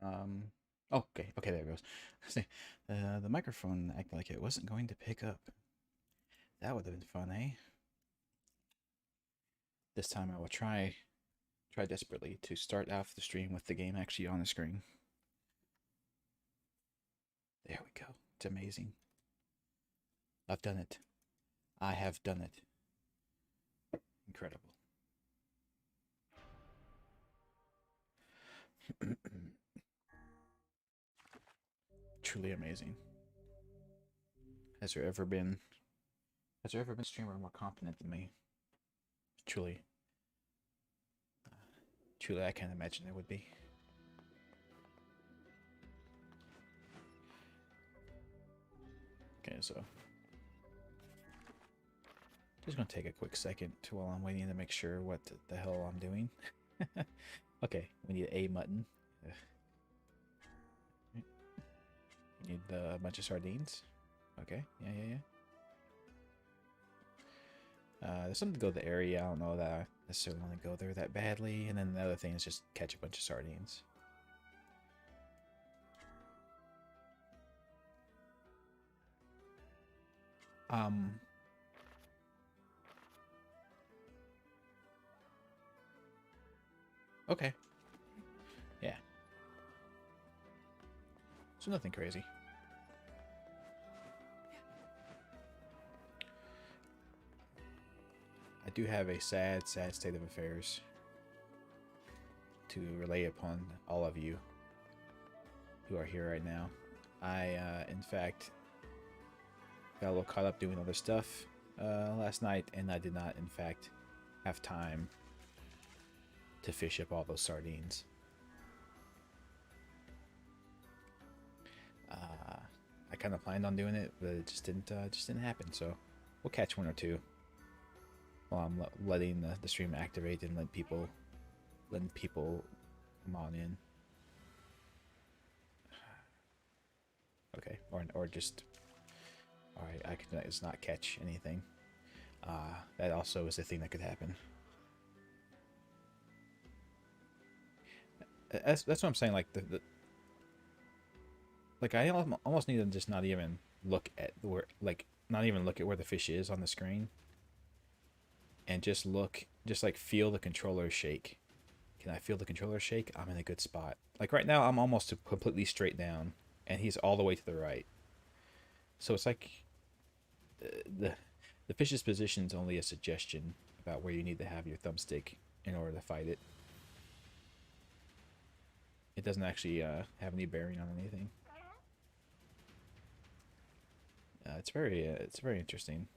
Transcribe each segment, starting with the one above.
Um, okay, okay, there it goes. See, the microphone acted like it wasn't going to pick up. That would have been fun, eh? This time I will try desperately to start off the stream with the game actually on the screen. There we go. It's amazing. I've done it. I have done it. Incredible. Truly amazing. Has there ever been a streamer more competent than me? Truly. Truly, I can't imagine there would be. Okay, so just gonna take a quick second to while I'm waiting to make sure what the hell I'm doing. Okay, we need a mutton. We need a bunch of sardines. Okay, yeah. There's something to go to the area. I don't know that I necessarily want to go there that badly. And then the other thing is just catch a bunch of sardines. Okay. Yeah. So nothing crazy. I do have a sad state of affairs to relay upon all of you who are here right now. I, in fact, got a little caught up doing other stuff last night, and I did not, in fact, have time to fish up all those sardines. I kind of planned on doing it, but it just didn't happen. So we'll catch one or two while I'm letting the stream activate and letting people come on in. Okay, or just all right. I can just not catch anything. That also is a thing that could happen. That's what I'm saying. Like like I almost need to just not even look at where where the fish is on the screen, and just like feel the controller shake. Can I feel the controller shake? I'm in a good spot. Like right now, I'm almost completely straight down, and he's all the way to the right. So it's like the fish's position is only a suggestion about where you need to have your thumbstick in order to fight it. It doesn't actually have any bearing on anything. It's very interesting.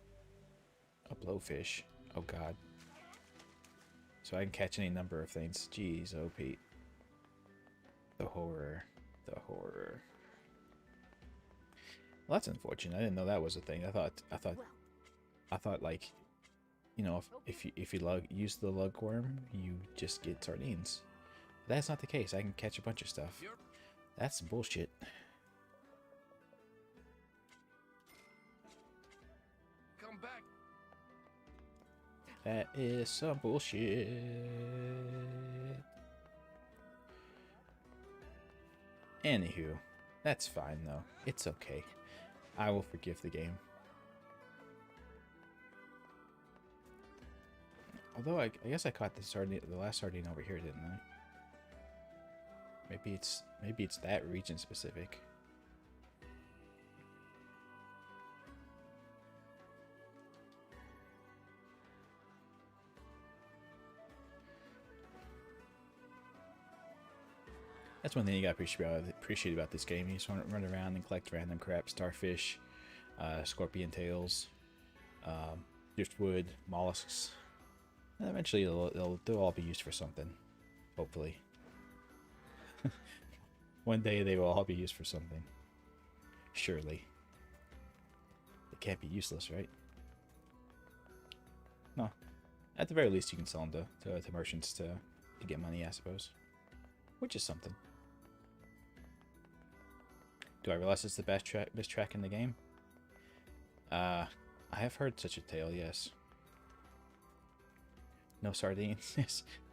A blowfish. Oh god. So I can catch any number of things. Jeez, oh Pete. The horror. The horror. Well, that's unfortunate. I didn't know that was a thing. I thought like, you know, if you use the lugworm, you just get sardines. But that's not the case. I can catch a bunch of stuff. That's some bullshit. Come back. That is some bullshit. Anywho, that's fine though. It's okay. I will forgive the game. Although I guess I caught the last sardine over here, didn't I? Maybe it's that region specific. That's one thing you gotta appreciate about this game. You just want to run around and collect random crap: starfish, scorpion tails, driftwood, mollusks. And eventually, they'll all be used for something. Hopefully, one day they will all be used for something. Surely, they can't be useless, right? No. At the very least, you can sell them to merchants to get money, I suppose. Which is something. Do I realize it's the best track in the game? I have heard such a tale, yes. No sardines?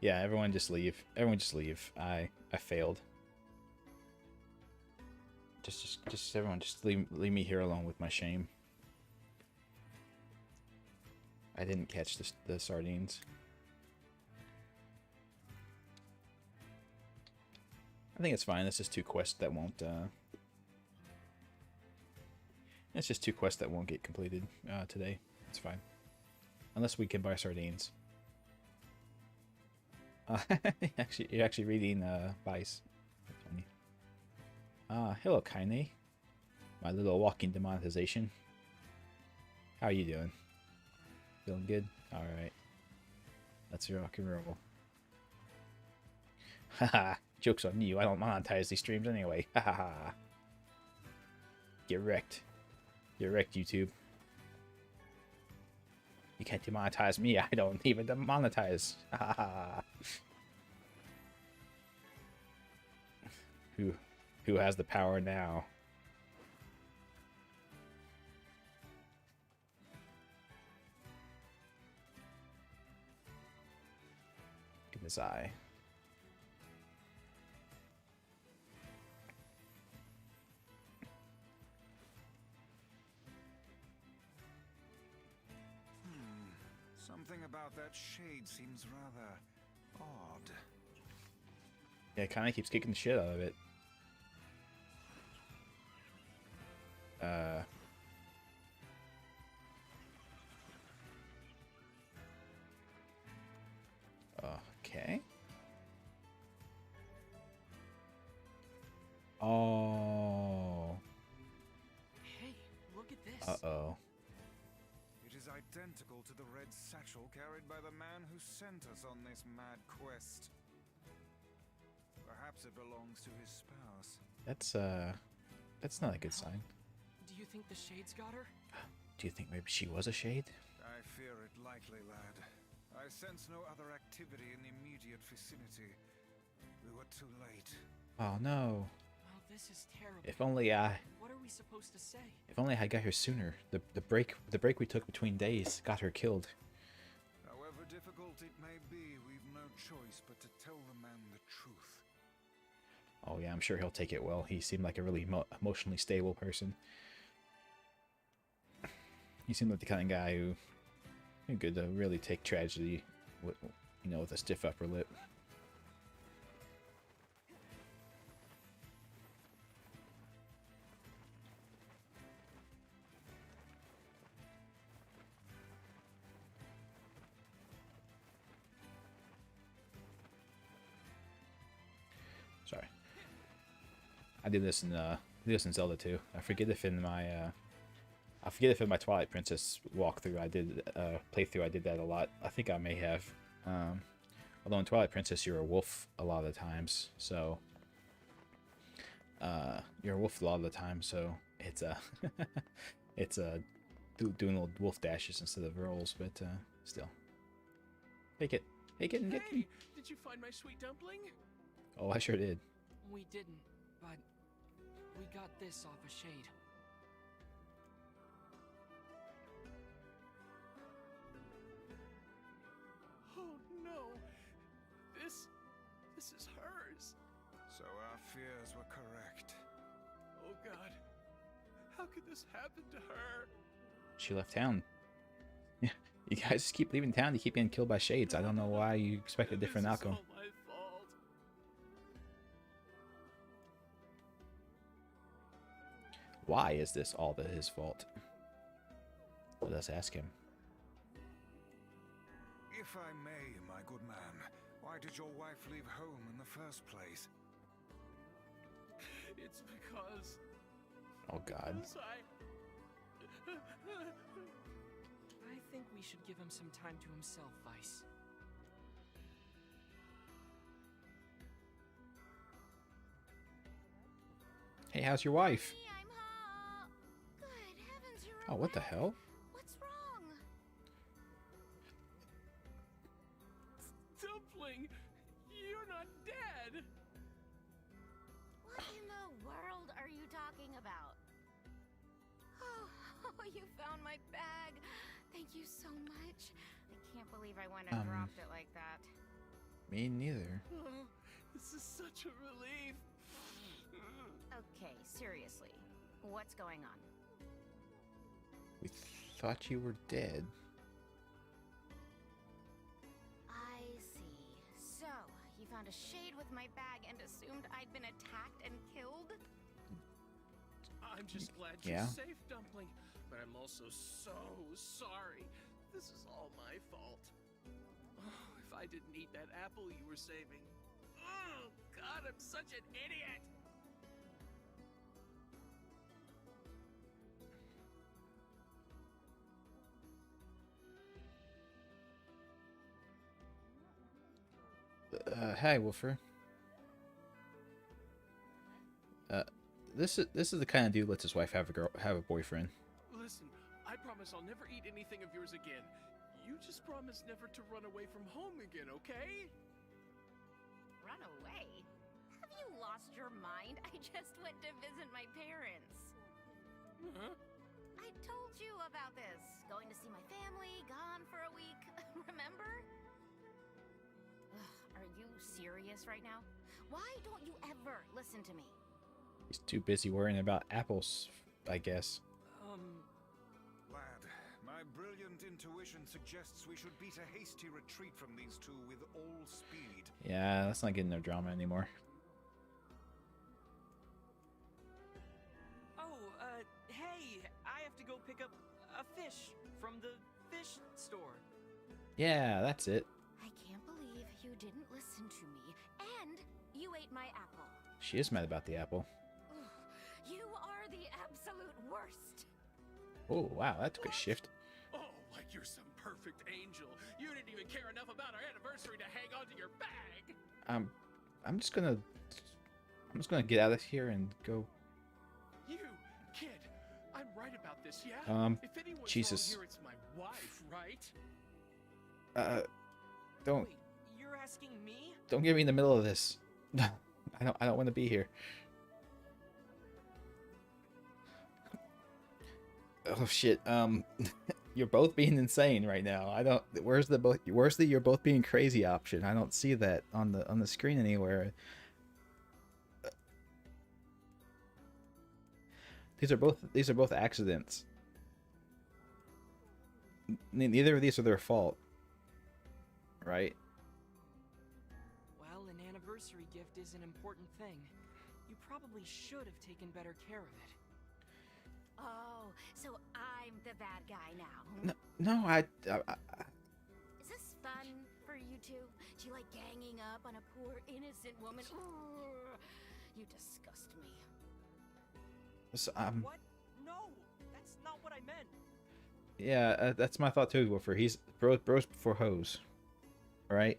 Yeah, everyone just leave. Everyone just leave. I failed. Just everyone, just leave me here alone with my shame. I didn't catch the sardines. I think it's fine. It's just two quests that won't. It's just two quests that won't get completed today. It's fine, unless we can buy sardines. You're actually reading Vice. That's funny. Hello, Kaine. My little walking demonetization. How are you doing? Feeling good? Alright. Let's rock and roll. Haha. Joke's on you. I don't monetize these streams anyway. Haha. Get wrecked. Get wrecked, YouTube. You can't demonetize me. I don't even demonetize. Haha. Who has the power now? In his eye. Something about that shade seems rather odd. Yeah, it kind of keeps kicking the shit out of it. Okay. Oh. Hey, look at this. Uh-oh. It is identical to the red satchel carried by the man who sent us on this mad quest. Perhaps it belongs to his spouse. That's not a good sign. Do you think the shades got her? Do you think maybe she was a shade? I fear it likely, lad. I sense no other activity in the immediate vicinity. We were too late. Oh no. Well, this is terrible. If only What are we supposed to say? If only I got here sooner. The break we took between days got her killed. However difficult it may be, we've no choice but to tell the man the truth. Oh yeah, I'm sure he'll take it well. He seemed like a really emotionally stable person. He seemed like the kind of guy who could really take tragedy with, with a stiff upper lip. Sorry. I did this in Zelda too. I forget if in my Twilight Princess walkthrough playthrough I did that a lot. I think I may have. Although in Twilight Princess you're a wolf a lot of the times, so you're a wolf a lot of the time, so it's doing little wolf dashes instead of rolls, but still. Take it and get me. Did you find my sweet dumpling? Oh, I sure did. We didn't, but we got this off a shade. Oh no! This is hers! So our fears were correct. Oh god. How could this happen to her? She left town. Yeah, you guys just keep leaving town. You keep getting killed by shades. I don't know why you expect a different outcome. This is all my fault. Why is this all his fault? Let us ask him. If I may, my good man, why did your wife leave home in the first place? It's because Oh God. I think we should give him some time to himself, Vice. Hey, how's your wife? I'm home. Good heavens, you're Oh, what the awake. hell? What's wrong? Dumpling, you're not dead. What in the world are you talking about? Oh, you found my bag. Thank you so much. I can't believe I went and dropped it like that. Me neither. Oh, this is such a relief. Okay, seriously. What's going on? We thought you were dead. I see. So, you found a shade with my bag and assumed I'd been attacked and killed? I'm just glad Yeah. you're safe, Dumpling. But I'm also so sorry. This is all my fault. Oh, if I didn't eat that apple you were saving. Oh, God, I'm such an idiot. Hi, Wolfer. This is the kind of dude who lets his wife have a boyfriend. Listen, I promise I'll never eat anything of yours again. You just promise never to run away from home again, okay? Run away? Have you lost your mind? I just went to visit my parents. Huh? I told you about this. Going to see my family, gone for a week. Remember? Ugh, are you serious right now? Why don't you ever listen to me? He's too busy worrying about apples, I guess. Lad, my brilliant intuition suggests we should beat a hasty retreat from these two with all speed. Yeah, let's not get into drama anymore. Oh, hey, I have to go pick up a fish from the fish store. Yeah, that's it. I can't believe you didn't listen to me, and you ate my apple. She is mad about the apple. Ugh, you are the absolute worst. Oh, wow, that took a shift. Oh, like you're some perfect angel. You didn't even care enough about our anniversary to hang on to your bag. I'm just gonna get out of here and go. You, kid, I'm right about this, yeah? If anyone's Jesus. wrong here, it's my wife, right? Don't Wait, you're asking me? get me in the middle of this. I don't want to be here. Oh shit. You're both being insane right now. I don't. Where's the you're both being crazy option? I don't see that on the screen anywhere. These are both accidents. Neither of these are their fault. Right? Well, an anniversary gift is an important thing. You probably should have taken better care of it. Oh, so I'm the bad guy now. No, Is this fun for you two? Do you like ganging up on a poor innocent woman? Ooh, you disgust me. What? No, that's not what I meant. Yeah, that's my thought too, Wolfer. He's bros before hoes. Right?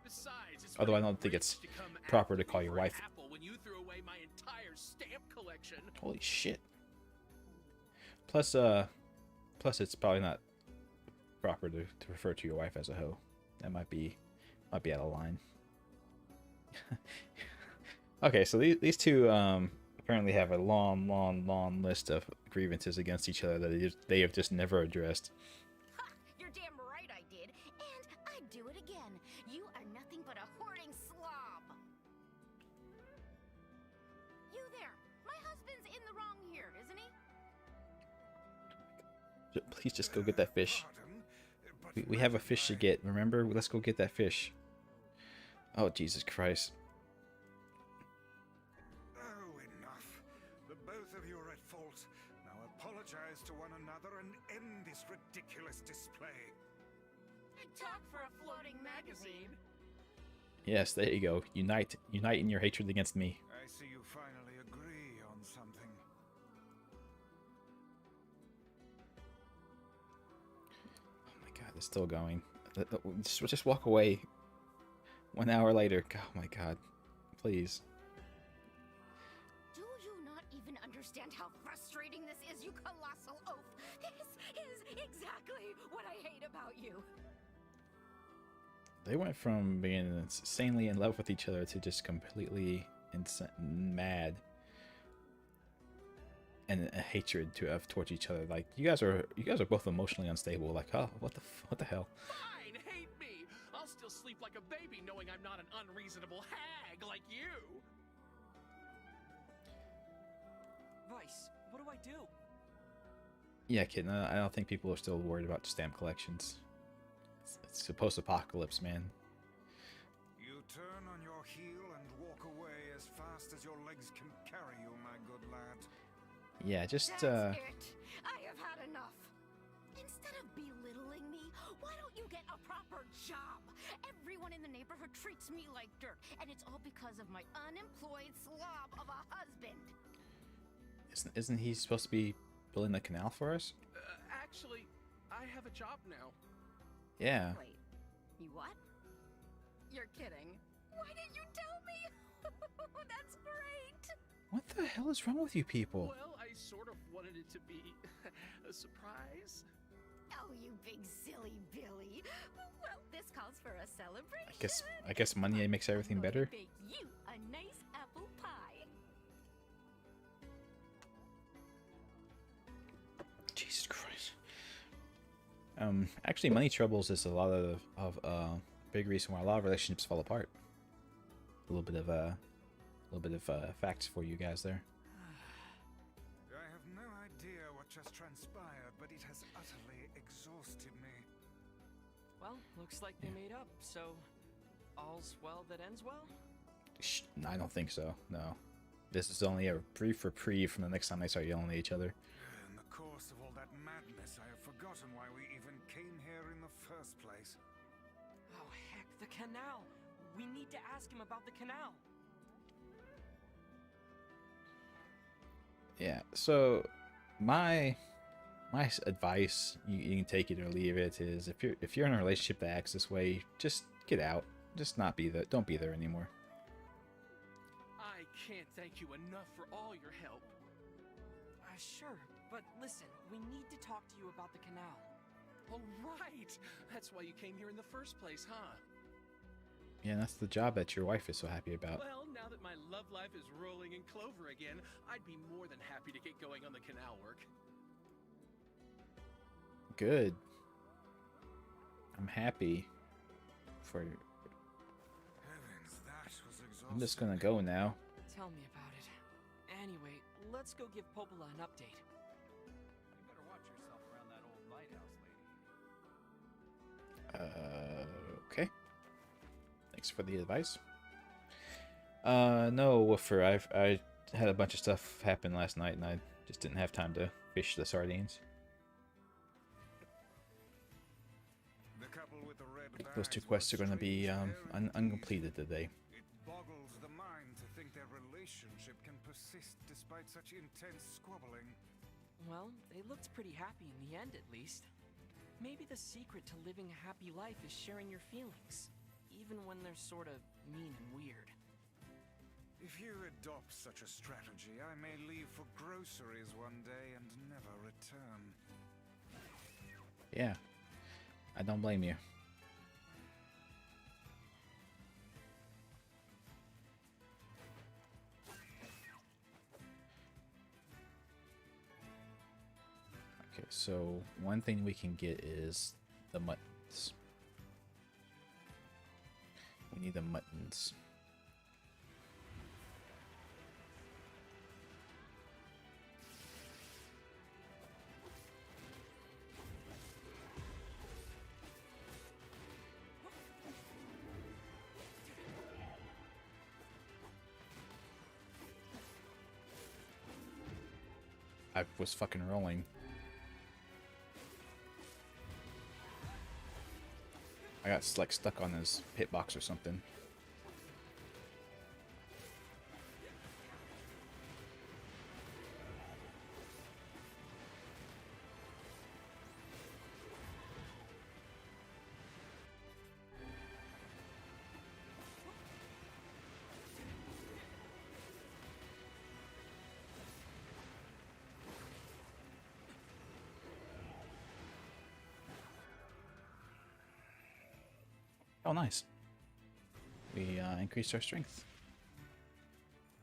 Besides, it's Although I pretty don't think it's rich to come proper after to call me your for an wife. apple when you threw away my entire stamp collection. Holy shit. Plus it's probably not proper to refer to your wife as a hoe. That might be out of line. Okay, so these two apparently have a long list of grievances against each other that they have just never addressed. Ha! You're damn right I did, and I'd do it again. You are nothing but a hoarding slob. You there? My husband's in the wrong here, isn't he? Please just go get that fish. Pardon, but We have a fish to my- get. Remember? Let's go get that fish. Oh, Jesus Christ. Oh, enough. The both of you are at fault. Now apologize to one another and end this ridiculous display. Talk for a floating magazine. Yes, there you go. Unite in your hatred against me. I see you finally agree on something. Oh my God, it's still going. Just walk away. 1 hour later. Oh my God. Please. Do you not even understand how frustrating this is, you colossal oaf? This is exactly what I hate about you. They went from being insanely in love with each other to just completely mad and a hatred towards each other. Like you guys are both emotionally unstable. Like, oh, what the hell? Fine, hate me. I'll still still sleep like a baby knowing I'm not an unreasonable hag like you. Vice, what do I do? Yeah, kid. No, I don't think people are still worried about stamp collections. It's a post-apocalypse, man. You turn on your heel and walk away as fast as your legs can carry you, my good lad. Yeah, just That's it. I have had enough. Instead of belittling me, why don't you get a proper job? Everyone in the neighborhood treats me like dirt, and it's all because of my unemployed slob of a husband. isn't he supposed to be building the canal for us? Actually, I have a job now. Yeah. Wait, you what? You're kidding. Why didn't you tell me? That's great. What the hell is wrong with you people? Well, I sort of wanted it to be a surprise. Oh, you big silly Billy. Well, this calls for a celebration. I guess money makes everything I'm going to better. bake you a nice apple pie. Jesus Christ. Actually, money troubles is a lot of big reason why a lot of relationships fall apart. A little bit of facts for you guys there. I have no idea what just transpired, but it has utterly exhausted me. Well, looks like they made up, so all's well that ends well? Shh, I don't think so. No, this is only a brief reprieve from the next time they start yelling at each other. In the course of all that madness, I have forgotten why we even came here in the first place. Oh, heck, the canal. We need to ask him about the canal. Yeah. So, my advice, you can take it or leave it, is if you're in a relationship that acts this way, just get out. Just not be there. Don't be there anymore. I can't thank you enough for all your help. Sure, but listen, we need to talk to you about the canal. Oh, right! That's why you came here in the first place, huh? Yeah, that's the job that your wife is so happy about. Well, now that my love life is rolling in clover again, I'd be more than happy to get going on the canal work. Good. I'm happy for you. Heavens, that was exhausting. I'm just gonna go now. Tell me about it. Anyway, let's go give Popola an update. You better watch yourself around that old lighthouse lady. Okay. Thanks for the advice. No, Woofer. I had a bunch of stuff happen last night, and I just didn't have time to fish the sardines. The couple with the red I think those two bags quests are were going to be strange pair indeed. uncompleted today. It boggles the mind to think their relationship can persist despite such intense squabbling. Well, they looked pretty happy in the end, at least. Maybe the secret to living a happy life is sharing your feelings, even when they're sort of mean and weird. If you adopt such a strategy, I may leave for groceries one day and never return. Yeah. I don't blame you. Okay, so one thing we can get is the muttons. We need the muttons. I was fucking rolling. I got like stuck on his hitbox or something. Oh, nice. We increased our strength.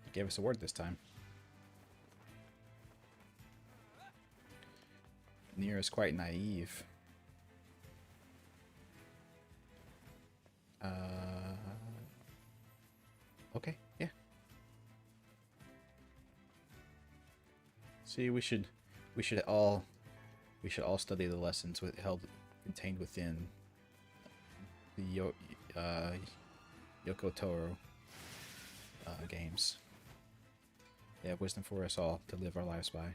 It gave us a word this time. NieR is quite naive. Okay, yeah. See, we should all study the lessons contained within the Yoko Taro games. They have wisdom for us all to live our lives by.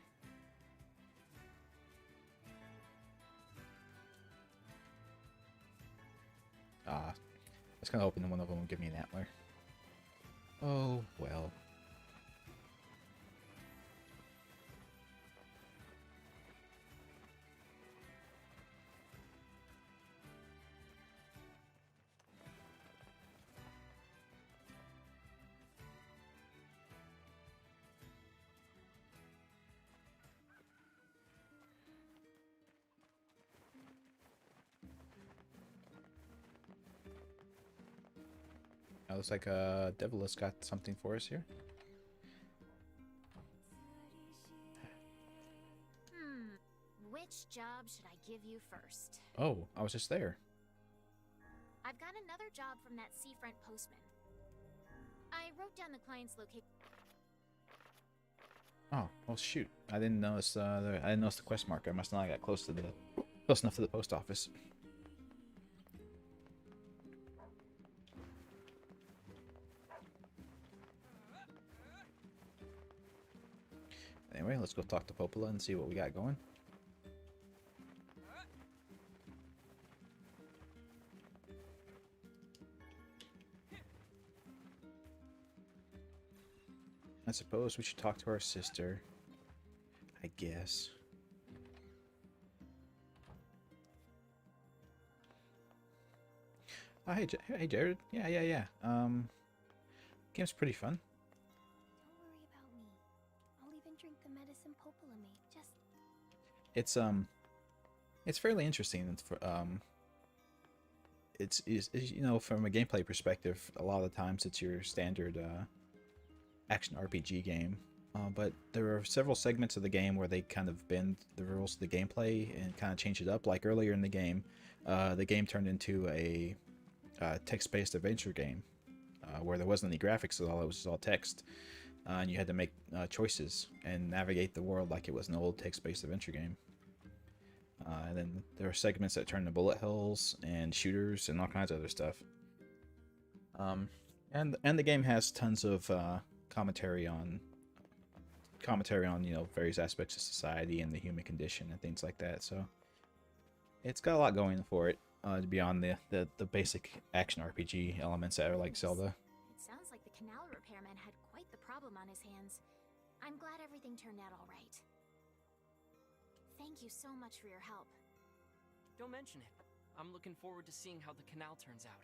I was kind of hoping one of them would give me an antler. Oh, well. Looks like Devil has got something for us here. Which job should I give you first? Oh, I was just there. I've got another job from that seafront postman. I wrote down the client's location. Oh, well, shoot! I didn't notice. I didn't notice the quest marker. I must not have got close enough to the post office. Anyway, let's go talk to Popola and see what we got going. I suppose we should talk to our sister. I guess. Oh, hey, Jared. Yeah. Game's pretty fun. Don't worry about me. I'll even drink the medicine Popola made. Just... It's fairly interesting. It's you know, from a gameplay perspective, a lot of the times it's your standard action RPG game. But there are several segments of the game where they kind of bend the rules of the gameplay and kind of change it up. Like earlier in the game turned into a text-based adventure game where there wasn't any graphics at all. It was just all text, and you had to make choices and navigate the world like it was an old text-based adventure game. And then there are segments that turn to bullet hells and shooters and all kinds of other stuff. And the game has tons of commentary on you know, various aspects of society and the human condition and things like that. So it's got a lot going for it beyond the basic action RPG elements that are like Zelda. It sounds like the canal repairman had quite the problem on his hands. I'm glad everything turned out all right. Thank you so much for your help. Don't mention it. I'm looking forward to seeing how the canal turns out.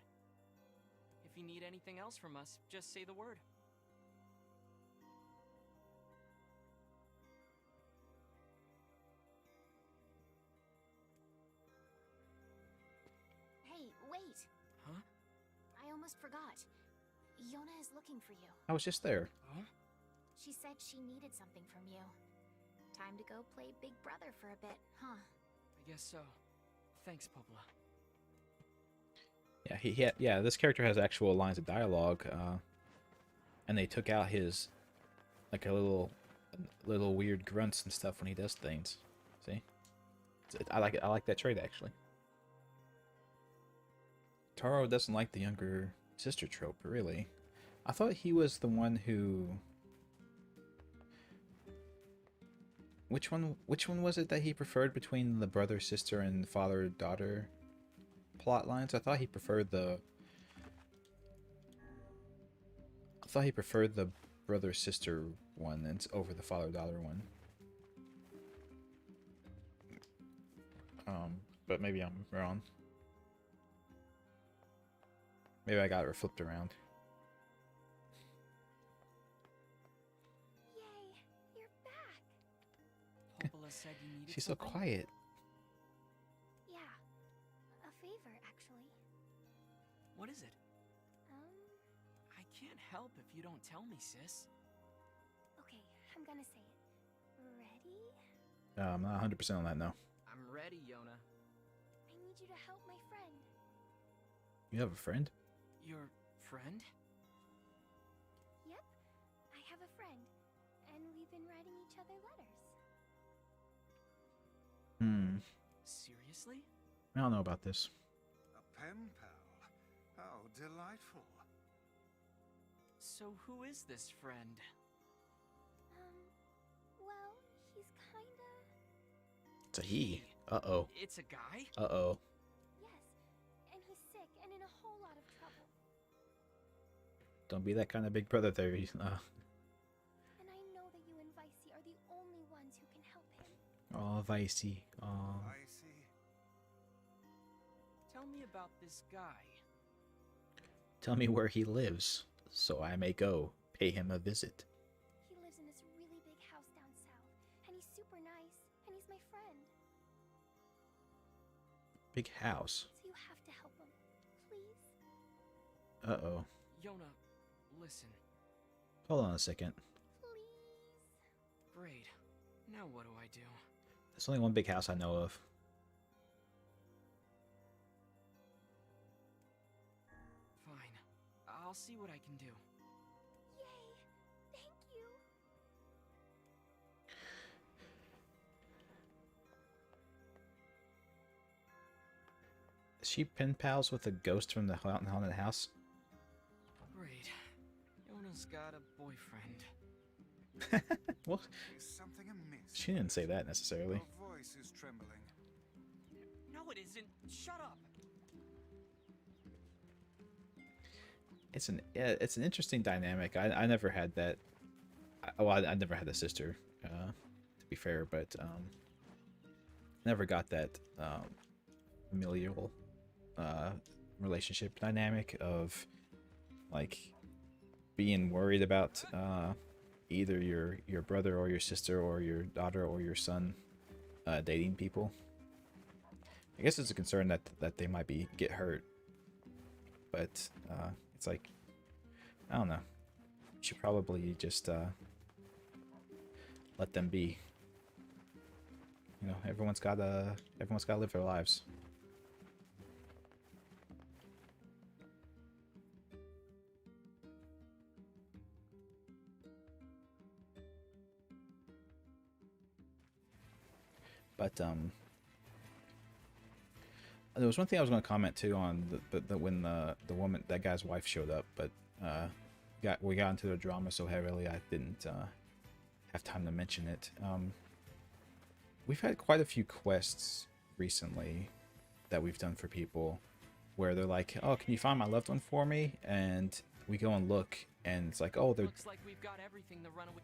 If you need anything else from us, just say the word. Hey, wait! Huh? I almost forgot. Yona is looking for you. I was just there. Huh? She said she needed something from you. Time to go play Big Brother for a bit, huh? I guess so. Thanks, Popola. Yeah, this character has actual lines of dialogue, and they took out his like a little weird grunts and stuff when he does things. See, I like it. I like that trait actually. Taro doesn't like the younger sister trope, really. I thought he was the one who. Which one was it that he preferred between the brother sister and father daughter plot lines? I thought he preferred the brother sister one and over the father daughter one. But maybe I'm wrong. Maybe I got her flipped around. Yay, you're back. Popola said you needed She's so something? quiet. Yeah, a favor, actually. What is it? I can't help if you don't tell me, sis. Okay, I'm gonna say it. Ready? I'm not 100% on that, no. I'm ready, Yona. I need you to help my friend. You have a friend? Your friend? Yep, I have a friend, and we've been writing each other letters. Seriously? I don't know about this. A pen pal? How delightful. So who is this friend? Well, he's kinda... It's a he. Uh-oh. It's a guy? Uh-oh. Yes, and he's sick and in a whole lot of trouble. Don't be that kind of big brother there. And I know that you and Vicey are the only ones who can help him. Oh, Vicey. Oh. I see. Tell me about this guy. Tell me where he lives, so I may go pay him a visit. He lives in this really big house down south, and he's super nice, and he's my friend. Big house. So you have to help him, please? Uh-oh. Yona, listen. Hold on a second. Please? Great. Now what do I do? There's only one big house I know of. Fine. I'll see what I can do. Yay! Thank you! Is she pen pals with the ghost from the haunted house? Great. Yona's got a boyfriend. Well, Is something amiss? she didn't say that necessarily. Your voice is trembling. No, it isn't. Shut up. It's an interesting dynamic. I never had that. I never had a sister, to be fair, but never got that familial relationship dynamic of like being worried about either your brother or your sister or your daughter or your son dating people. I guess it's a concern that they might get hurt, but it's like, I don't know. You should probably just let them be. You know, everyone's gotta live their lives. But there was one thing I was going to comment too on the when the woman, that guy's wife, showed up, but we got into the drama so heavily I didn't have time to mention it. We've had quite a few quests recently that we've done for people where they're like, "Oh, can you find my loved one for me?" And we go and look, and it's like, "Oh, they're..." Looks like we've got everything the runaway.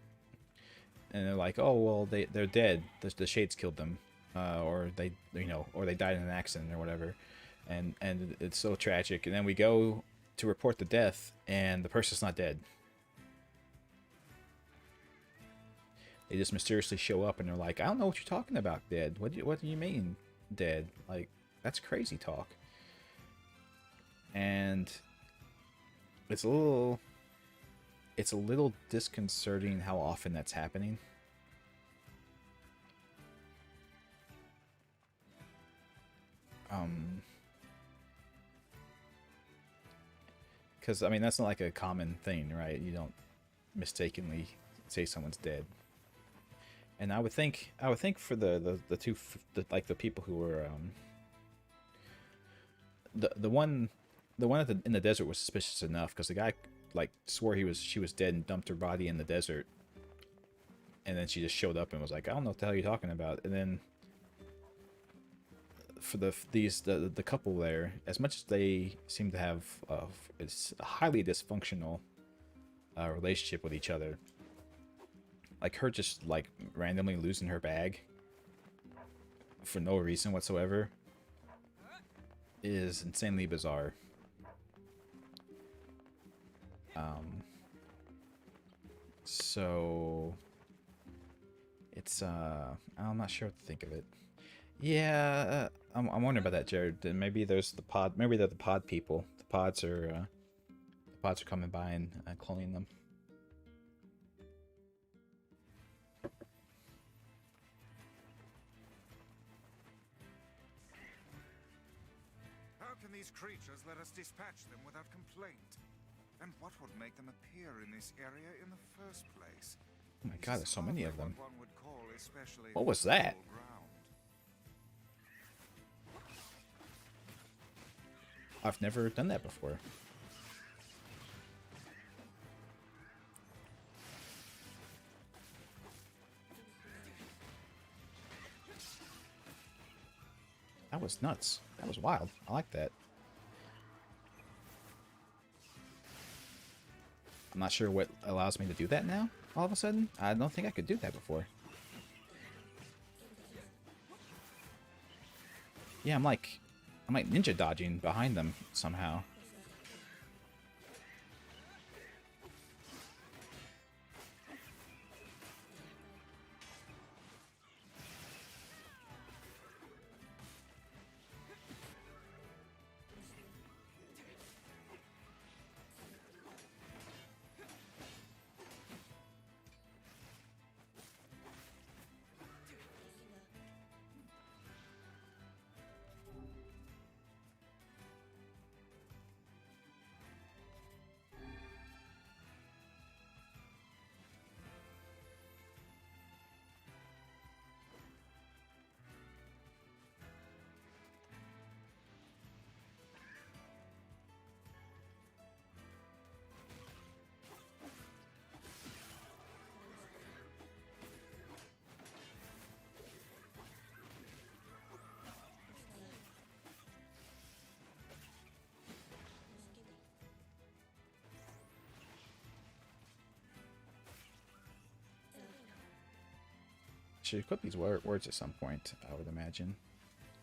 And they're like, "Oh, well, they're dead. The shades killed them, or they died in an accident or whatever," and it's so tragic. And then we go to report the death, and the person's not dead. They just mysteriously show up, and they're like, "I don't know what you're talking about, dead. What do you mean, dead? Like, that's crazy talk." And it's a little disconcerting how often that's happening. Because I mean, that's not like a common thing, right? You don't mistakenly say someone's dead. And I would think for the people who were the one in the desert was suspicious enough, because the guy like swore she was dead and dumped her body in the desert, and then she just showed up and was like, "I don't know what the hell you're talking about." And then for the couple there, as much as they seem to have a highly dysfunctional relationship with each other, like her just like randomly losing her bag for no reason whatsoever is insanely bizarre. So it's I'm not sure what to think of it. Yeah, I'm wondering about that, Jared. Maybe there's the pod. Maybe they're the pod people. The pods are coming by and cloning them. How can can these creatures let us dispatch them without complaint? And what would make them appear in this area in the first place? Oh my god, there's so many of them. What one would call especially What was that? fertile ground. I've never done that before. That was nuts. That was wild. I like that. I'm not sure what allows me to do that now, all of a sudden. I don't think I could do that before. Yeah, I'm like ninja dodging behind them somehow. Should equip these words at some point, I would imagine.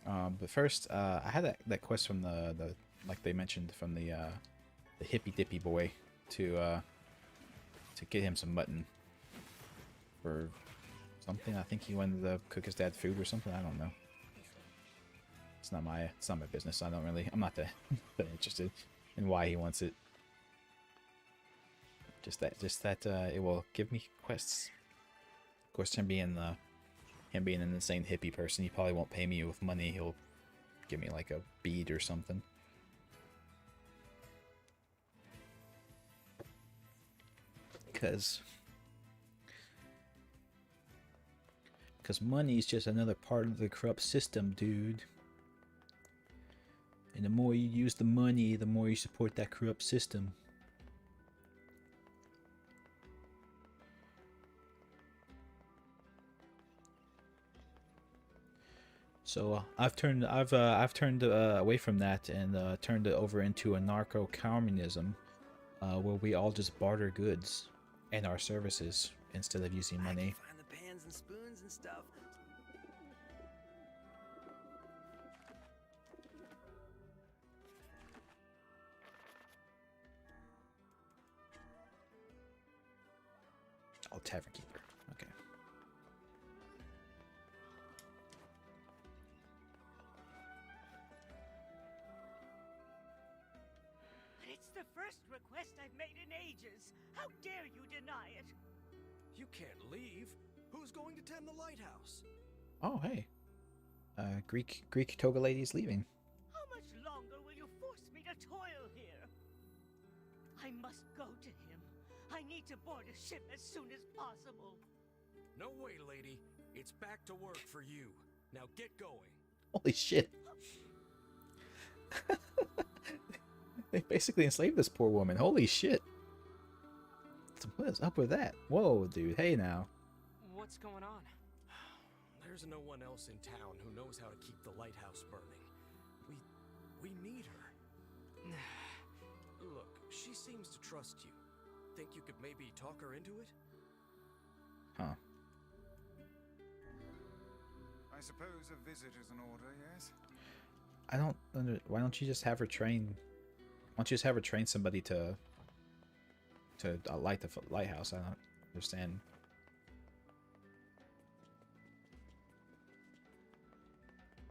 But first, I had that quest from the like they mentioned from the hippy dippy boy to get him some mutton for something. I think he wanted to cook his dad food or something. I don't know. It's not my business. I'm not that interested in why he wants it. Just that it will give me quests. Of course, him being an insane hippie person, he probably won't pay me with money. He'll give me like a bead or something. Because money is just another part of the corrupt system, dude. And the more you use the money, the more you support that corrupt system. So I've turned away from that and turned it over into anarcho-communism, where we all just barter goods and our services instead of using money. I can find the pans and spoons and stuff. Oh, Tavern Keeper. Okay. But it's the first request I've made in ages. How dare you deny it? You can't leave. Who's going to tend the lighthouse? Oh, hey. Greek toga lady's leaving. How much longer will you force me to toil here? I must go to him. I need to board a ship as soon as possible. No way, lady. It's back to work for you. Now get going. Holy shit. They basically enslaved this poor woman. Holy shit. What is up with that? Whoa, dude. Hey now. What's going on? There's no one else in town who knows how to keep the lighthouse burning. We need her. Look, she seems to trust you. Think you could maybe talk her into it? Huh. I suppose a visit is an order, yes? I don't why don't you just have her train? Why don't you just have her train somebody to light the lighthouse? I don't understand.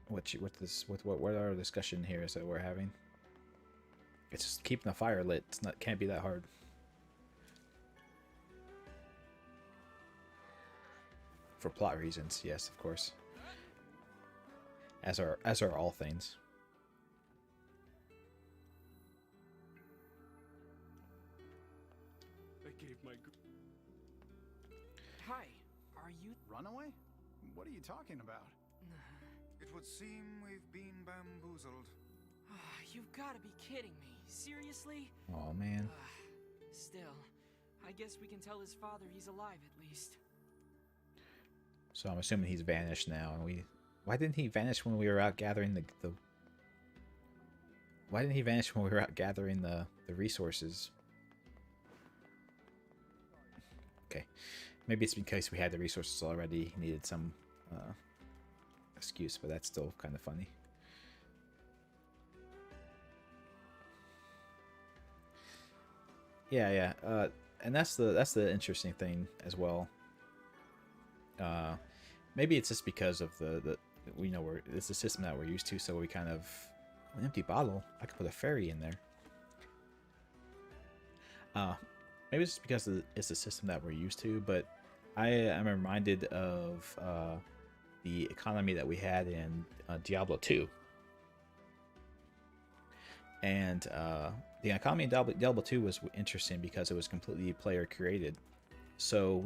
What our discussion here is that we're having? It's just keeping the fire lit. Can't be that hard. For plot reasons, yes, of course. As are all things. runaway? What are you talking about? It would seem we've been bamboozled. You've got to be kidding me. Seriously? Oh man. Still, I guess we can tell his father he's alive at least. So I'm assuming he's vanished now, and why didn't he vanish when we were out gathering the why didn't he vanish when we were out gathering the resources? Okay. Maybe it's because we had the resources already. He needed some excuse, but that's still kind of funny. Yeah. And that's the interesting thing as well. Maybe it's just because of the we know it's the system that we're used to, so we kind of an empty bottle. I could put a fairy in there. Maybe it's just because it's the system that we're used to, but I am reminded of the economy that we had in Diablo 2. And the economy in Diablo 2 was interesting because it was completely player created. So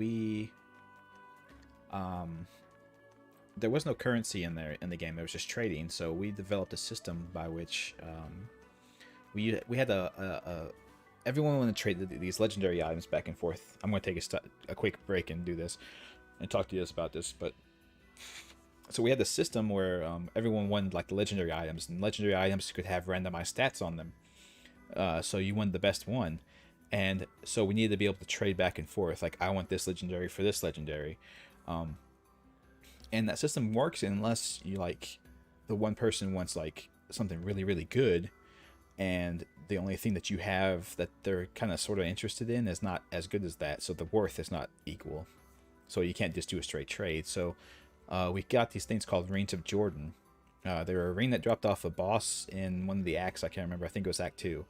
there was no currency in the game. There was just trading. So we developed a system by which we had everyone wanted to trade these legendary items back and forth. I'm going to take a quick break and do this and talk to you guys about this. But so we had this system where everyone wanted like the legendary items, and legendary items could have randomized stats on them. So you won the best one. And so we needed to be able to trade back and forth. Like, I want this legendary for this legendary. And that system works unless you the one person wants like something really, really good, and the only thing that you have that they're kind of sort of interested in is not as good as that. So the worth is not equal. So you can't just do a straight trade. So we got these things called Reigns of Jordan. They were a ring that dropped off a boss in one of the acts. I can't remember. I think it was Act 2.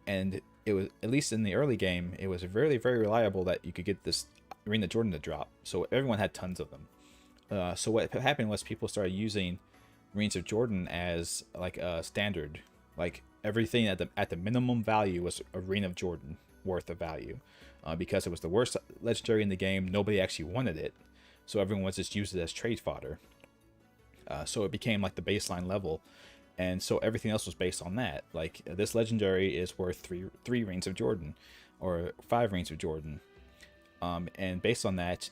And it was, at least in the early game, it was very, very reliable that you could get this Ring of Jordan to drop. So everyone had tons of them. So what happened was people started using Rings of Jordan as like a standard. Like everything at the minimum value was a Ring of Jordan worth of value. Because it was the worst legendary in the game, nobody actually wanted it. So everyone was just used it as trade fodder. So it became like the baseline level. And so everything else was based on that. Like, this legendary is worth three Rings of Jordan, or 5 Rings of Jordan. And based on that,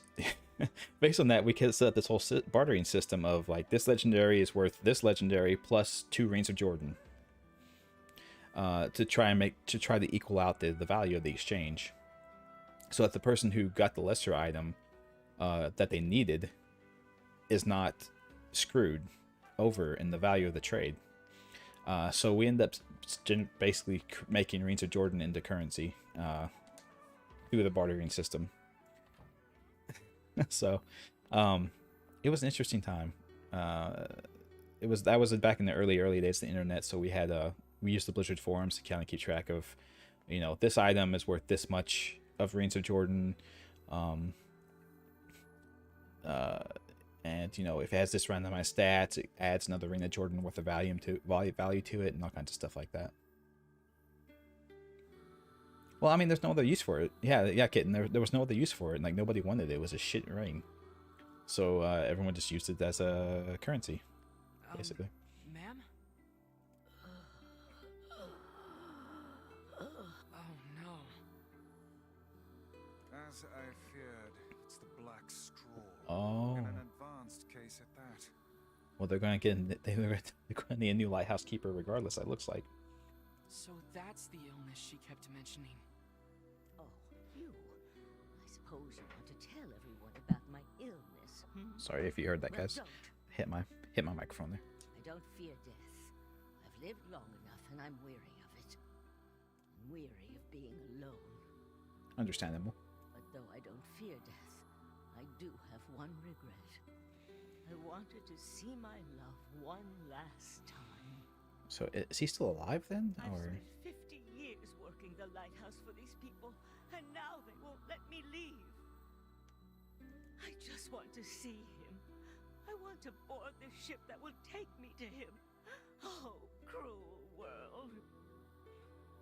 we could set up this whole bartering system of like, this legendary is worth this legendary plus 2 Rings of Jordan, to try to equal out the value of the exchange, so that the person who got the lesser item that they needed is not screwed over in the value of the trade. So we end up basically making Rings of Jordan into currency through the bartering system. So it was an interesting time. That was back in the early days of the internet. So we had we used the Blizzard forums to kind of keep track of, this item is worth this much of Rings of Jordan. And if it has this randomized stats, it adds another Ring of Jordan worth of value to it, and all kinds of stuff like that. Well, I mean, there's no other use for it. Yeah, kitten. There was no other use for it. Like, nobody wanted it. It was a shit ring. So everyone just used it as a currency, basically. Ma'am? Oh no. As I feared, it's the Black Straw. Oh. And an advanced case at that. Well, they're going to need a new lighthouse keeper regardless, it looks like. So that's the illness she kept mentioning. Oh, you. I suppose you want to tell everyone about my illness, Sorry if you heard that, Well, guys. don't. Hit my microphone there. I don't fear death. I've lived long enough, and I'm weary of it. I'm weary of being alone. Understandable. But though I don't fear death, I do have one regret. I wanted to see my love one last time. So is he still alive then, I've or? spent 50 years working the lighthouse for these people, and now they won't let me leave. I just want to see him. I want to board the ship that will take me to him. Oh, cruel world.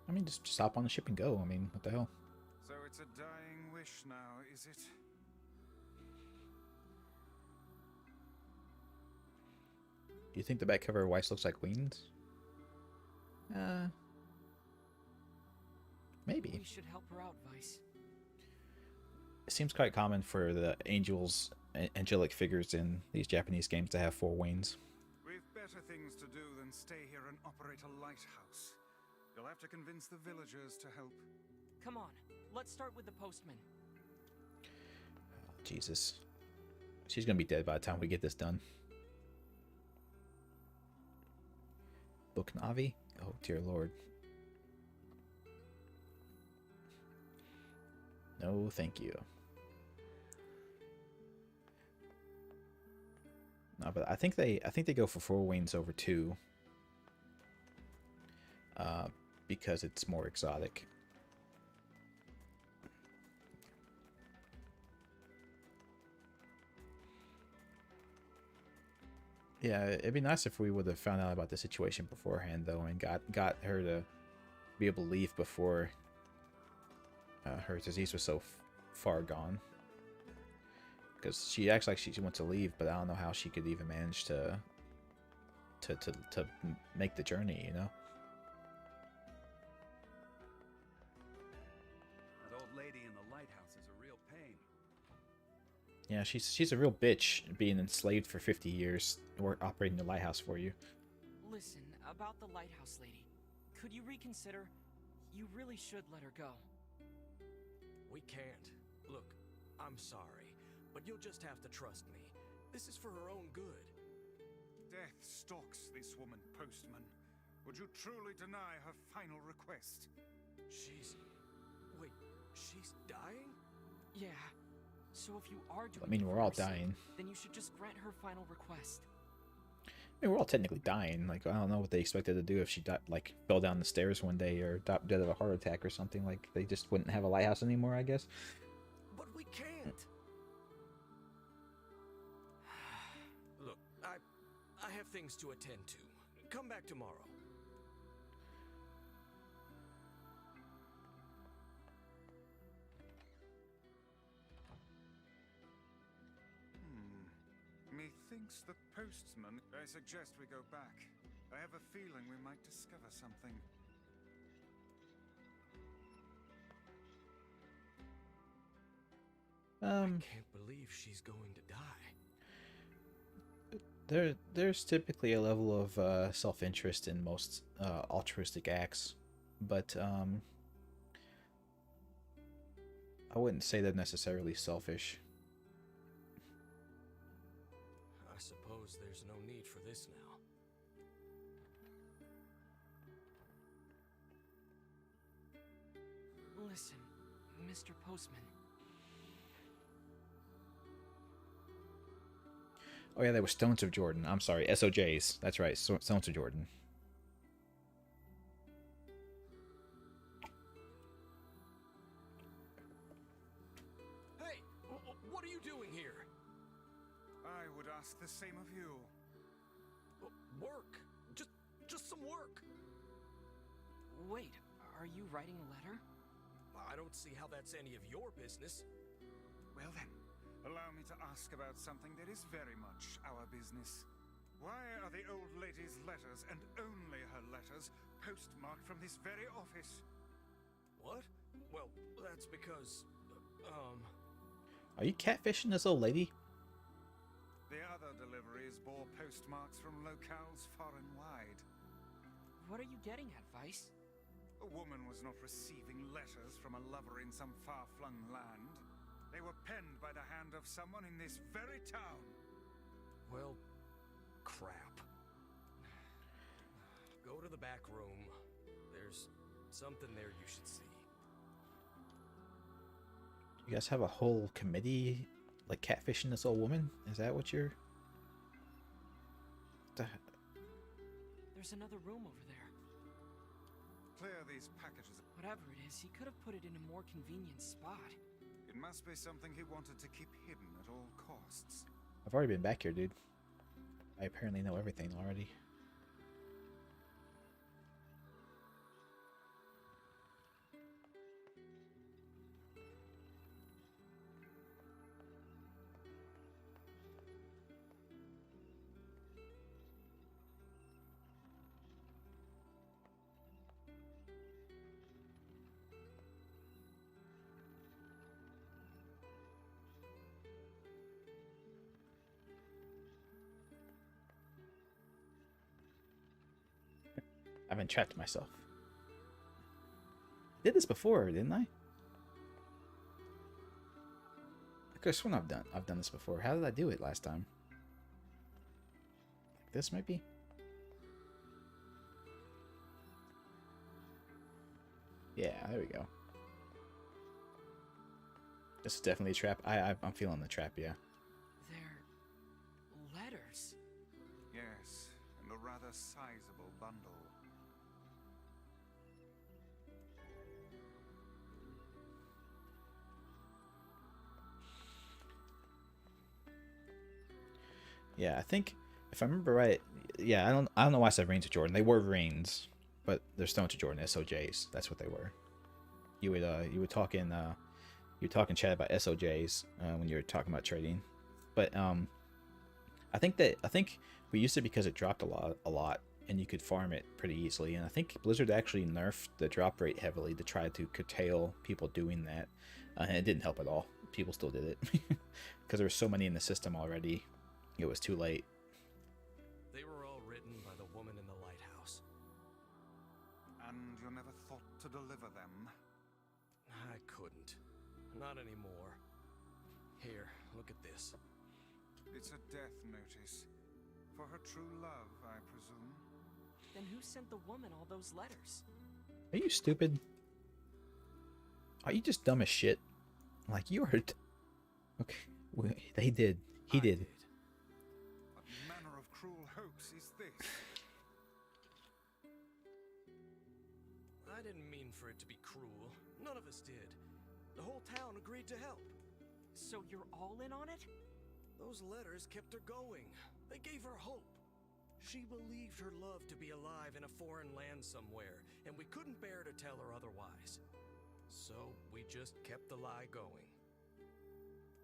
I mean, just hop on the ship and go. I mean, what the hell? So it's a dying wish now, is it? You think the back cover of Weiss looks like Queens? Maybe. We should help her out, Vice. It seems quite common for the angelic figures in these Japanese games to have 4 wings. We've better things to do than stay here and operate a lighthouse. You'll have to convince the villagers to help. Come on, let's start with the postman. Oh, Jesus. She's gonna be dead by the time we get this done. Buknavi? Oh, dear Lord. No, thank you. No, but I think they go for 4 wings over 2. Because it's more exotic. Yeah, it'd be nice if we would have found out about the situation beforehand, though, and got her to be able to leave before her disease was so far gone. Because she acts like she wants to leave, but I don't know how she could even manage to make the journey, you know? That old lady in the lighthouse is a real pain. Yeah, she's a real bitch, being enslaved for 50 years, or operating the lighthouse for you. Listen, about the lighthouse lady. Could you reconsider? You really should let her go. We can't. Look, I'm sorry, but you'll just have to trust me. This is for her own good. Death stalks this woman, Postman. Would you truly deny her final request? Wait, she's dying? Yeah. So if you are doing I mean, it we're for all her sake, dying. then you should just grant her final request. I mean, we're all technically dying. Like, I don't know what they expected to do if she died, like, fell down the stairs one day or died of a heart attack or something. Like, they just wouldn't have a lighthouse anymore, I guess. But we can't. Look, I have things to attend to. Come back tomorrow. Methinks the postman. I suggest we go back. I have a feeling we might discover something. I can't believe she's going to die. There's typically a level of self-interest in most altruistic acts, but I wouldn't say they're necessarily selfish. I suppose there's no need for this now. Listen, Mr. Postman. Oh yeah, they were Stones of Jordan. I'm sorry, SOJs. That's right, Stones of Jordan. Hey, what are you doing here? I would ask the same of you. Work. Just some work. Wait, are you writing a letter? I don't see how that's any of your business. Well then, allow me to ask about something that is very much our business. Why are the old lady's letters, and only her letters, postmarked from this very office? What? Well, that's because, Are you catfishing this old lady? The other deliveries bore postmarks from locales far and wide. What are you getting at, Vice? A woman was not receiving letters from a lover in some far-flung land. They were penned by the hand of someone in this very town. Well, crap. Go to the back room. There's something there you should see. You guys have a whole committee, like, catfishing this old woman? Is that what you're... There's another room over there. Clear these packages. Whatever it is, he could have put it in a more convenient spot. It must be something he wanted to keep hidden at all costs. I've already been back here, dude. I apparently know everything already. I've entrapped myself. I did this before, didn't I? I could have sworn I've done this before. How did I do it last time? Like this, maybe? Yeah, there we go. This is definitely a trap. I'm feeling the trap, yeah. They're letters. Yes, and a rather sizable bundle. Yeah, I think if I remember right, yeah, I don't know why I said Reigns of Jordan. They were Reigns, but they're Stones of Jordan, SOJs. That's what they were. You would talk in you were talking chat about SOJs when you were talking about trading, but I think we used it because it dropped a lot, and you could farm it pretty easily. And I think Blizzard actually nerfed the drop rate heavily to try to curtail people doing that, and it didn't help at all. People still did it because there were so many in the system already. It was too late. They were all written by the woman in the lighthouse. And you never thought to deliver them? I couldn't. Not anymore. Here, look at this. It's a death notice. For her true love, I presume. Then who sent the woman all those letters? Are you stupid? Are you just dumb as shit? Like, you are... Okay, they did. He did. What manner of cruel hoax is this? I didn't mean for it to be cruel. None of us did. The whole town agreed to help. So you're all in on it? Those letters kept her going. They gave her hope. She believed her love to be alive in a foreign land somewhere, and we couldn't bear to tell her otherwise. So we just kept the lie going.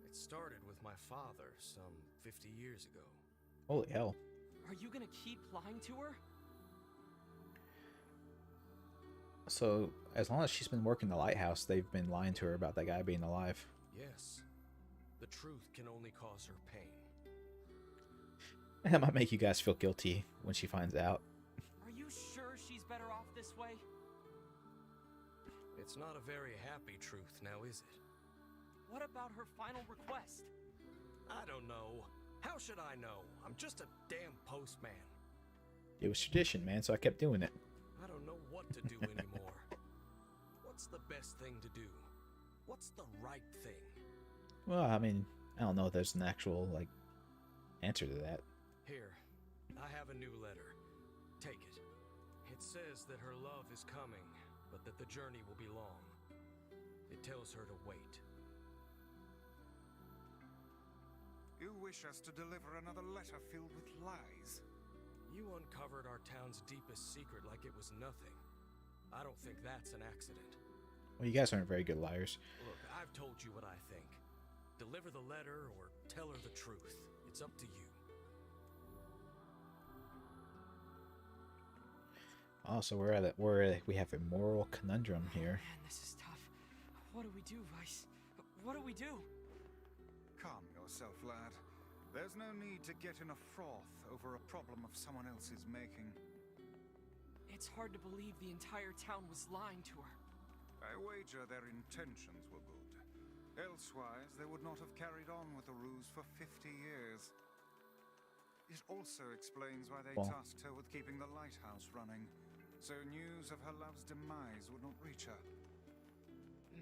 It started with my father some 50 years ago. Holy hell. Are you gonna keep lying to her? So, as long as she's been working the lighthouse, they've been lying to her about that guy being alive. Yes. The truth can only cause her pain. That might make you guys feel guilty when she finds out. Are you sure she's better off this way? It's not a very happy truth now, is it? What about her final request? I don't know. How should I know? I'm just a damn postman. It was tradition, man, so I kept doing it. I don't know what to do anymore. What's the best thing to do? What's the right thing? Well, I mean, I don't know if there's an actual, like, answer to that. Here, I have a new letter. Take it. It says that her love is coming, but that the journey will be long. It tells her to wait. You wish us to deliver another letter filled with lies? You uncovered our town's deepest secret like it was nothing. I don't think that's an accident. Well, you guys aren't very good liars. Look, I've told you what I think. Deliver the letter or tell her the truth. It's up to you. Oh, so we have a moral conundrum here. Man, this is tough. What do we do, Vice? What do we do? Calm yourself, lad. There's no need to get in a froth over a problem of someone else's making. It's hard to believe the entire town was lying to her. I wager their intentions were good. Elsewise, they would not have carried on with the ruse for 50 years. It also explains why they tasked her with keeping the lighthouse running, so news of her love's demise would not reach her.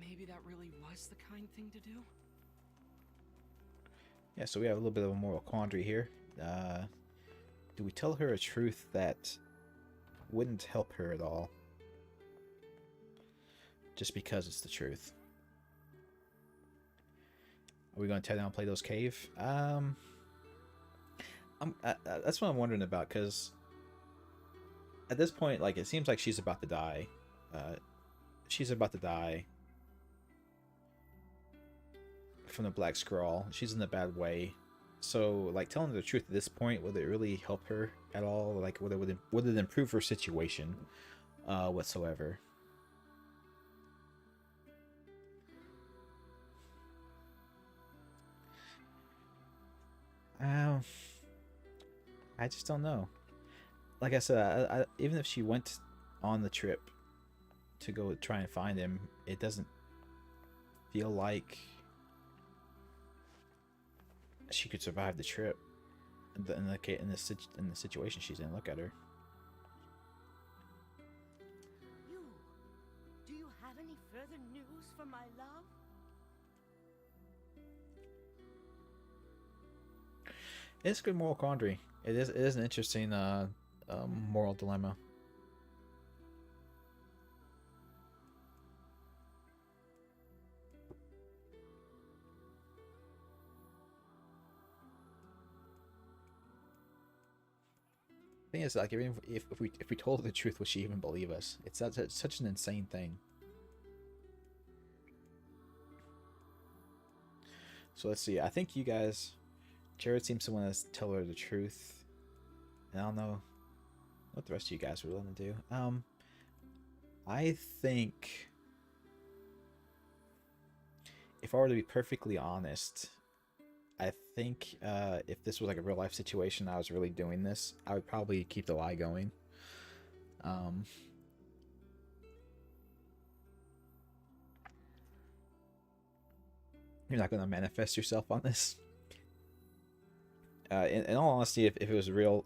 Maybe that really was the kind thing to do? Yeah, so we have a little bit of a moral quandary here. Do we tell her a truth that wouldn't help her at all? Just because it's the truth. Are we going to tear down and play those cave? That's what I'm wondering about, because at this point, like, it seems like she's about to die. She's about to die from the Black Scrawl. She's in a bad way. So, like, telling her the truth at this point, would it really help her at all? Like, would it improve her situation whatsoever? I just don't know. Like I said, even if she went on the trip to go try and find him, it doesn't feel like she could survive the trip in the situation she's in. Look at her. Do you have any further news for my love? It's a good moral quandary. It is an interesting moral dilemma. Thing is, like, even if we told her the truth, would she even believe us? It's such an insane thing. So let's see. I think you guys, Jared seems to want to tell her the truth, and I don't know what the rest of you guys would want to do. I think, if I were to be perfectly honest, I think if this was like a real life situation, I was really doing this, I would probably keep the lie going. You're not going to manifest yourself on this. In all honesty, if it was real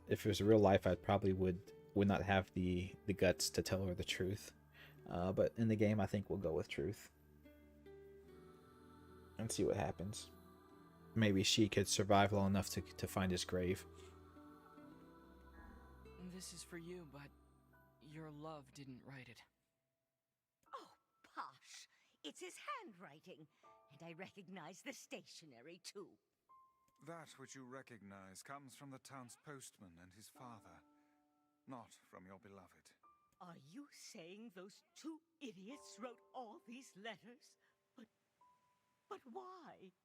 life, I probably would not have the guts to tell her the truth. But in the game, I think we'll go with truth and see what happens. Maybe she could survive long enough to find his grave. This is for you, but your love didn't write it. Oh, Posh! It's his handwriting, and I recognize the stationery, too. That which you recognize comes from the town's postman and his father, not from your beloved. Are you saying those two idiots wrote all these letters? But why?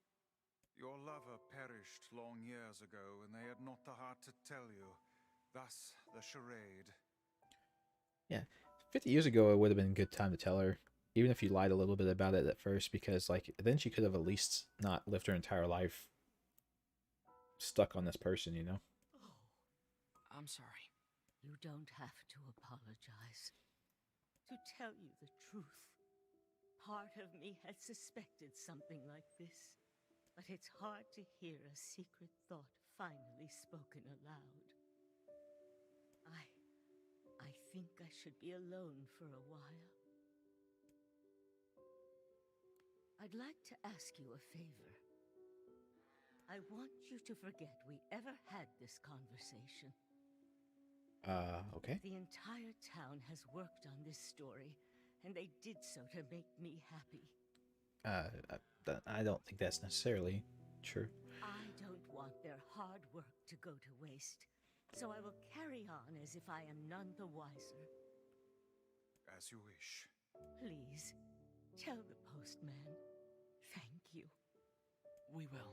Your lover perished long years ago, and they had not the heart to tell you. Thus, the charade. Yeah, 50 years ago, it would have been a good time to tell her, even if you lied a little bit about it at first, because like then she could have at least not lived her entire life stuck on this person, you know? Oh, I'm sorry. You don't have to apologize. To tell you the truth, part of me had suspected something like this. But it's hard to hear a secret thought finally spoken aloud. I think I should be alone for a while. I'd like to ask you a favor. I want you to forget we ever had this conversation. Okay. The entire town has worked on this story, and they did so to make me happy. I don't think that's necessarily true. I don't want their hard work to go to waste, so I will carry on as if I am none the wiser. As you wish. Please, tell the postman. Thank you. We will.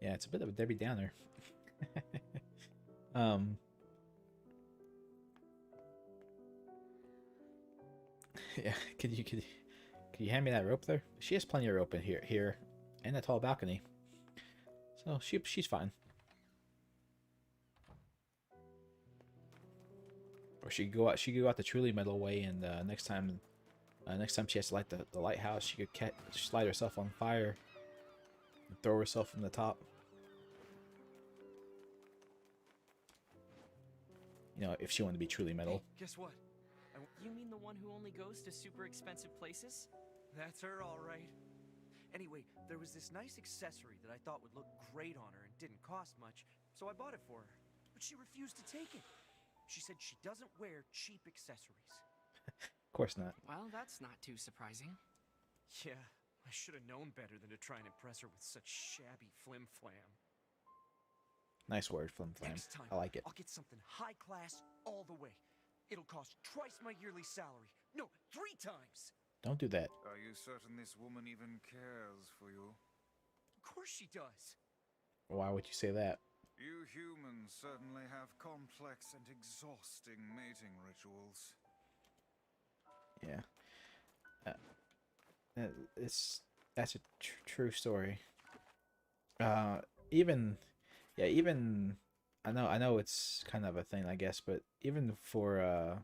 Yeah, it's a bit of a Debbie Downer. Yeah, could you hand me that rope there? She has plenty of rope in here, and a tall balcony. So she's fine. Or she could go out the truly metal way, and next time she has to light the lighthouse, she could just light herself on fire and throw herself from the top. You know, if she wanted to be truly metal. Hey, guess what? You mean the one who only goes to super expensive places? That's her, all right. Anyway, there was this nice accessory that I thought would look great on her and didn't cost much, so I bought it for her. But she refused to take it. She said she doesn't wear cheap accessories. Of course not. Well, that's not too surprising. Yeah, I should have known better than to try and impress her with such shabby flim-flam. Nice word, flim-flam. Next time, I like it. I'll get something high class all the way. It'll cost twice my yearly salary. No, 3 times. Don't do that. Are you certain this woman even cares for you? Of course she does. Why would you say that? You humans certainly have complex and exhausting mating rituals. Yeah. That's a true story. Even I know it's kind of a thing, I guess, but even for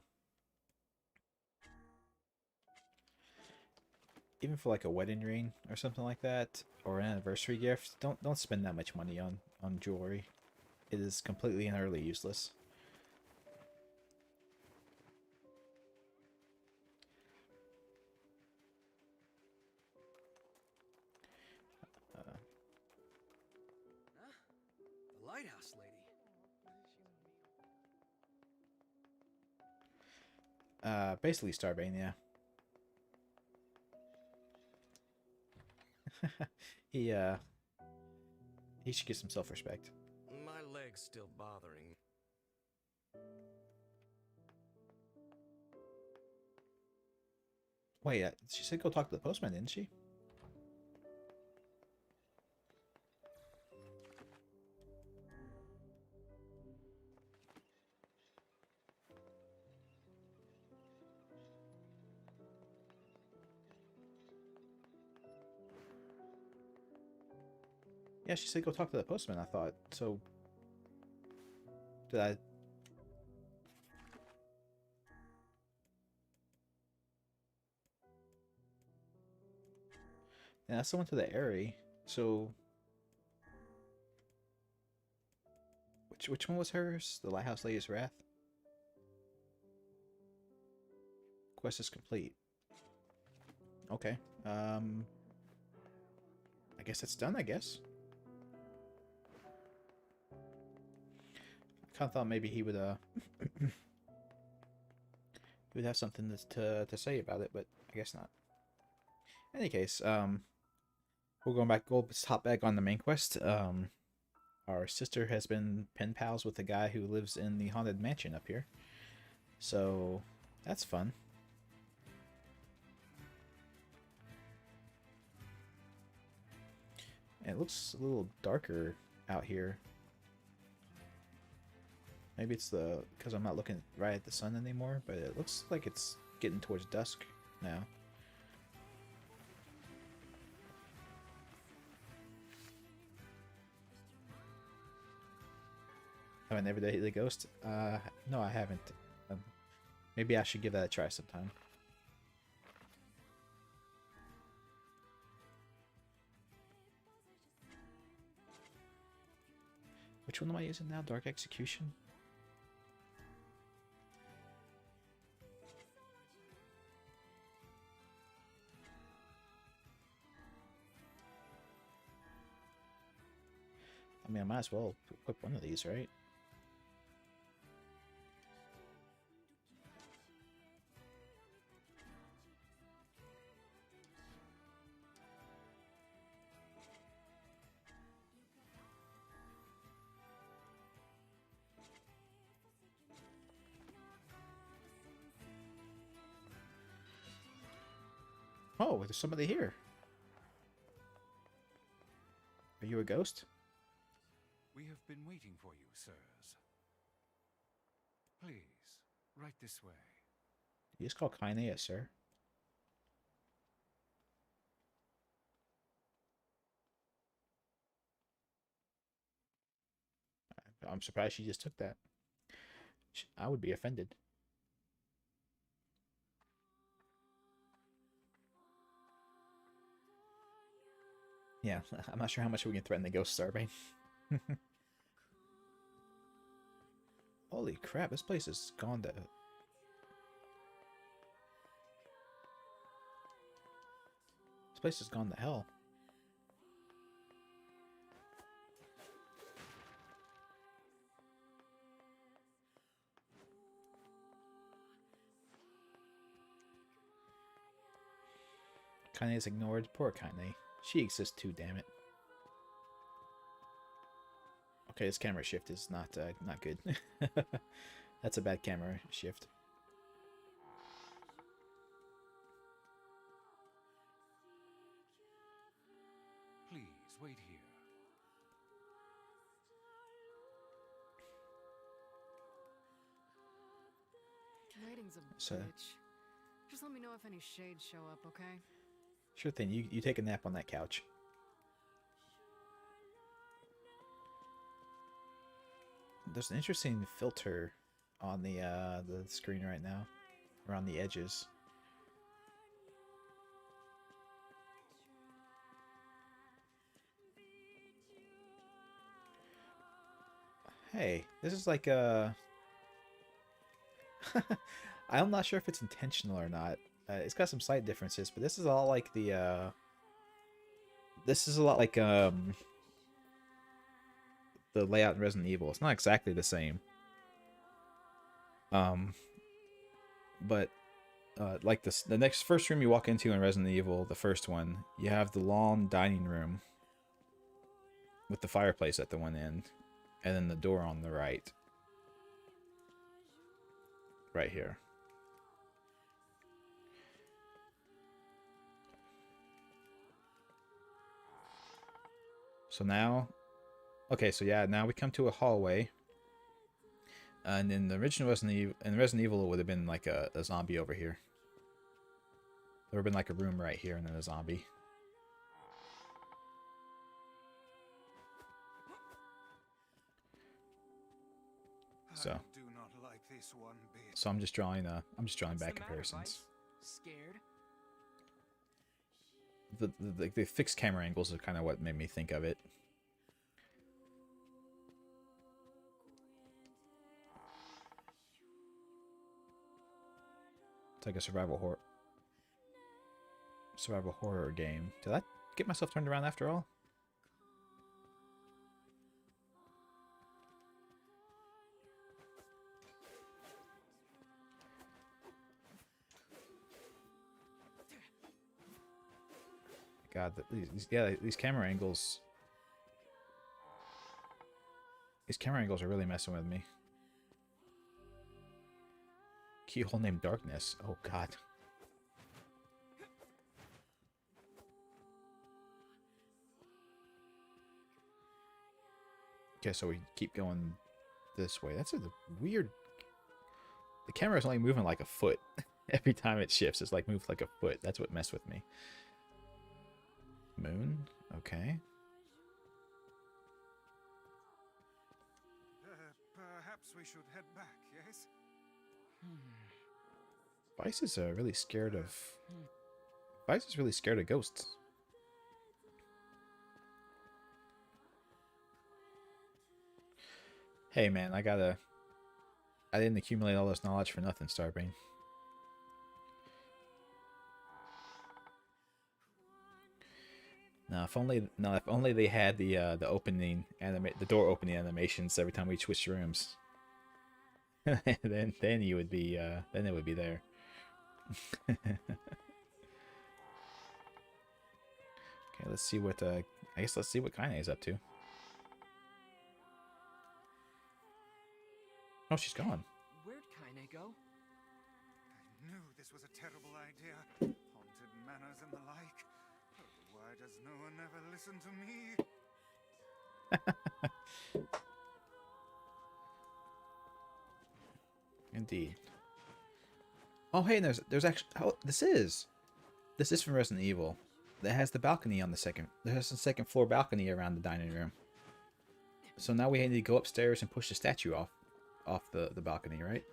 like a wedding ring or something like that, or an anniversary gift, don't spend that much money on jewelry. It is completely and utterly useless. The lighthouse lady. Basically Starbane, yeah. He should get some self-respect. My leg's still bothering me. Wait, she said go talk to the postman, didn't she? Yeah, she said go talk to the postman, I thought. So, did I... Yeah, that's the one to the Airy. So... Which one was hers? The Lighthouse Lady's Wrath? Quest is complete. Okay. I guess it's done, I guess. I kind of thought maybe he would he would have something to say about it, but I guess not. In any case, we're going back. We'll hop back on the main quest. Our sister has been pen pals with the guy who lives in the haunted mansion up here, so that's fun. It looks a little darker out here. Maybe it's because I'm not looking right at the sun anymore, but it looks like it's getting towards dusk now. Have I never dated a ghost? No, I haven't. Maybe I should give that a try sometime. Which one am I using now? Dark Execution? I mean, I might as well equip one of these, right? Oh, there's somebody here. Are you a ghost? We have been waiting for you, sirs. Please, right this way. You just call Kaine a sir? I'm surprised she just took that. I would be offended. Yeah, I'm not sure how much we can threaten the ghost Starbane. Holy crap, this place has gone to... This place has gone to hell. Kaine is ignored. Poor Kaine. She exists too, damn it. Okay, this camera shift is not good. That's a bad camera shift. Please, wait here. Waiting's a So- bitch. Just let me know if any shades show up, okay? Sure thing, you take a nap on that couch. there's an interesting filter on the screen right now, around the edges. Hey, this is like a... I'm not sure if it's intentional or not. It's got some slight differences, but this is all like the... This is a lot like the layout in Resident Evil. It's not exactly the same. But like the next first room you walk into in Resident Evil, the first one, you have the long dining room with the fireplace at the one end, and then the door on the right here. So now, okay, so yeah, now we come to a hallway. And in the original Resident Evil, it would have been like a zombie over here. There would have been like a room right here and then a zombie. So, I do not like this one bit. So I'm just drawing What's back the matter, comparisons. Vice? Scared? The fixed camera angles are kind of what made me think of it. It's like a survival horror game. Did I get myself turned around after all? God, these camera angles. These camera angles are really messing with me. Keyhole named Darkness. Oh God. Okay, so we keep going this way. That's a weird... The camera is only moving like a foot. Every time it shifts, it's like moved like a foot. That's what messed with me. Moon? Okay. Perhaps we should head back, yes? Vice is really scared of... Vice is really scared of ghosts. Hey man, I didn't accumulate all this knowledge for nothing, Starbrain. Now, if only they had the door opening animations every time we switch rooms. then you would be then it would be there. Okay, let's see what I guess let's see what Kaine is up to. Oh, she's gone. Where'd Kaine go? I knew this was a terrible idea. Haunted manors and the like. Oh, why does no one ever listen to me? Indeed. Oh, hey, there's actually... Oh, this is from Resident Evil. That has the balcony on the second... There's a second floor balcony around the dining room. So now we need to go upstairs and push the statue off the balcony, right?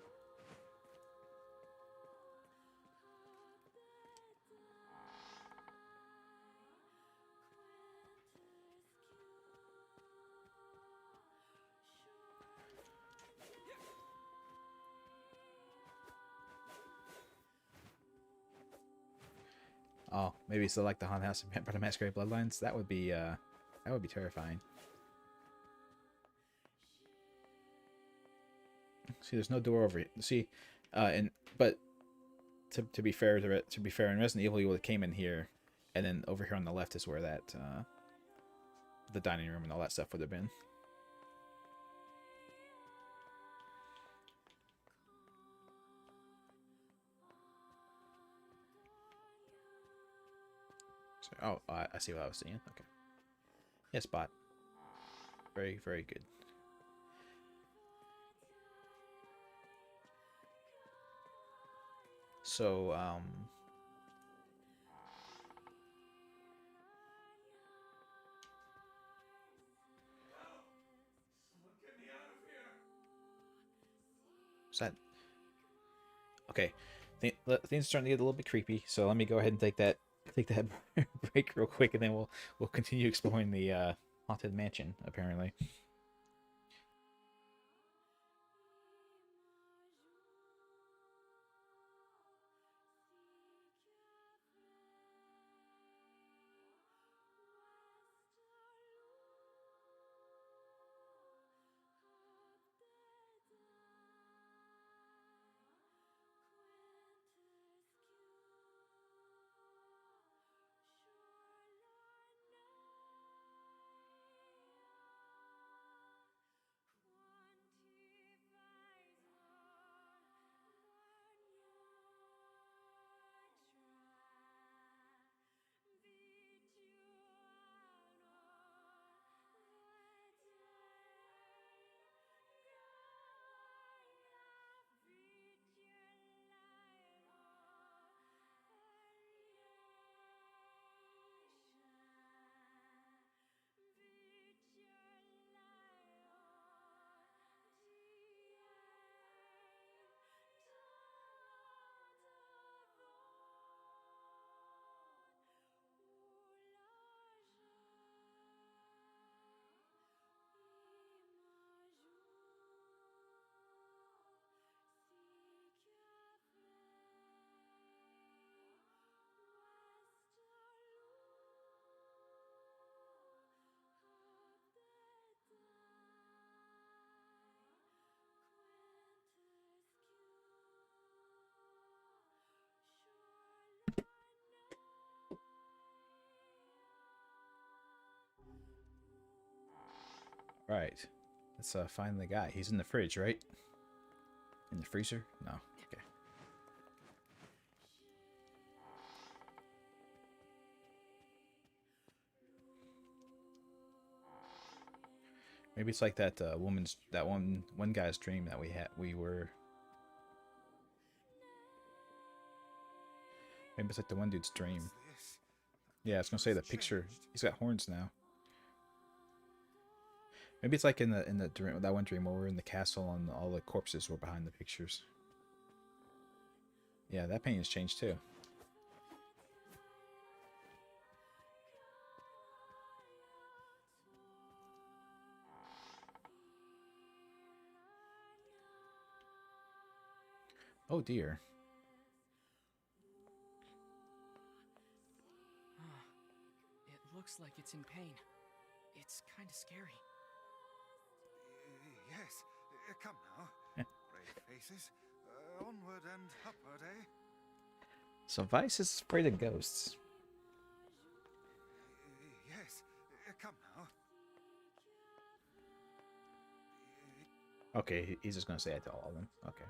Oh, maybe it's like the Haunted House of Vampire the Masquerade Bloodlines. That would be terrifying. See, there's no door over it. See, but to be fair, in Resident Evil, you would have came in here, and then over here on the left is where that the dining room and all that stuff would have been. Oh, I see what I was seeing. Okay. Yes, bot. Very, very good. So, Someone get me out of here! Is that... Okay. Things are starting to get a little bit creepy, so let me go ahead and take that break real quick, and then we'll continue exploring the haunted mansion, apparently. Right. Let's find the guy. He's in the fridge, right? In the freezer? No. Okay. Maybe it's like that one guy's dream that we were. Maybe it's like the one dude's dream. Yeah, I was gonna say the picture. He's got horns now. Maybe it's like in the dream, that one dream where we're in the castle and all the corpses were behind the pictures. Yeah, that painting's changed too. Oh dear. It looks like it's in pain. It's kind of scary. Yes, come now. Brave faces. Onward and upward, eh? So Vice is afraid of ghosts. Yes, come now. Okay, he's just gonna say it to all of them. Okay.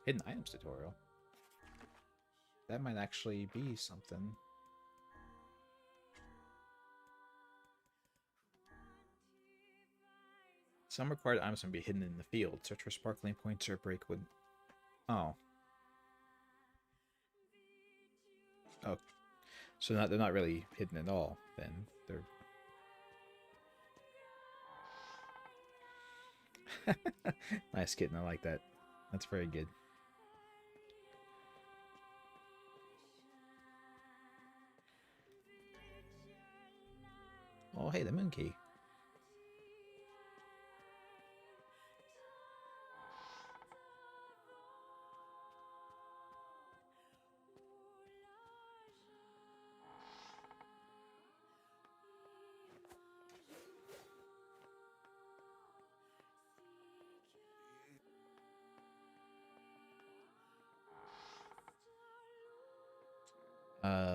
Hidden items tutorial. That might actually be something. Some required items can be hidden in the field. Search for sparkling points or break wood. Oh. Oh. So they're not really hidden at all, then. They're... Nice kitten, I like that. That's very good. Oh, hey, the moon key.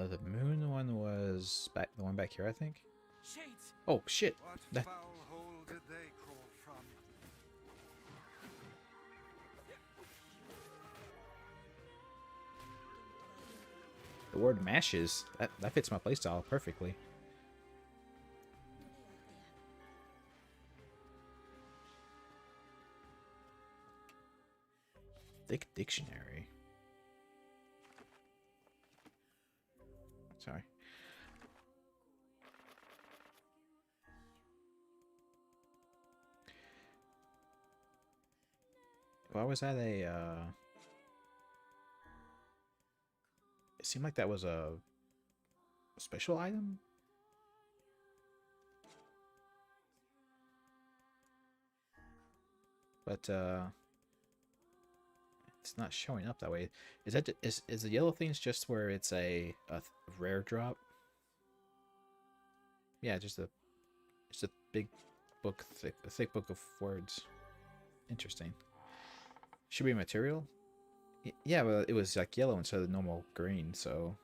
The moon one was back. The one back here, I think. Shades. Oh shit! What That... foul hole did they crawl from? The word mashes. That fits my playstyle perfectly. Thick dictionary. Sorry. Why was that a, it seemed like that was a special item? But, it's not showing up that way. Is that, is the yellow things just where it's a rare drop? Yeah, just a big book, a thick book of words. Interesting. Should be material? Yeah, well, it was like yellow instead of the normal green, so...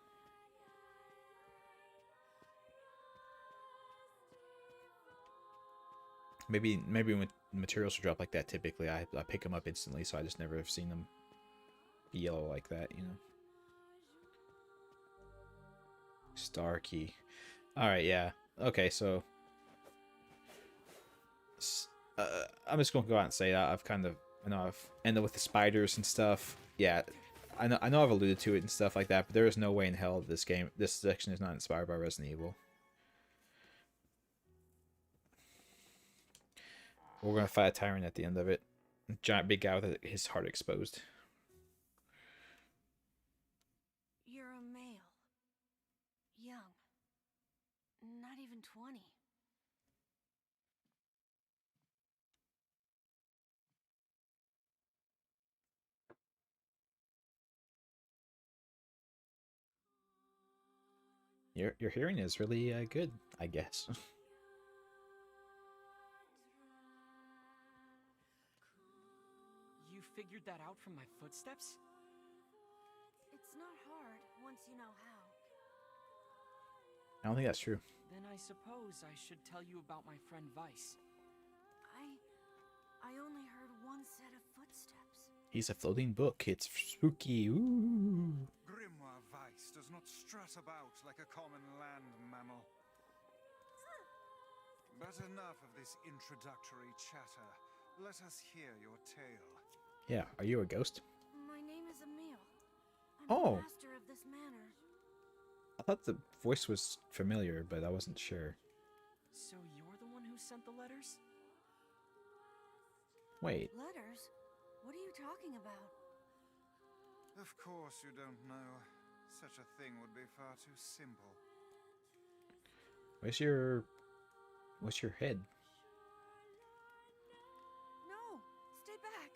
Maybe when materials drop like that, typically I pick them up instantly, so I just never have seen them be yellow like that, you know? Star key. Alright, yeah. Okay, so... I'm just gonna go out and say that I've kind of... I know I've ended with the spiders and stuff. Yeah, I know I've alluded to it and stuff like that, but there is no way in hell this section is not inspired by Resident Evil. We're gonna fight a tyrant at the end of it. A giant big guy with his heart exposed. You're a male. Young. Not even 20. Your hearing is really good, I guess. You figured that out from my footsteps? It's not hard once you know how. I don't think that's true. Then I suppose I should tell you about my friend Vice. I only heard one set of footsteps. He's a floating book. It's spooky. Ooh. Grimoire Vice does not strut about like a common land mammal. But enough of this introductory chatter. Let us hear your tale. Yeah, are you a ghost? My name is Emil. I'm Oh. the master of this manor. I thought the voice was familiar, but I wasn't sure. So you're the one who sent the letters? Wait. Letters? What are you talking about? Of course you don't know. Such a thing would be far too simple. What's your head? No! Stay back!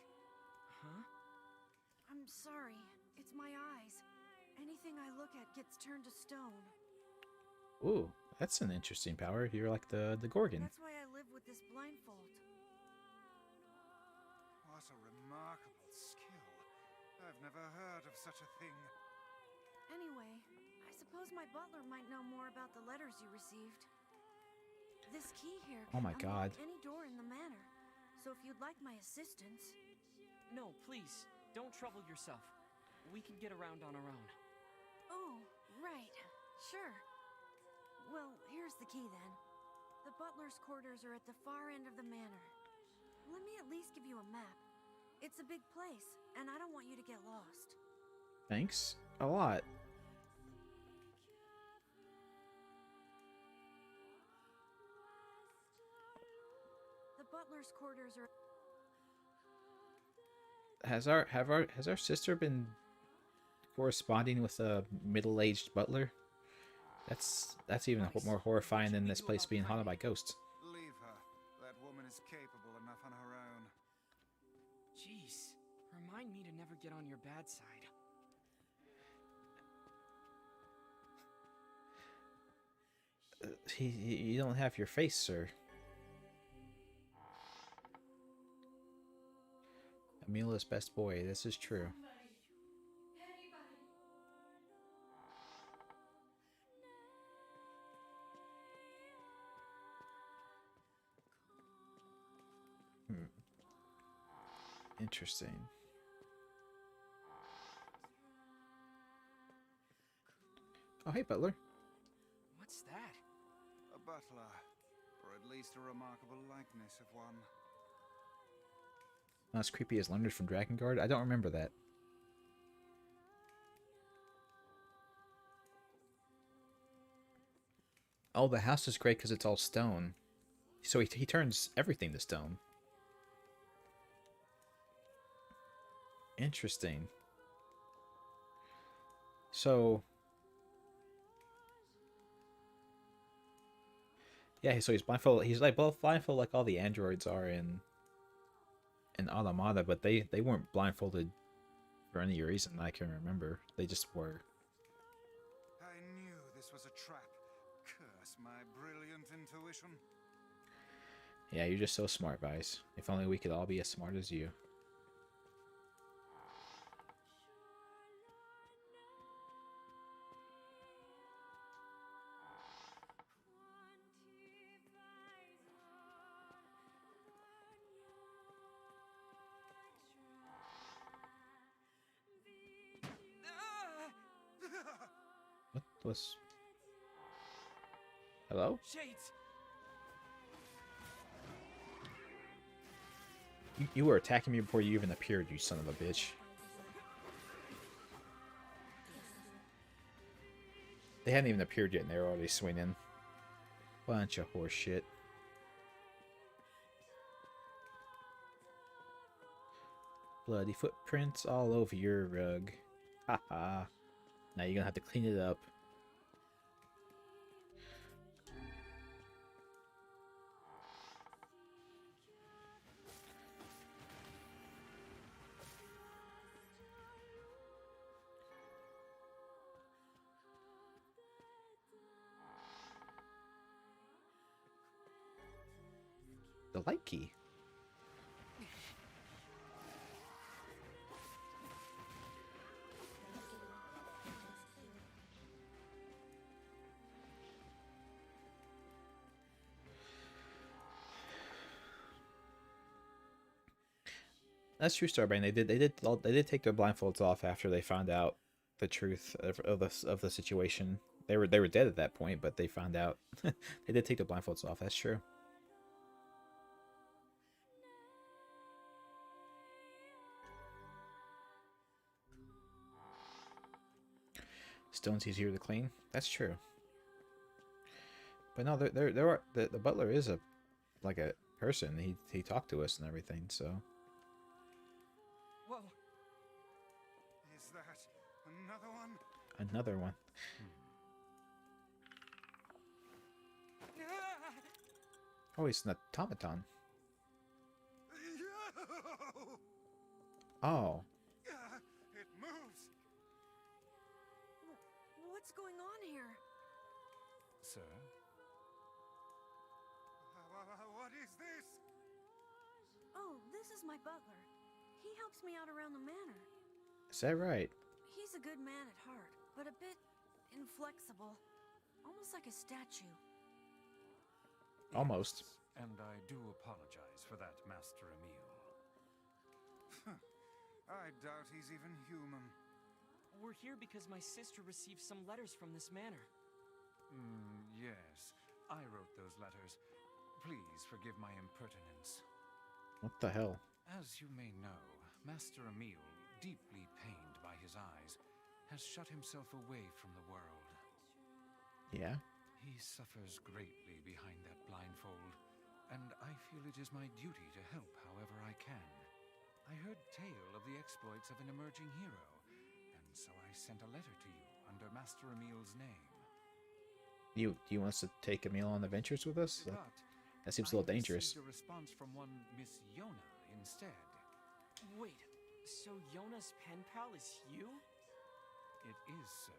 Huh? I'm sorry. It's my eyes. Anything I look at gets turned to stone. Ooh, that's an interesting power. You're like the Gorgon. That's why I live with this blindfold. What a remarkable skill. I've never heard of such a thing. Anyway, I suppose my butler might know more about the letters you received. This key here Oh can my God. unlock any door in the manor. So if you'd like my assistance... No, please, don't trouble yourself. We can get around on our own. Oh, right. Sure. Well, here's the key then. The butler's quarters are at the far end of the manor. Let me at least give you a map. It's a big place, and I don't want you to get lost. Thanks a lot. The butler's quarters are... Has our sister been corresponding with a middle-aged butler? That's even more horrifying than this place being haunted by ghosts. Leave her. That woman is capable enough on her own. Jeez, remind me to never get on your bad side. You don't have your face, sir. Emil is best boy. This is true. Interesting. Oh, hey, butler. What's that? A butler, or at least a remarkable likeness of one. Not as creepy as Leonard from Dragon Guard. I don't remember that. Oh, the house is great because it's all stone. So he turns everything to stone. Interesting. So, yeah, so he's blindfolded. He's like both blindfolded like all the androids are in Automata, but they weren't blindfolded for any reason I can remember. They just were. I knew this was a trap. Curse my brilliant intuition. Yeah, you're just so smart, Vice. If only we could all be as smart as you. What was... Hello? Shades! You were attacking me before you even appeared, you son of a bitch. They hadn't even appeared yet and they were already swinging. Bunch of horse shit. Bloody footprints all over your rug. Haha. Now you're gonna have to clean it up. The light key. That's true, Starbane. They did take their blindfolds off after they found out the truth of the situation. They were dead at that point, but they found out. They did take the blindfolds off. That's true. Stone's easier to clean. That's true. But no, there are the butler is a person. He talked to us and everything. So. Whoa! Is that another one? Another one. Oh, he's an automaton. Oh. It moves. What's going on here? Sir? What is this? Oh, this is my butler. He helps me out around the manor. Is that right? He's a good man at heart, but a bit inflexible. Almost like a statue. Almost. Yes, and I do apologize for that, Master Emil. I doubt he's even human. We're here because my sister received some letters from this manor. Yes, I wrote those letters. Please forgive my impertinence. What the hell? As you may know, Master Emil, deeply pained by his eyes, has shut himself away from the world. Yeah? He suffers greatly behind that blindfold, and I feel it is my duty to help however I can. I heard tale of the exploits of an emerging hero, and so I sent a letter to you under Master Emil's name. Do you want us to take Emil on adventures with us? But That seems a little dangerous. I received a response from one Miss Yona instead. Wait, so Yona's pen pal is you? It is, sir.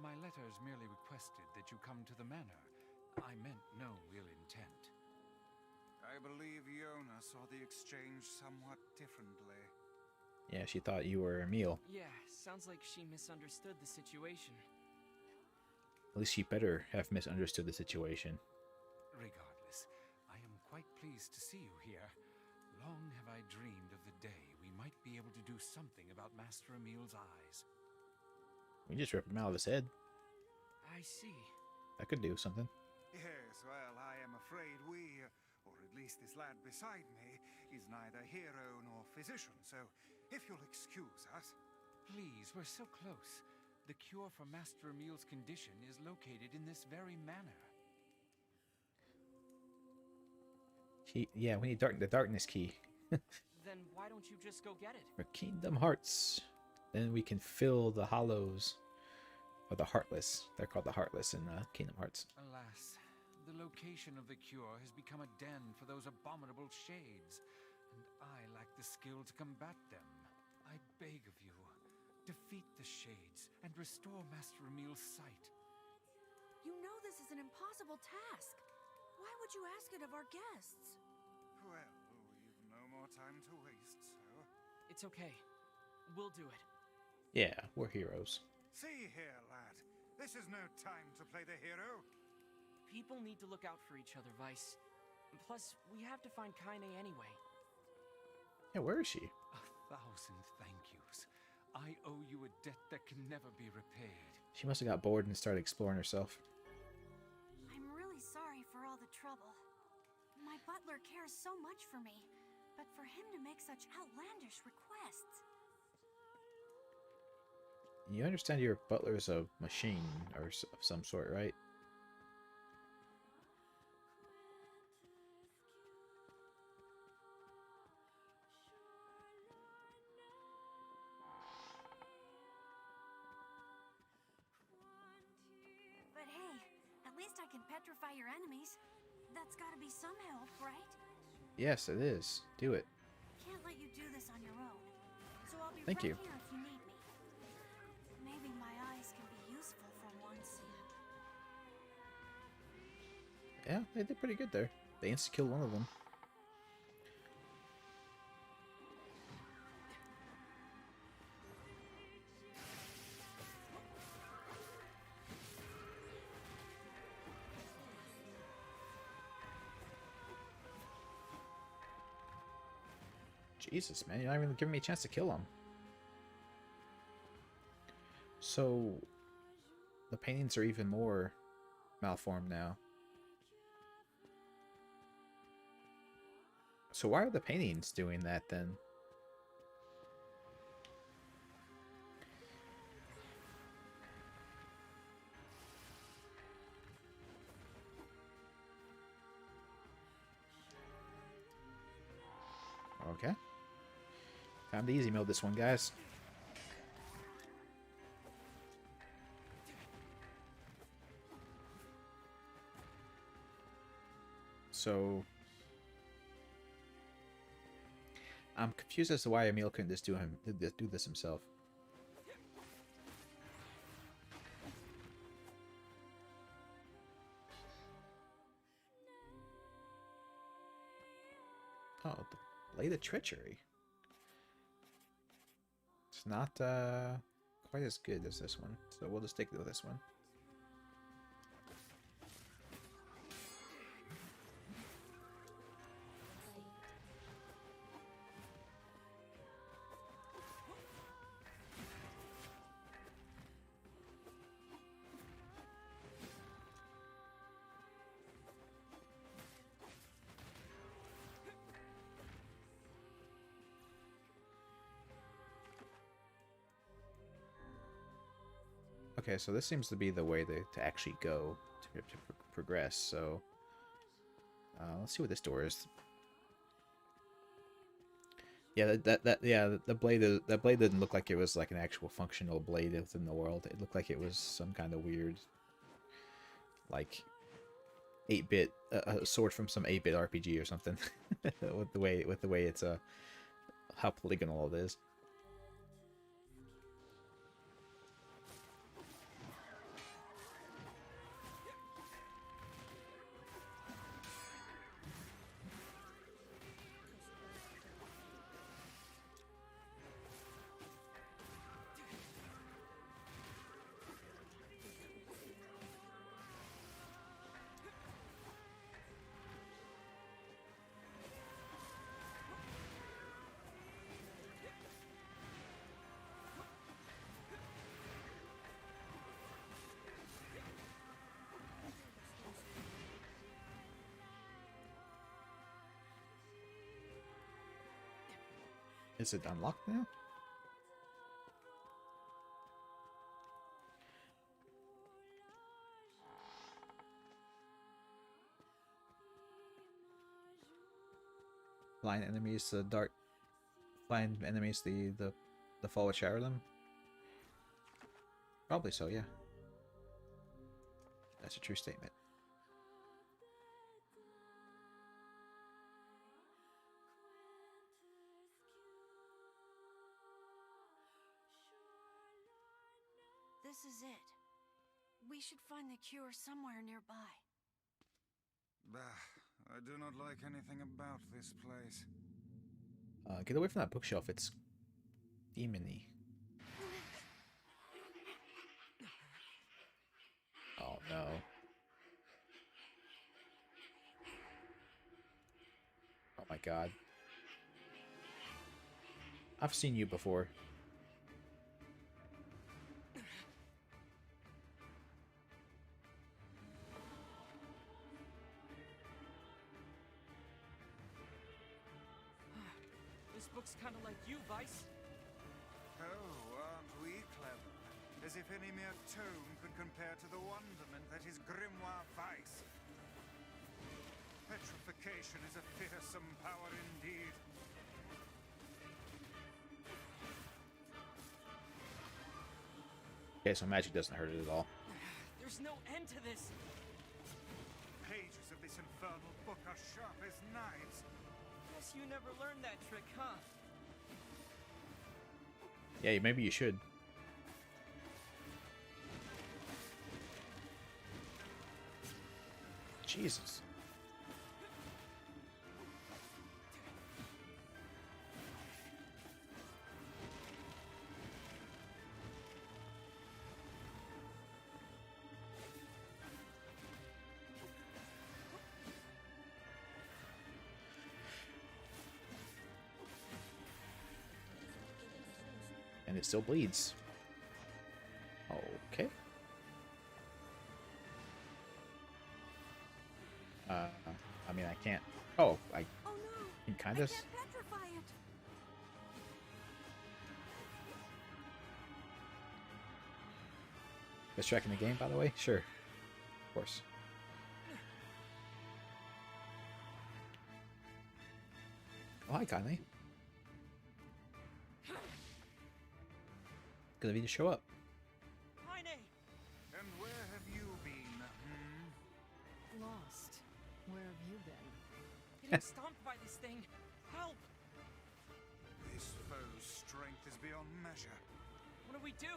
My letters merely requested that you come to the manor. I meant no ill intent. I believe Yona saw the exchange somewhat differently. Yeah, she thought you were Emil. Yeah, sounds like she misunderstood the situation. At least she better have misunderstood the situation. Regardless, I am quite pleased to see you here. Long have I dreamed of the day we might be able to do something about Master Emil's eyes. We just rip him out of his head. I see. That could do something. Yes, well, I am afraid we, or at least this lad beside me, is neither hero nor physician, so if you'll excuse us. Please, we're so close. The cure for Master Emil's condition is located in this very manor. Yeah, we need the darkness key. Then why don't you just go get it? For Kingdom Hearts. Then we can fill the hollows. Or the Heartless. They're called the Heartless in Kingdom Hearts. Alas, the location of the cure has become a den for those abominable shades, and I lack the skill to combat them. I beg of you, defeat the shades and restore Master Emil's sight. You know this is an impossible task. Why would you ask it of our guests? Well, we've no more time to waste, so... It's okay. We'll do it. Yeah, we're heroes. See here, lad. This is no time to play the hero. People need to look out for each other, Vice. Plus, we have to find Kaine anyway. Yeah, where is she? 1,000 thank yous. I owe you a debt that can never be repaid. She must have got bored and started exploring herself. I'm really sorry for all the trouble. My butler cares so much for me, but for him to make such outlandish requests... You understand your butler's a machine or of some sort, right? But hey, at least I can petrify your enemies. That's gotta be some help, right? Yes, it is. Do it. Can't let you do this on your own. So I'll be Thank right you. here if you need me. Maybe my eyes can be useful for once. Yeah, they did pretty good there. They insta-killed one of them. Jesus, man, you're not even giving me a chance to kill him. So, the paintings are even more malformed now. So why are the paintings doing that then? Okay. Time to easy mode this one, guys. So I'm confused as to why Emil couldn't just do this himself. Oh, the Blade of Treachery. It's not quite as good as this one, so we'll just stick with this one. Okay, so this seems to be the way to actually go to progress. So let's see what this door is. Yeah, that blade didn't look like it was like an actual functional blade within the world. It looked like it was some kind of weird, like 8-bit sword from some 8-bit RPG or something. with the way it's how polygonal it is. Is it unlocked now? Blind enemies, dart blind enemies the fall would shower them? Probably so, yeah. That's a true statement. This is it. We should find the cure somewhere nearby. Bah, I do not like anything about this place. Get away from that bookshelf. It's demony. Oh no. Oh my god. I've seen you before. This book's kind of like you, Vice. Oh, aren't we clever? As if any mere tome could compare to the wonderment that is Grimoire Vice. Petrification is a fearsome power indeed. Okay, so magic doesn't hurt it at all. There's no end to this. Pages of this infernal book are sharp as knives. Guess you never learned that trick, huh? Yeah, maybe you should. Jesus. And it still bleeds. Okay. I mean, I can't. Oh, I Oh no! can kind I of. can't petrify it. Best track in the game, by the way. Sure, of course. Oh, hi, Kaine. Good of you to show up. Kaine! And where have you been, Lost. Where have you been? Getting stomped by this thing. Help! This foe's strength is beyond measure. What do we do?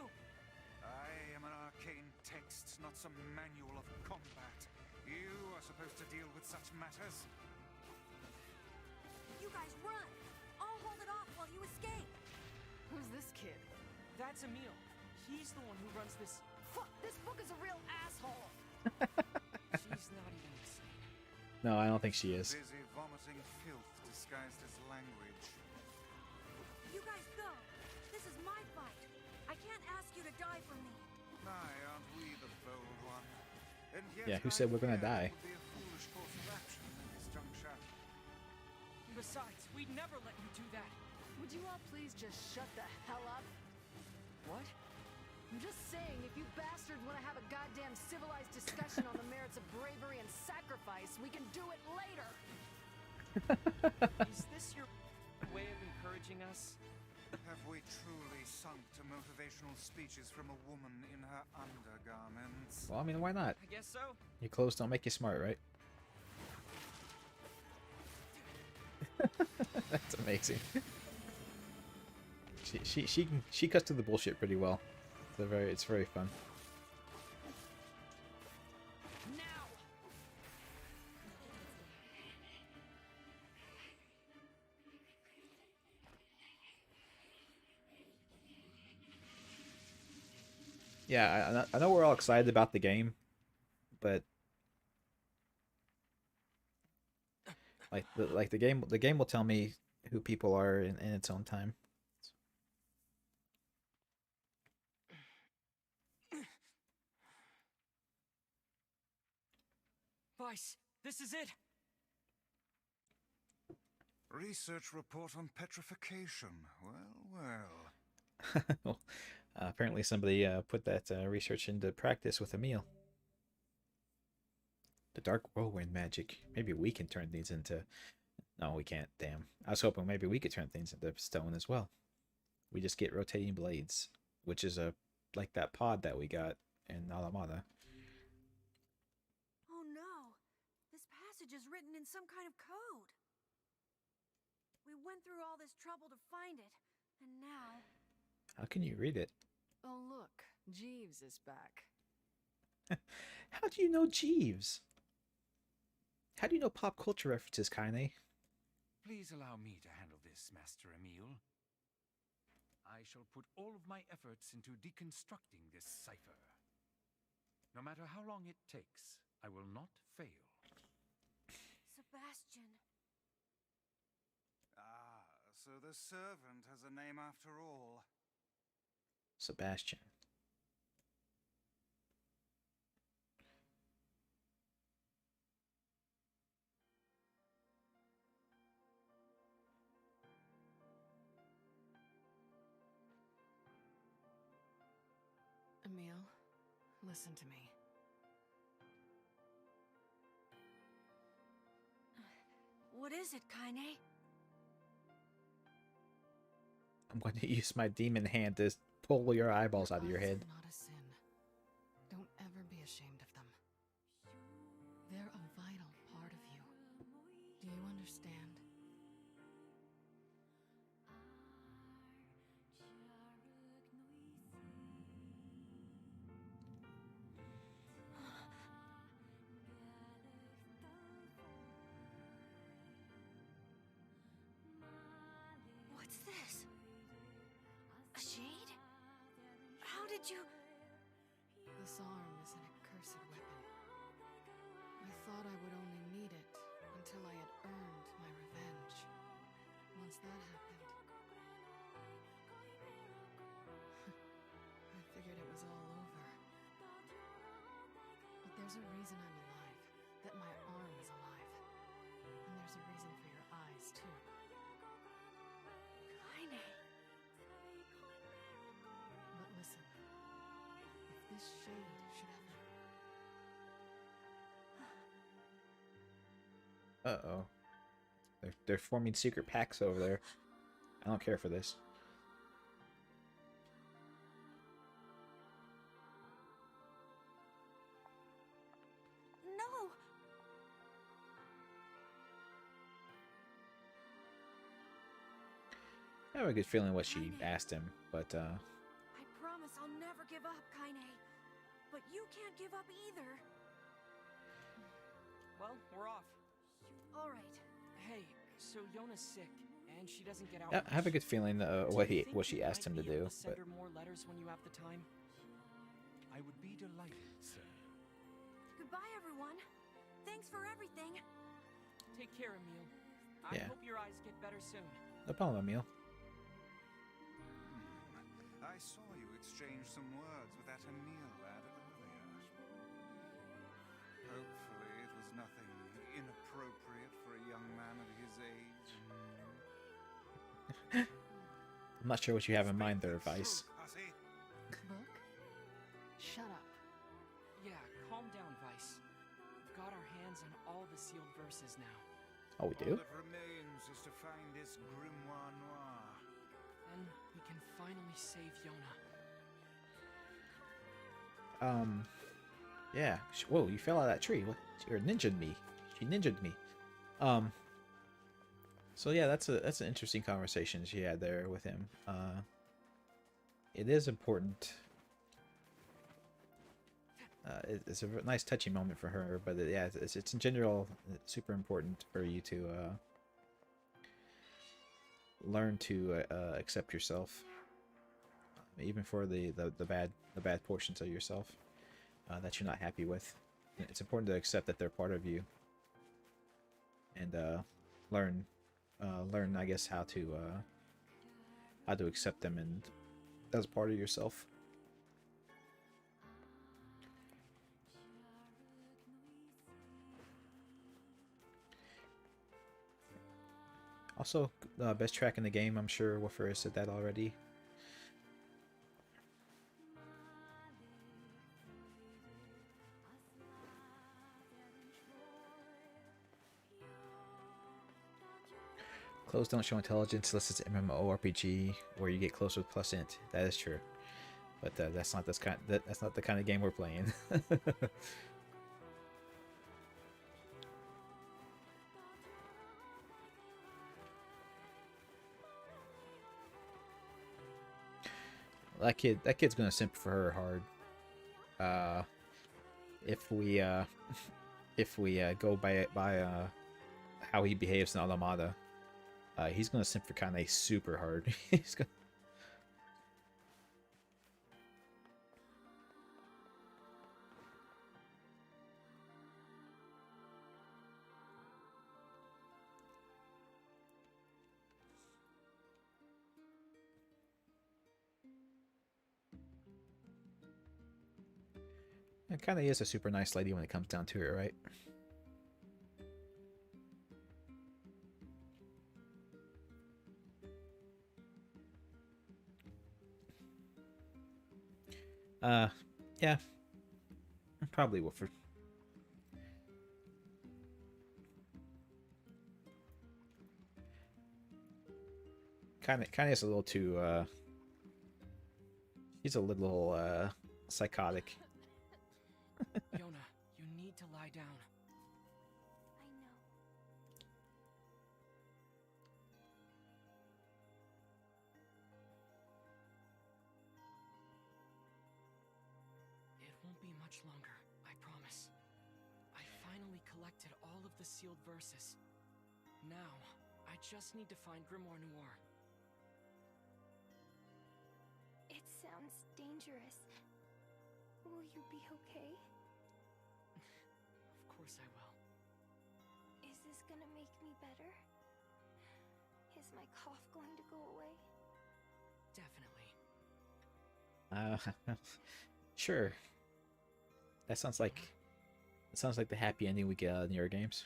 I am an arcane text, not some manual of combat. You are supposed to deal with such matters. You guys run! I'll hold it off while you escape. Who's this kid? That's Emil. He's the one who runs this. Fuck, this book is a real asshole. She's not even insane. No, I don't think she is. Busy vomiting filth disguised as language. You guys go. This is my fight. I can't ask you to die for me. My, aren't we the bold one? And yet Yeah, who said we're gonna die? It would be a foolish course of action at this juncture. Besides, we'd never let you do that. Would you all please just shut the hell up? What? I'm just saying, if you bastards want to have a goddamn civilized discussion on the merits of bravery and sacrifice, we can do it later. Is this your way of encouraging us? Have we truly sunk to motivational speeches from a woman in her undergarments? Well, I mean, why not? I guess so. Your clothes don't make you smart, right? That's amazing. She cuts to the bullshit pretty well. It's very fun. Now! Yeah, I know we're all excited about the game, but like the game will tell me who people are in its own time. Vice, this is it. Research report on petrification. Well, well. Well, apparently somebody put that research into practice with Emil. The dark whirlwind magic. Maybe we can turn these into No, we can't. Damn. I was hoping maybe we could turn things into stone as well. We just get rotating blades, which is like that pod that we got in Alamada. Oh no! This passage is written in some kind of code. We went through all this trouble to find it, and now... How can you read it? Oh look, Jeeves is back. How do you know Jeeves? How do you know pop culture references, Kaine? Please allow me to handle this, Master Emil. I shall put all of my efforts into deconstructing this cipher. No matter how long it takes, I will not fail. Sebastian. Ah, so the servant has a name after all. Sebastian. Emil, listen to me. What is it, Kaine? I'm going to use my demon hand to pull your eyeballs out of your head. Eyes are not a sin. Don't ever be ashamed of them. They're a vital part of you. Do you understand? What's this? A shade? How did you... This arm is an accursed weapon. I thought I would only need it until I had earned my revenge. Once that happened, I figured it was all over. But there's a reason I'm alive, that my arm is alive. And there's a reason for your eyes, too. Kaine. But listen, if this shade should ever... Uh-oh. They're forming secret packs over there. I don't care for this. No! I have a good feeling what she asked him, but I promise I'll never give up, Kaine. But you can't give up either. Well, we're off. All right. Hey, so Yona's sick, and she doesn't get out. I have a good feeling what she asked him to do. Send But her more letters when you have the time. I would be delighted, sir. Goodbye, everyone. Thanks for everything. Take care, Emil. Yeah. I hope your eyes get better soon. no problem, Emil. I saw you exchange some words with that Emil lad earlier. Hopefully it was nothing inappropriate for a young man of his age. I'm not sure what you have in mind there, Vice. Book? Shut up. Yeah, calm down, Vice. We've got our hands on all the sealed verses now. Oh, we do? All that remains is to find this grimoire noir. Then we can finally save Yona. Yeah. Whoa, you fell out of that tree. What? She ninja'd me. She ninja'd me. So yeah, that's an interesting conversation she had there with him. It is important. It's a nice touching moment for her, but yeah, it's in general super important for you to learn to accept yourself, even for the bad portions of yourself that you're not happy with. It's important to accept that they're part of you, and learn, I guess, how to accept them and as part of yourself. Also, best track in the game. I'm sure Woofer has said that already. Clothes don't show intelligence unless it's MMORPG where you get close with plus int. That is true, but that's not that's not the kind of game we're playing. That kid's gonna simp for her hard. If we go by how he behaves in Automata, he's gonna simp for Kaine super hard. He's gonna. And Kaine is a super nice lady when it comes down to it, right? Yeah. Probably Wolford. Kaine is a little too, she's a little, psychotic. Yona, you need to lie down. I know. It won't be much longer, I promise. I finally collected all of the sealed verses. Now, I just need to find Grimoire Noir. It sounds dangerous. Will you be okay? Of course I will. Is this gonna make me better? Is my cough going to go away? Definitely. Sure. That sounds like the happy ending we get out of NieR games.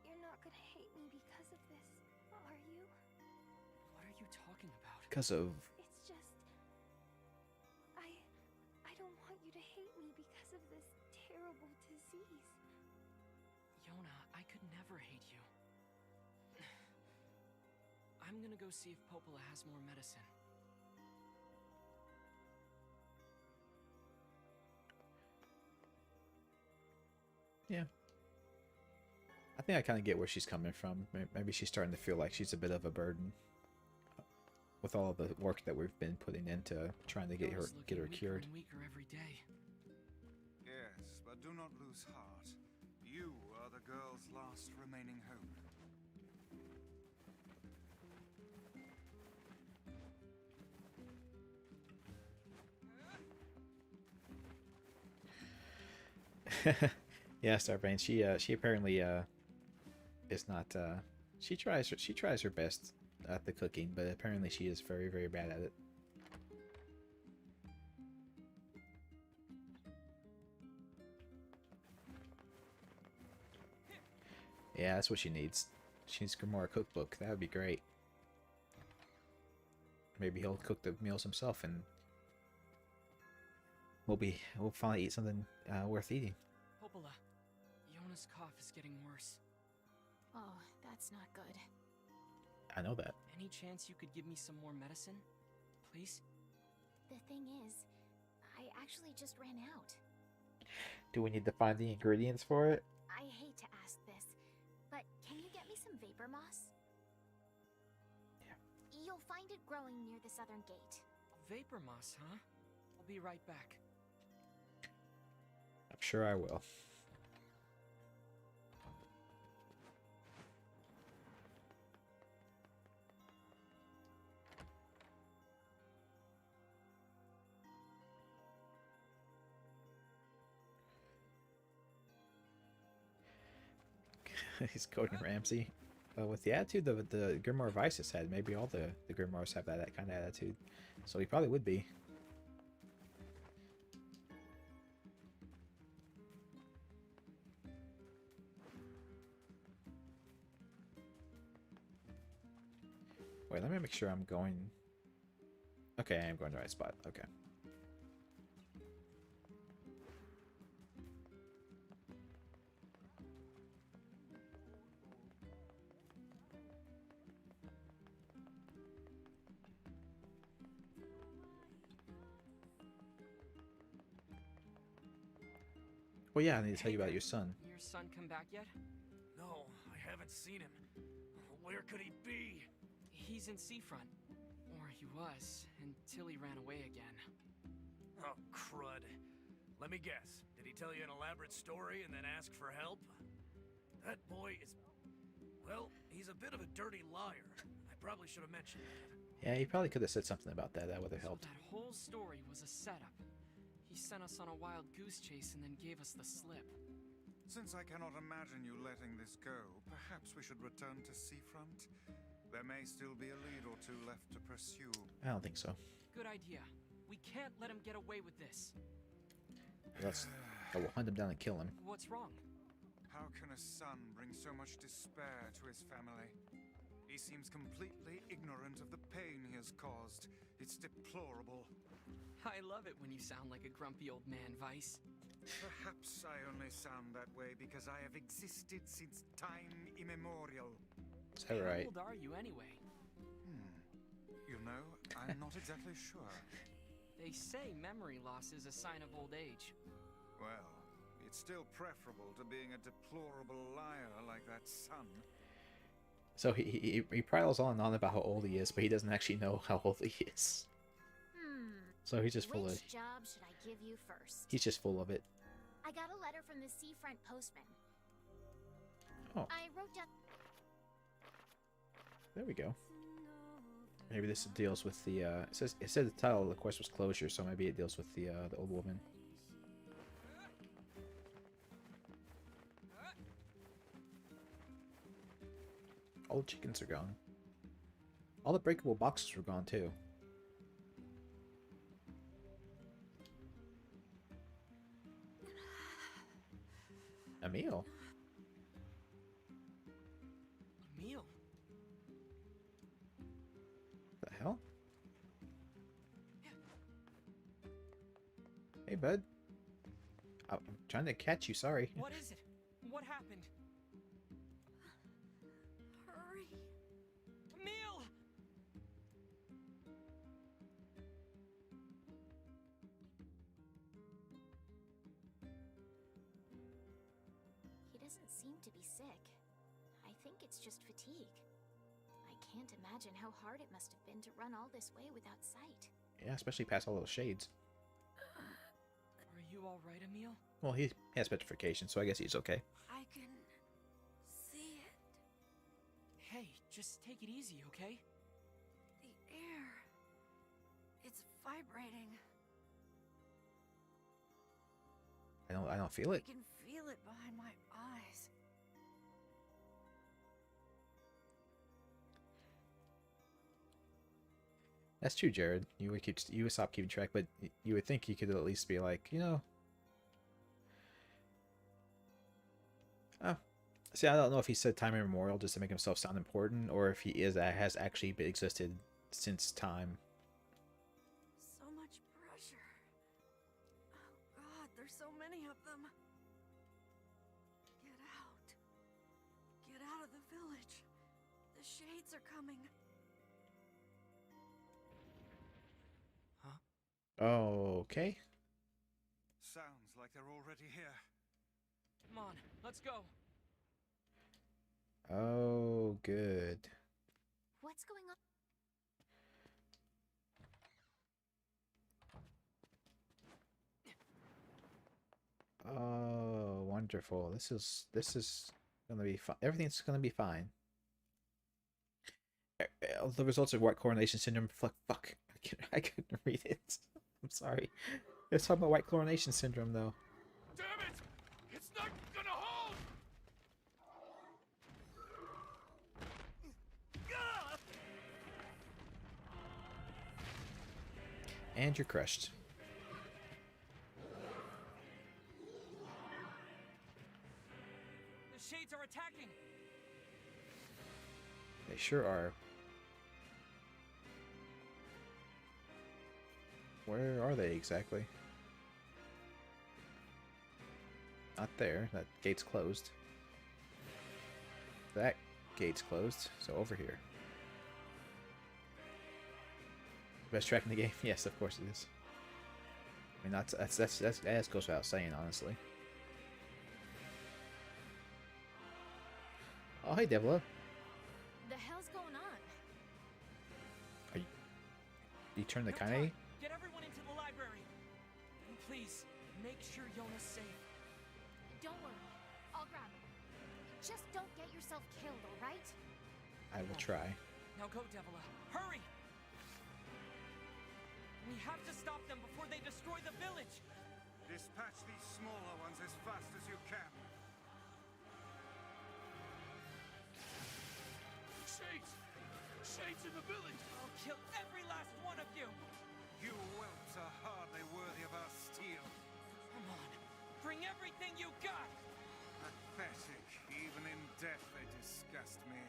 You're not gonna hate me because of this, are you? What are you talking about? Because of It's just... I don't want you to hate me because of this terrible disease. Yona, I could never hate you. I'm gonna go see if Popola has more medicine. Yeah. I think I kind of get where she's coming from. Maybe she's starting to feel like she's a bit of a burden with all the work that we've been putting into trying to get her cured. Weaker every day. Yes, but do not lose heart. You are the girl's last remaining hope. Yeah, Starbrain. She apparently is not. She tries her best at the cooking, but apparently she is very, very bad at it. Yeah, that's what she needs. She needs Grimoire cookbook. That would be great. Maybe he'll cook the meals himself, and we'll finally eat something worth eating. Popola, Yona's cough is getting worse. Oh, that's not good. I know that. Any chance you could give me some more medicine? Please? The thing is, I actually just ran out. Do we need to find the ingredients for it? I hate to ask this, but can you get me some vapor moss? Yeah. You'll find it growing near the southern gate. Vapor moss, huh? I'll be right back. I'm sure I will. He's Gordon Ramsay. With the attitude the Grimoire Vices had, maybe all the Grimoires have that kind of attitude. So he probably would be. Wait, let me make sure I'm going... Okay, I am going to the right spot. Okay. Oh yeah, I need to tell you about your son. Your son come back yet? No, I haven't seen him. Where could he be? He's in Seafront. Or he was, until he ran away again. Oh, crud. Let me guess. Did he tell you an elaborate story and then ask for help? That boy is... well, he's a bit of a dirty liar. I probably should have mentioned that. Yeah, he probably could have said something about that. That would have helped. So that whole story was a setup. He sent us on a wild goose chase and then gave us the slip. Since I cannot imagine you letting this go, perhaps we should return to Seafront? There may still be a lead or two left to pursue. I don't think so. Good idea. We can't let him get away with this. Let's go hunt him down and kill him. What's wrong? How can a son bring so much despair to his family? He seems completely ignorant of the pain he has caused. It's deplorable. I love it when you sound like a grumpy old man, Vice. Perhaps I only sound that way because I have existed since time immemorial. Is that right? How old are you anyway? You know, I'm not exactly sure. They say memory loss is a sign of old age. Well, it's still preferable to being a deplorable liar like that son. So he prattles on and on about how old he is, but he doesn't actually know how old he is. So he's just full of... Which job should I give you first? He's just full of it. I got a letter from the Seafront postman. Oh. I wrote down... There we go. Maybe this deals with the, it said the title of the quest was Closure, so maybe it deals with the old woman. All the chickens are gone. All the breakable boxes were gone too. Emil? Emil? The hell? Hey, bud. I'm trying to catch you, sorry. What is it? What happened? Hurry. Emil! He doesn't seem to be sick. I think it's just fatigue. I can't imagine how hard it must have been to run all this way without sight. Yeah, especially past all those shades. Are you alright, Emil? Well, he has petrification, so I guess he's okay. I can see it. Hey, just take it easy, okay? The air. It's vibrating. I don't feel it. I can feel it behind my eyes. That's true, Jared. You would stop keeping track, but you would think you could at least be like, you know. Oh, see, I don't know if he said time immemorial just to make himself sound important, or if he has actually existed since time. So much pressure. Oh God, there's so many of them. Get out. Get out of the village. The shades are coming. Okay. Sounds like they're already here. Come on, let's go. Oh, good. What's going on? Oh, wonderful. This is gonna be fine. Everything's gonna be fine. The results of white coronation syndrome. Fuck. I couldn't read it. I'm sorry. It's talking about white coronation syndrome, though. Damn it! It's not gonna hold! And you're crushed. The shades are attacking. They sure are. Where are they exactly? Not there. That gate's closed. That gate's closed. So over here. Best track in the game? Yes, of course it is. I mean, that goes without saying, honestly. Oh, hey, Devla. The hell's going on? You turn the No Kaine? time. Get everyone into the library. And please, make sure Yona's safe. Don't worry. I'll grab him. Just don't get yourself killed, alright? I will try. Now go, Devila. Hurry! We have to stop them before they destroy the village. Dispatch these smaller ones as fast as you can. Shades! Shades in the village! I'll kill every last one of you! You whelps are hardly worthy of our steel. Come on, bring everything you got! Pathetic. Even in death they disgust me.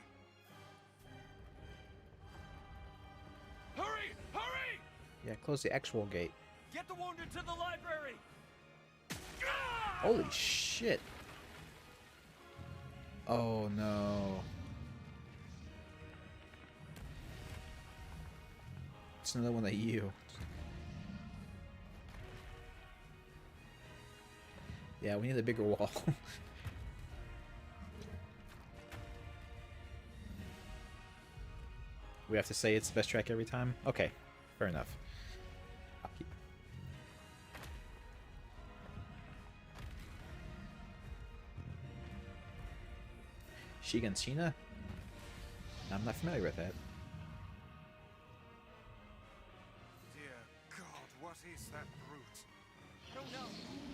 Hurry! Hurry! Yeah, close the actual gate. Get the wounded to the library! Holy shit. Oh no. It's another one that you. Yeah, we need a bigger wall. We have to say it's the best track every time? Okay, fair enough. I'll keep... Shiganshina? I'm not familiar with that. Dear God, what is that brute? Don't know,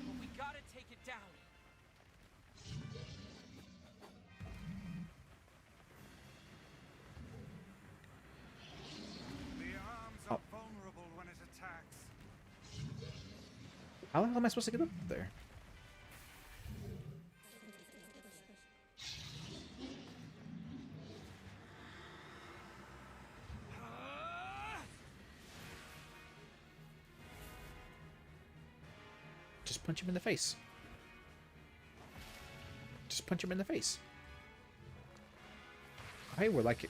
but we gotta take it down. The arms are vulnerable when it attacks. How the hell am I supposed to get up there? Just punch him in the face. Just punch him in the face. Hey, we're like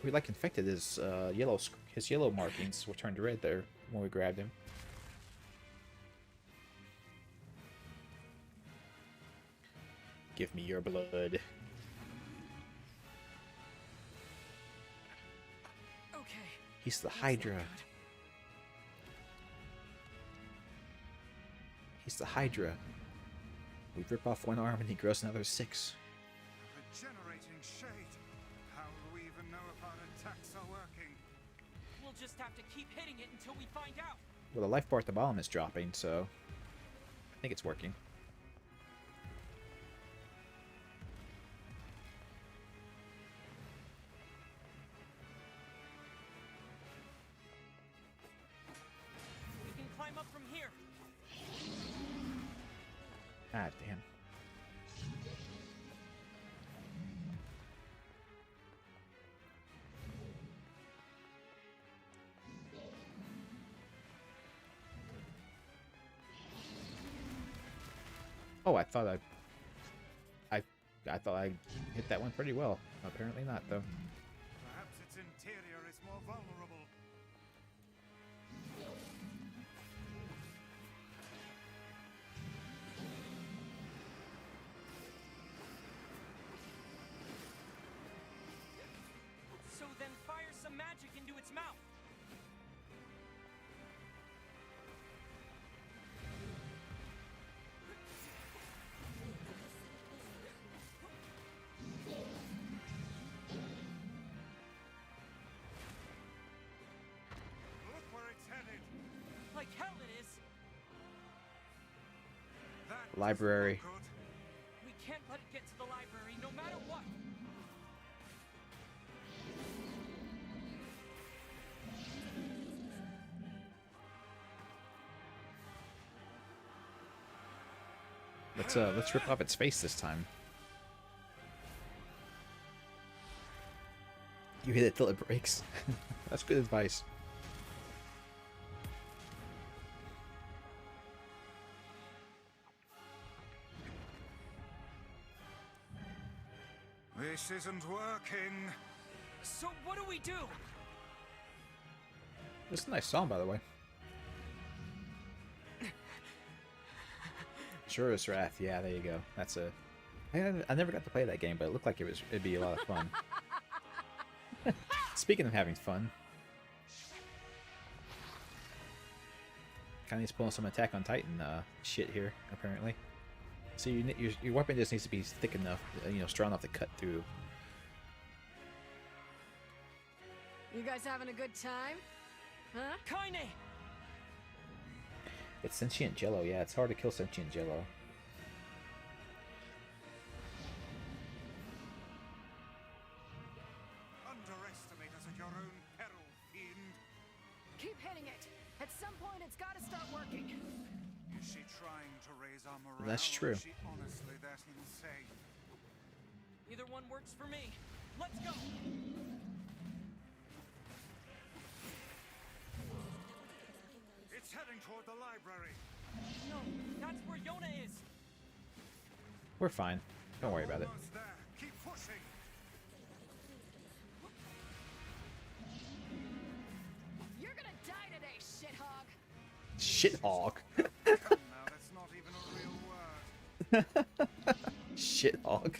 infected. His yellow markings were turned red there when we grabbed him. Give me your blood. Okay. He's the Hydra. He's the Hydra. We rip off one arm and he grows another 6. The generating shade. How will we even know if our attacks are working? We'll just have to keep hitting it until we find out. Well, the life bar at the bottom is dropping, so I think it's working. We can climb up from here. Ah, damn. Oh, I thought I thought I hit that one pretty well. Apparently not, though. Perhaps its interior is more vulnerable. So then fire some magic into its mouth. Look where it's headed. Like hell it is. That Library. doesn't look good. We can't let it get to the library, no matter what. Let's rip off its face this time. You hit it till it breaks. That's good advice. This isn't working. So what do we do? This is a nice song, by the way. Shura's Wrath. Yeah, there you go. That's a I never got to play that game, but it looked like it'd be a lot of fun. Speaking of having fun, Kaine's pulling some Attack on Titan shit here, apparently. So your weapon just needs to be thick enough, you know, strong enough to cut through. You guys having a good time? Huh? Kaine! It's sentient jello, yeah, it's hard to kill sentient jello. Underestimate us at your own peril, fiend. Keep hitting it. At some point, it's got to start working. Is she trying to raise our morale? That's true. Or is she honestly that insane? Either one works for me. Let's go! It's heading toward the library. No, that's where Yona is. We're fine. Don't worry about it. Almost there. Keep pushing. You're gonna die today, shithog. Shithog. Come now, that's not even a real word. Shithog.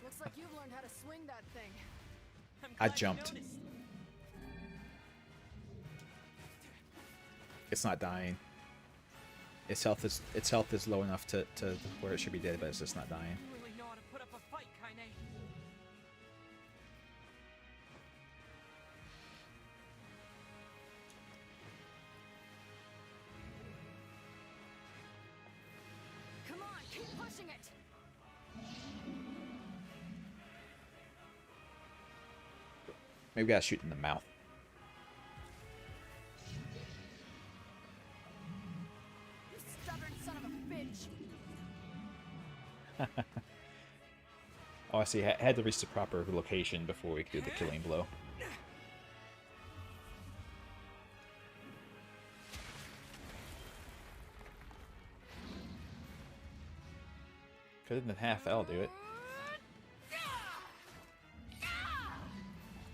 Looks like you've learned how to swing that thing. I jumped. It's not dying. Its health is low enough to where it should be dead, but it's just not dying. You really know how to put up a fight, Kaine. Come on, keep pushing it. Maybe we gotta shoot in the mouth. You stubborn son of a bitch. Oh, I see. I had to reach the proper location before we could do the killing blow. Cut it in half, that'll do it.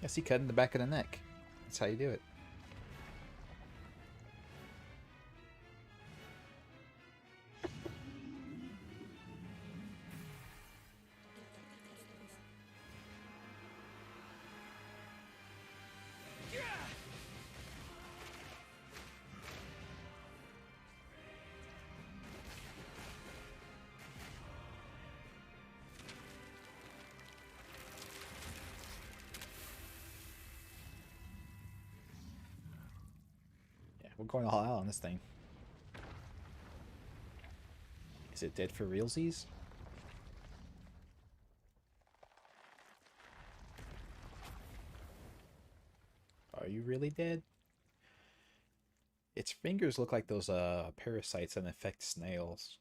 Yeah, see, cut in the back of the neck. That's how you do it. We're going all out on this thing. Is it dead for realsies? Are you really dead? Its fingers look like those parasites that infect snails.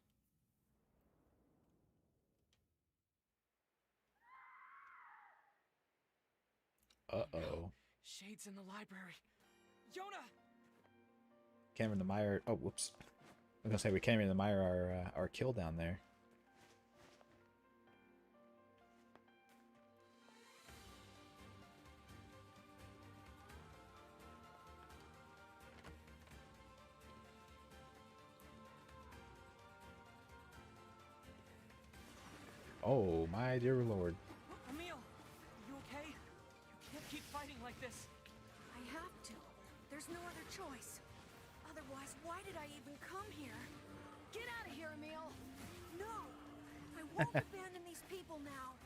Uh-oh. Shades in the library. Yona! Cameron and Meyer. Oh, whoops. I was gonna say we Cameron and Meyer are killed down there. Oh, my dear lord. Emil, you okay? You can't keep fighting like this. I have to. There's no other choice. Otherwise, why did I even come here? Get out of here, Emil. No! I won't abandon these people now.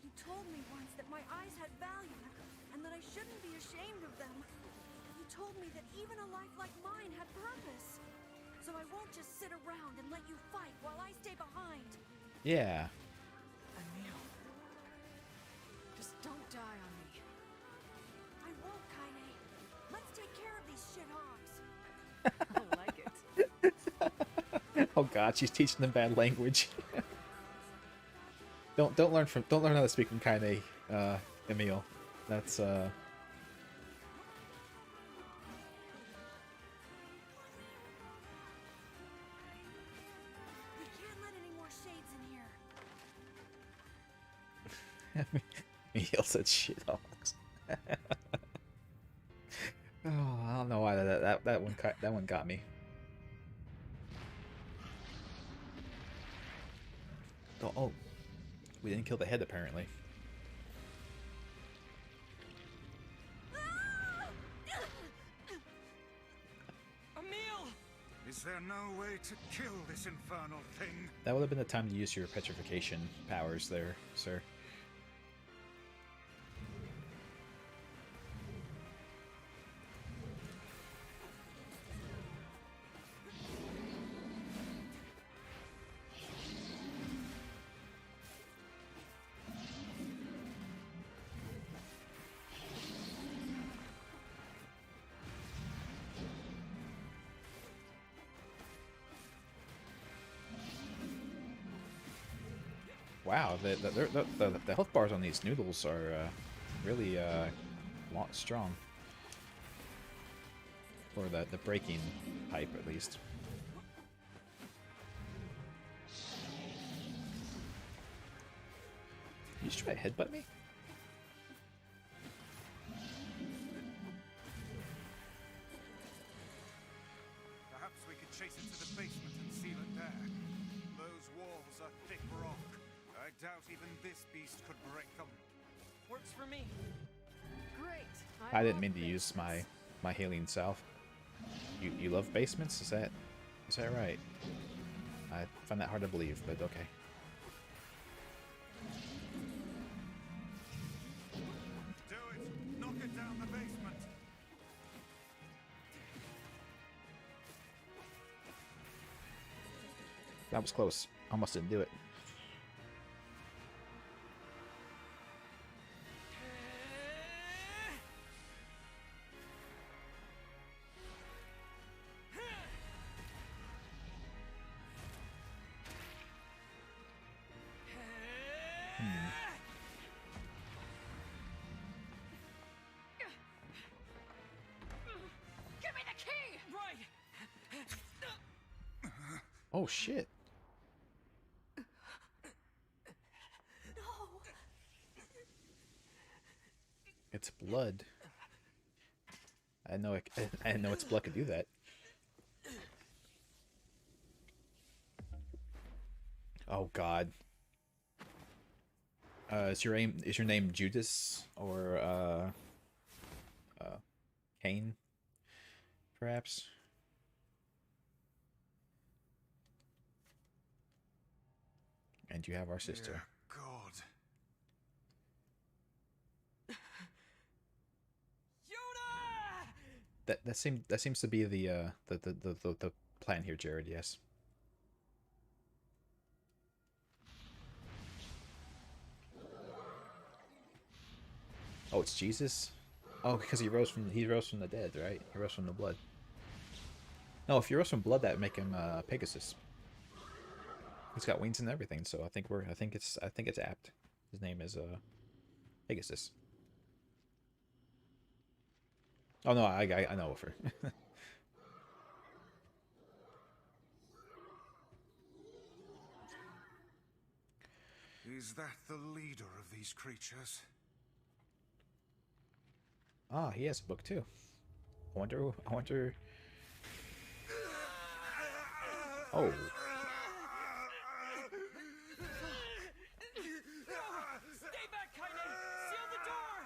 You told me once that my eyes had value, and that I shouldn't be ashamed of them. You told me that even a life like mine had purpose. So I won't just sit around and let you fight while I stay behind. Yeah. Emil. Just don't die on me. I won't, Kaine. Let's take care of these shithogs. I like it. Oh god, she's teaching them bad language. don't learn how to speak from Kaine, Emil. That's We can't let any more shades in here. Emil said shit hogs. Oh, I don't know why that one got me. We didn't kill the head, apparently. Emil! Is there no way to kill this infernal thing? That would have been the time to use your petrification powers there, sir. Wow, the health bars on these noodles are really strong. For the breaking type, at least. You just try to headbutt me? Perhaps we could chase it to the basement and seal it there. Those walls are thick rock. I doubt even this beast could break them. Works for me. Great. I didn't mean to use my healing salve. You love basements? Is that right? I find that hard to believe, but okay. Do it! Knock it down the basement! That was close. Almost didn't do it. Give me the key! Right! Oh shit. No. It's blood. I know its blood could do that. Oh god. Is your name Judas or Kaine? Perhaps? And you have our sister. Dear God. That seems to be the plan here, Jared. Yes. Oh, it's Jesus. Oh, because he rose from the dead, right? He rose from the blood. No, if he rose from blood, that would make him Pegasus. He's got wings and everything, so I think it's apt. His name is Pegasus. Oh no, I know of her. Is that the leader of these creatures? Ah, he has a book too. I wonder. Oh. Stay back, Kaine! Seal the door!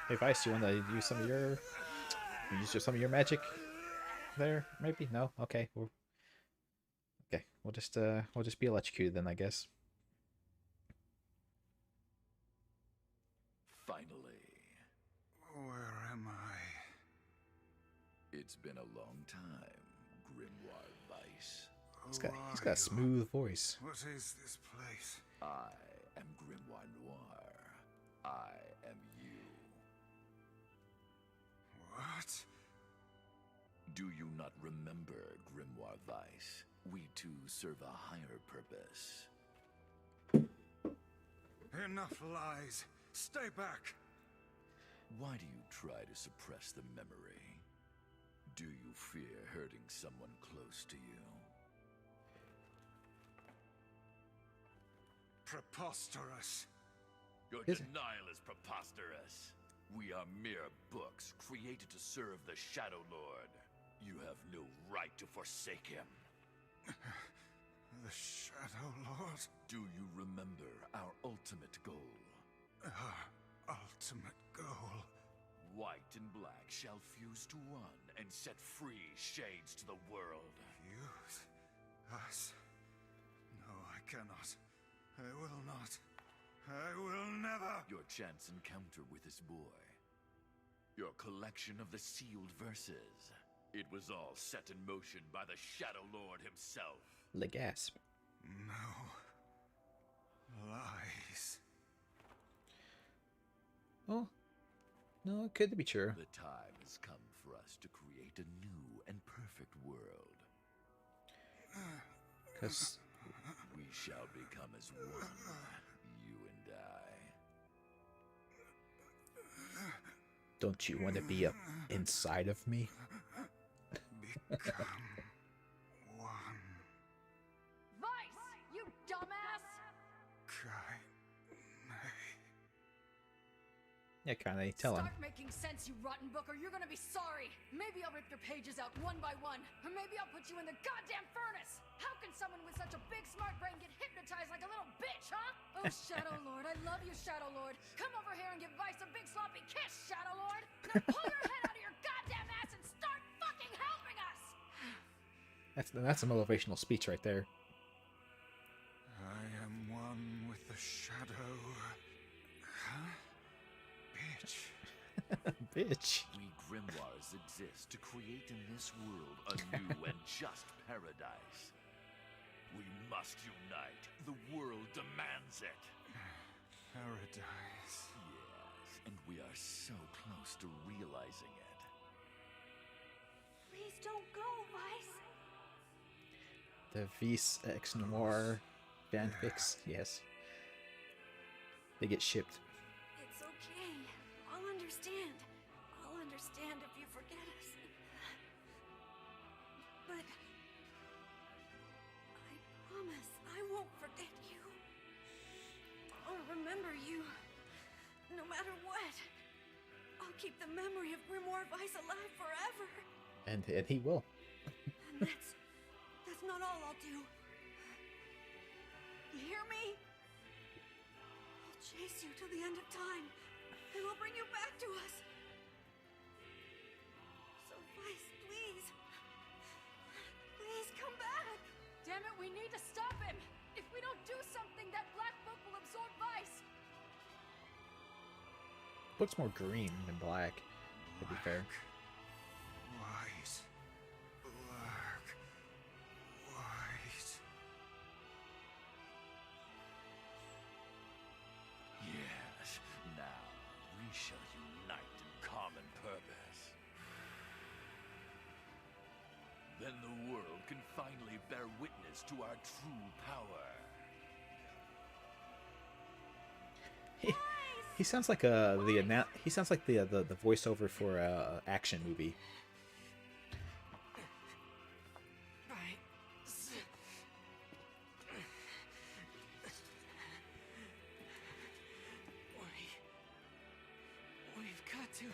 Hey Vice, you want to use some of your magic there? Maybe? No? Okay. We'll just be electrocuted then, I guess. Finally. Where am I? It's been a long time, Grimoire Vice. He's got a smooth voice. What is this place? I am Grimoire Noir. I am you. What? Do you not remember, Grimoire Vice? We two serve a higher purpose. Enough lies. Stay back. Why do you try to suppress the memory? Do you fear hurting someone close to you? Preposterous. Your denial is preposterous. We are mere books created to serve the Shadow Lord. You have no right to forsake him. The Shadow Lord? Do you remember our ultimate goal? Our ultimate goal? White and black shall fuse to one and set free shades to the world. Fuse? Us? No, I cannot. I will not. I will never! Your chance encounter with this boy. Your collection of the sealed verses. It was all set in motion by the Shadow Lord himself. The gasp. No. Lies. Oh, no, it could be true. The time has come for us to create a new and perfect world. Because we shall become as one, you and I. Don't you want to be up inside of me? Become one. Vice, you dumbass! Yeah, Kaine, tell him. Start making sense, you rotten book, or you're gonna be sorry. Maybe I'll rip your pages out one by one, or maybe I'll put you in the goddamn furnace. How can someone with such a big smart brain get hypnotized like a little bitch, huh? Oh, Shadow Lord, I love you, Shadow Lord. Come over here and give Vice a big sloppy kiss, Shadow Lord. Now pull your head out of your goddamn ass and start fucking helping us. That's a motivational speech right there. I am one with the Shadow. Huh? Bitch. Bitch. We grimoires exist to create in this world a new and just paradise. We must unite. The world demands it. Paradise. Yes, and we are so close to realizing it. Please don't go, Vice. The Vice X Noir fanfics, yes. They get shipped. It's okay. I'll understand. I'll understand if you forget us. But I promise I won't forget you. I'll remember you. No matter what. I'll keep the memory of Grimoire Vice alive forever. And he will. And that's not all I'll do. You hear me? I'll chase you to the end of time, and I'll bring you back to us. So, Vice, please. Please come back. Damn it, we need to stop him. If we don't do something, that black book will absorb Vice. Looks more green than black, to be fair. White. Black. White. Yes, now we shall unite in common purpose. Then the world can finally bear witness to our true power. He sounds like he sounds like the voiceover for a action movie. Right. We've got to.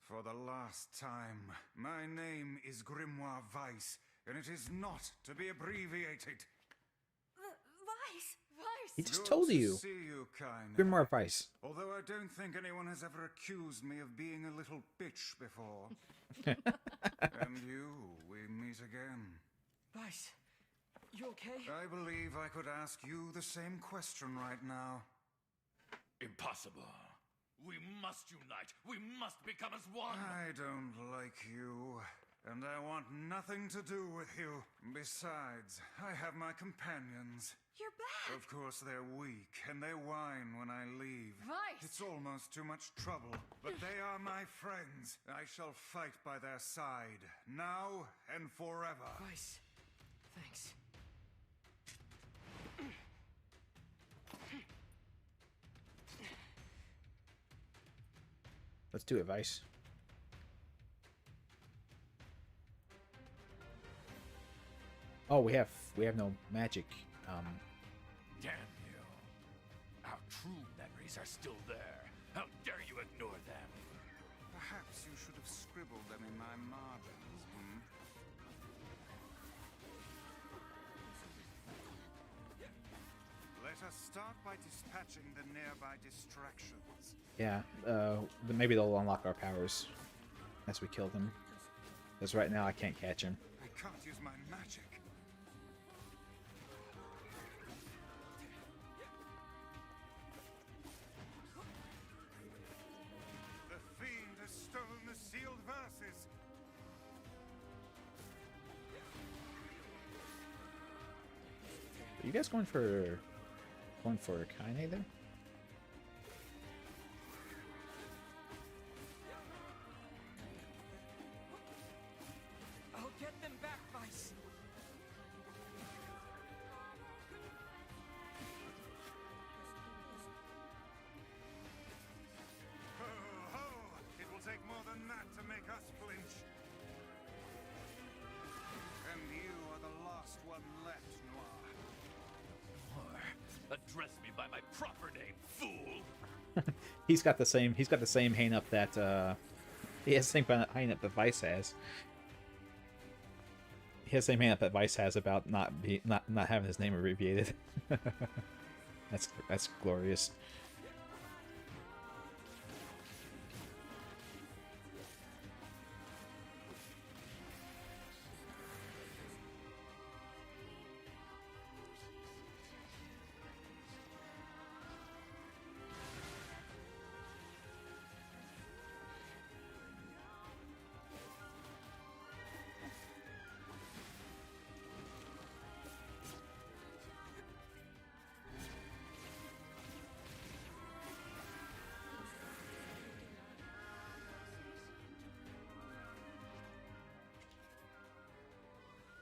For the last time, my name is Grimoire Vice, and it is not to be abbreviated. Vice! Vice! He just Good told to you. see you, Kaine. Grimoire Vice. Although I don't think anyone has ever accused me of being a little bitch before. And you, we meet again. Vice, you okay? I believe I could ask you the same question right now. Impossible. We must unite. We must become as one. I don't like you, and I want nothing to do with you. Besides, I have my companions. You're back! Of course, they're weak, and they whine when I leave. Vice! It's almost too much trouble, but they are my friends. I shall fight by their side, now and forever. Vice, thanks. Let's do it, Vice. Oh, we have no magic. Damn you. Our true memories are still there. How dare you ignore them? Perhaps you should have scribbled them in my margins, hmm? Let us start by dispatching the nearby distractions. Yeah, maybe they'll unlock our powers as we kill them. Because right now I can't catch him. I can't use my magic. The fiend has stolen the sealed verses. Are you guys going for Kaine there? I'll get them back, Vice. Ho, ho! It will take more than that to make us flinch. And you are the last one left, Noir. Address me by my proper name, fool! He's got the same hang up that he has the same hang up that Vice has. He has the same hang up that Vice has about not having his name abbreviated. That's glorious.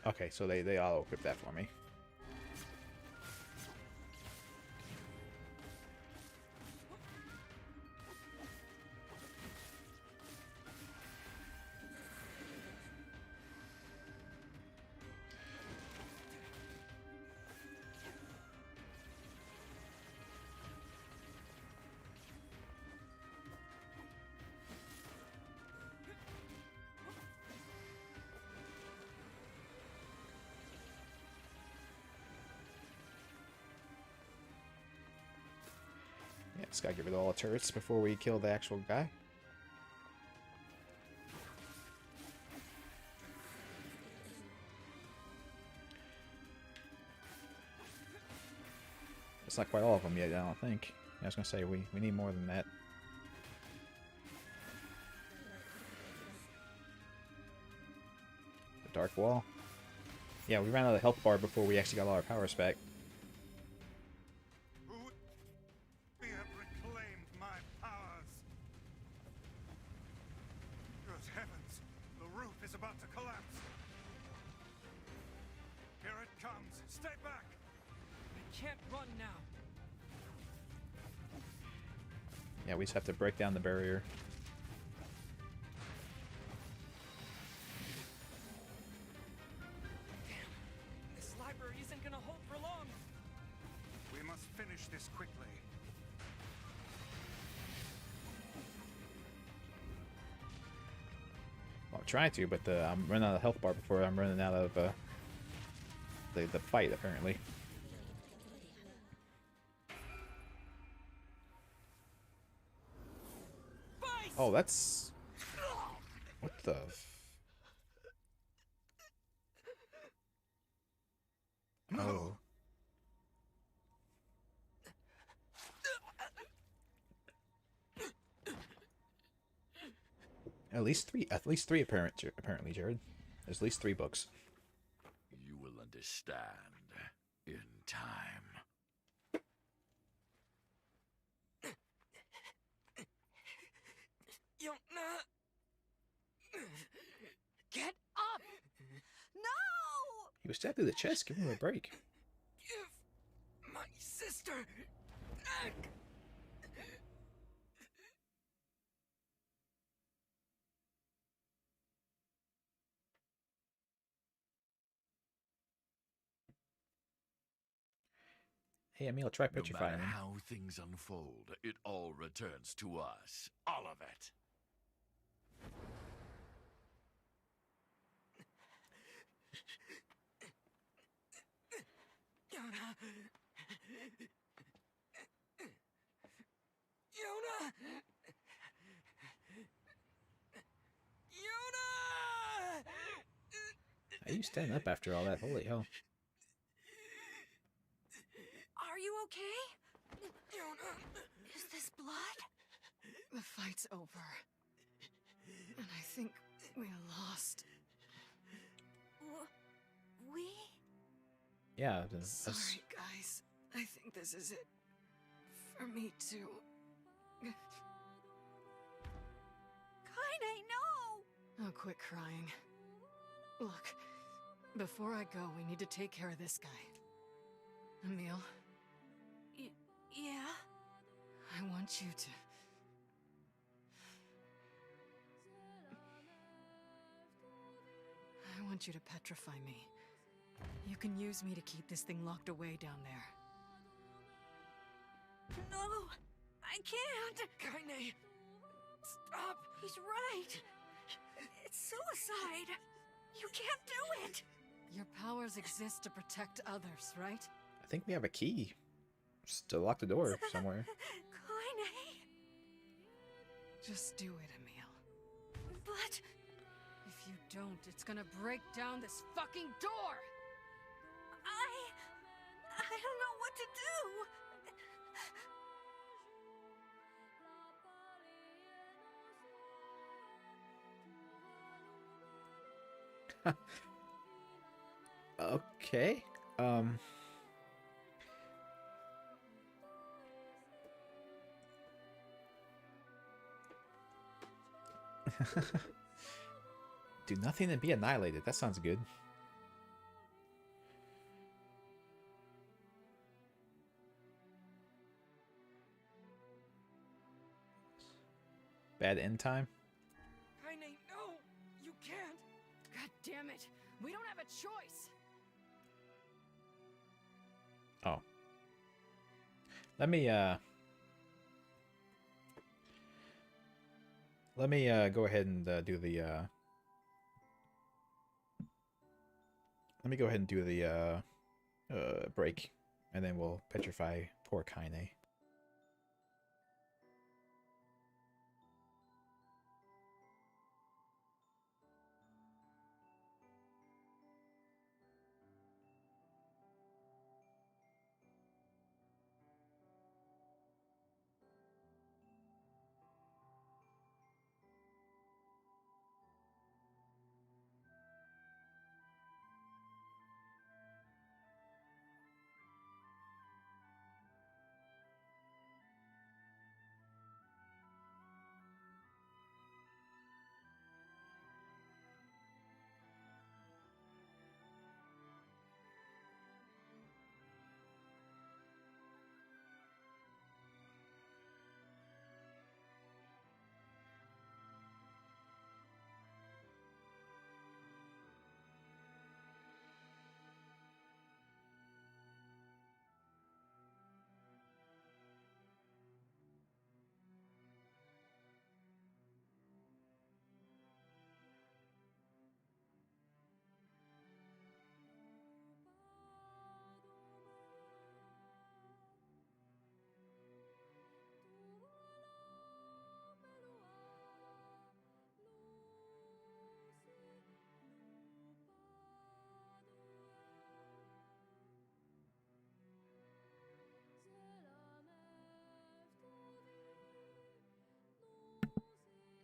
Okay, so they all equip that for me. Just gotta get rid of all the turrets before we kill the actual guy. It's not quite all of them yet, I don't think. I was gonna say, we need more than that. The Dark Wall. Yeah, we ran out of the health bar before we actually got all our powers back. Yeah, we just have to break down the barrier. Damn, this library isn't gonna hold for long. We must finish this quickly. Well, I'm trying to, but I'm running out of health bar before I'm running out of the fight, apparently. Oh, that's... What the... Oh. At least three apparently, Jared. There's at least 3 books. You will understand in time. Get up! No! He was stabbed through the chest. Give him a break. Give my sister back! Hey, Emil, try No petrifying matter him. how things unfold, it all returns to us. All of it. Yona! Yona! Yona! How you stand up after all that? Holy hell. Are you okay? Yona! Is this blood? The fight's over. And I think we lost. We? Yeah, Sorry, guys. I think this is it. For me, too. Kaine, no! Oh, quit crying. Look, before I go, we need to take care of this guy. Emil, Yeah? I want you to... I want you to petrify me. You can use me to keep this thing locked away down there. No! I can't! Kaine! Stop! He's right! It's suicide! You can't do it! Your powers exist to protect others, right? I think we have a key. Just to lock the door somewhere. Kaine! Just do it, Emil. But... If you don't, it's gonna break down this fucking door! I don't know what to do! Okay. Do nothing and be annihilated. That sounds good. Bad end time? Kaine, no! You can't! God damn it! We don't have a choice! Oh. Let me go ahead and do the let me go ahead and do the break, and then we'll petrify poor Kaine.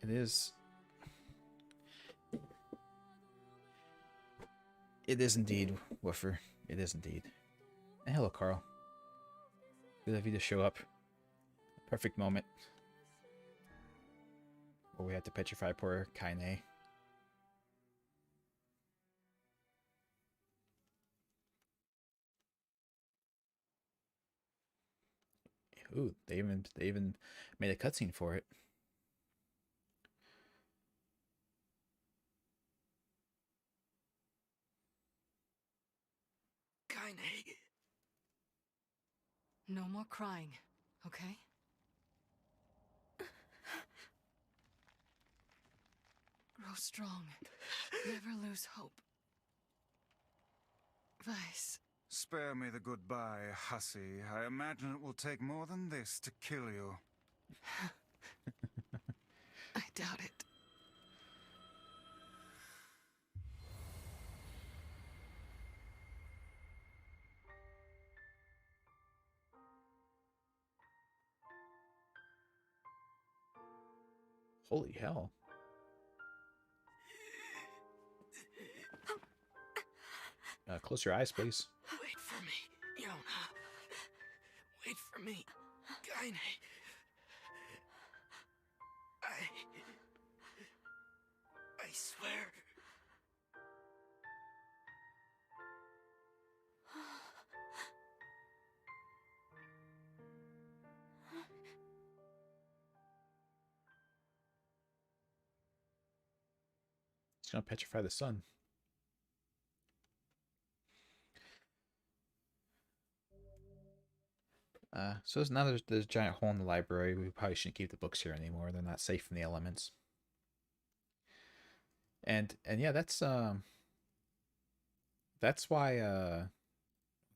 It is. It is indeed, Woofer. It is indeed. And hello, Carl. Good of you to show up. Perfect moment. Where we had to petrify poor Kaine. Ooh, they even made a cutscene for it. Kaine. No more crying, okay? Grow strong. Never lose hope. Vice. Spare me the goodbye, hussy. I imagine it will take more than this to kill you. I doubt it. Holy hell. Close your eyes, please. Wait for me, Yona. Wait for me, Kaine. I swear. It's gonna petrify the sun. So now there's a giant hole in the library. We probably shouldn't keep the books here anymore. They're not safe from the elements. And yeah, that's why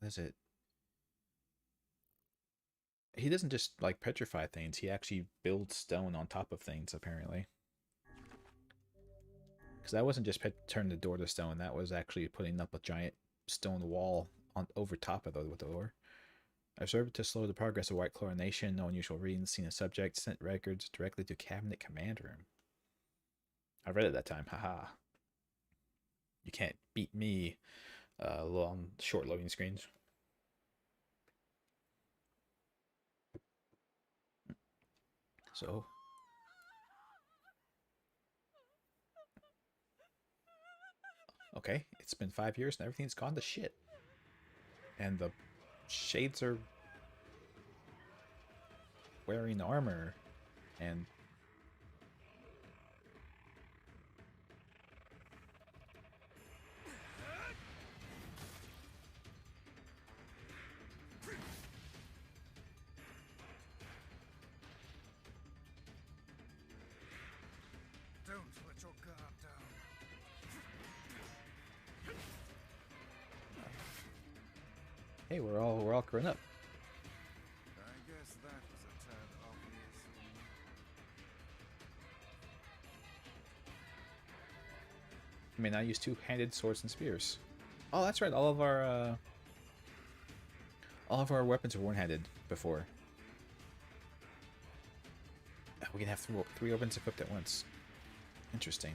what is it? He doesn't just like petrify things. He actually builds stone on top of things, apparently. Because that wasn't just turning the door to stone. That was actually putting up a giant stone wall on over top of the door. Observed to slow the progress of white chlorination. No unusual readings. Seen a subject. Sent records directly to cabinet command room. I read it that time. Haha. You can't beat me. Long, short loading screens. So. Okay, it's been 5 years and everything's gone to shit. And the shades are wearing armor and Don't let your guard down. hey, we're all grown up. I guess that was a tad obvious. I mean, I use two-handed swords and spears. Oh, that's right. All of our weapons are one-handed before. We can have three weapons equipped at once. Interesting.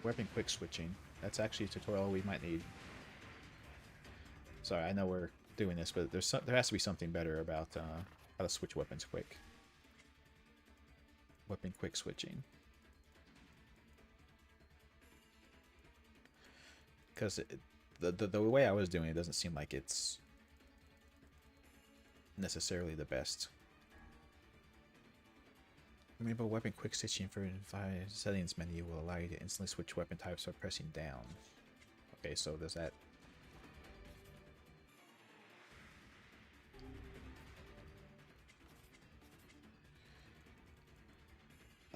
Weapon quick switching. That's actually a tutorial we might need. Sorry, I know we're doing this, but there has to be something better about how to switch weapons quick. Weapon quick switching. Because the way I was doing it doesn't seem like it's necessarily the best. Enable weapon quick stitching for settings menu will allow you to instantly switch weapon types by pressing down. Okay, so does that...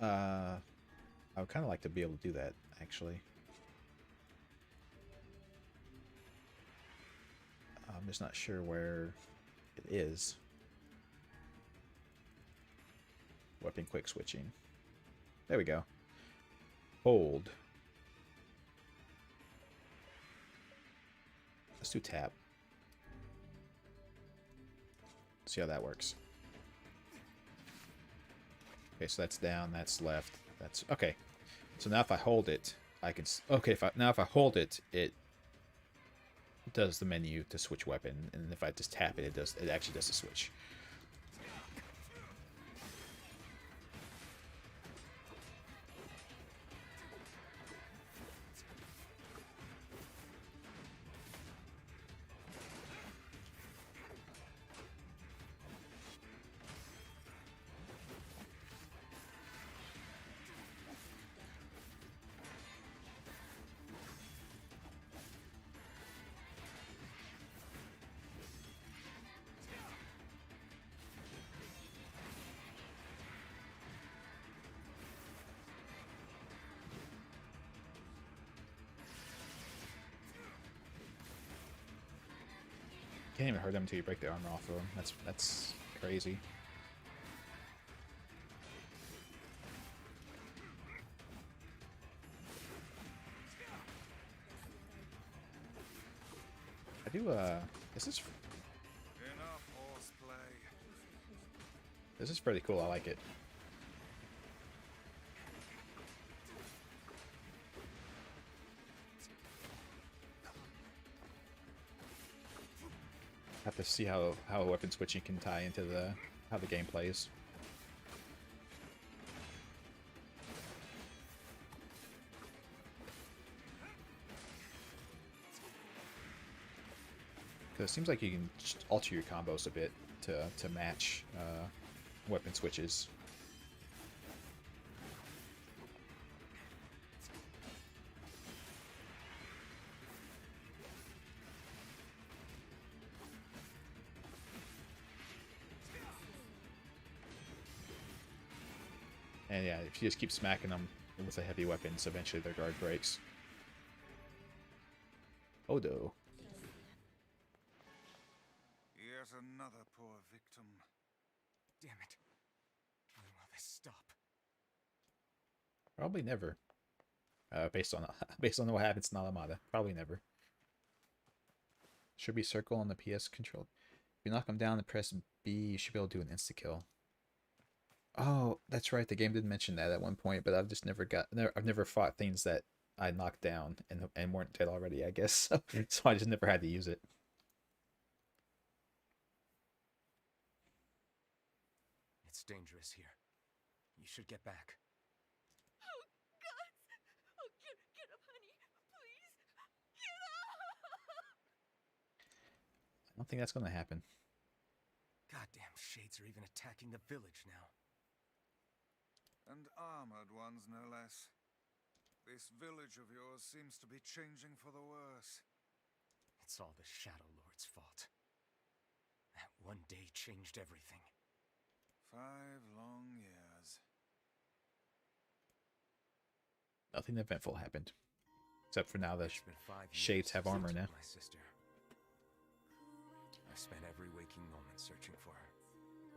I would kind of like to be able to do that, actually. I'm just not sure where it is. Weapon quick switching. There we go. Hold. Let's do tab. See how that works. Okay, so that's down, that's left, that's okay. So now if I hold it, I can. Okay, if I hold it, it does the menu to switch weapon, and if I just tap it, it actually does the switch. Can't even hurt them until you break the armor off of them. That's crazy. I do this is Enough horseplay. This is pretty cool. I like it. Have to see how weapon switching can tie into how the game plays. Because it seems like you can just alter your combos a bit to match weapon switches. And yeah, if you just keep smacking them with the heavy weapons, eventually their guard breaks. Odo. Yet another poor victim. Damn it. When will this stop? Probably never. Based on what happens in Alameda. Probably never. Should be circle on the PS control. If you knock them down and press B, you should be able to do an insta-kill. Oh, that's right. The game did mention that at one point, but I've just I've never fought things that I knocked down and weren't dead already, I guess. So I just never had to use it. It's dangerous here. You should get back. Oh, guts! Oh, get up, honey. Please. Get up! I don't think that's going to happen. Goddamn shades are even attacking the village now. And armored ones, no less. This village of yours seems to be changing for the worse. It's all the Shadow Lord's fault. That one day changed everything. 5 long years. Nothing eventful happened. Except for now the It's been 5 years shades have armor since I now. took my sister. I spent every waking moment searching for her,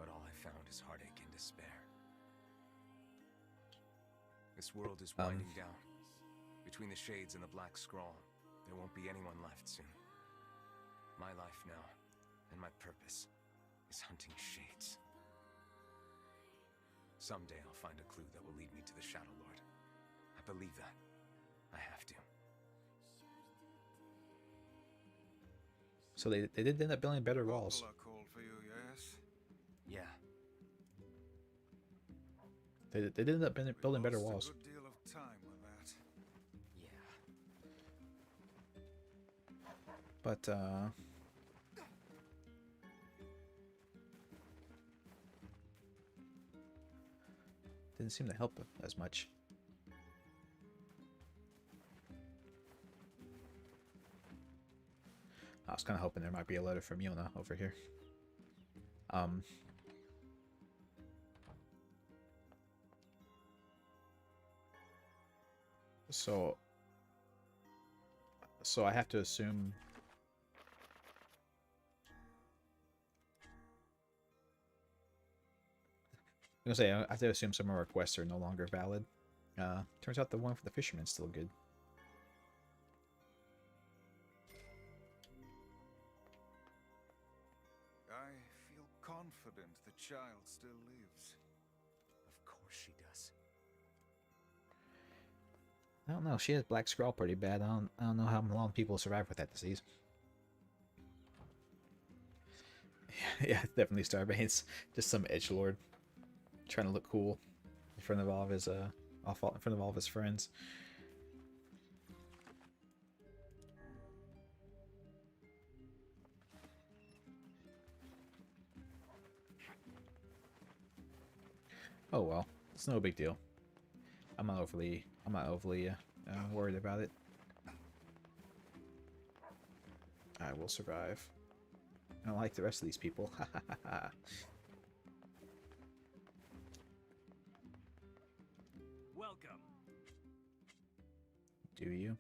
but all I found is heartache and despair. This world is winding down. Between the shades and the black scrawl, there won't be anyone left soon. My life now, and my purpose, is hunting shades. Someday I'll find a clue that will lead me to the Shadow Lord. I believe that. I have to. So they did end up building better walls. Butler called for you, yes? Yeah. They did end up building better walls. A good deal of time with that. Yeah. But didn't seem to help as much. I was kind of hoping there might be a letter from Yona over here. So I have to assume I'm gonna say I have to assume some of our requests are no longer valid. Turns out the one for the fisherman's still good. I feel confident the child still lives. Of course she does. I don't know. She has black scrawl pretty bad. I don't know how long people survive with that disease. Yeah, definitely Starbane's just some edgelord trying to look cool in front of all of his in front of all of his friends. Oh well, it's no big deal. I'm not overly worried about it. I will survive. I don't like the rest of these people. Ha ha ha ha. Welcome. Do you?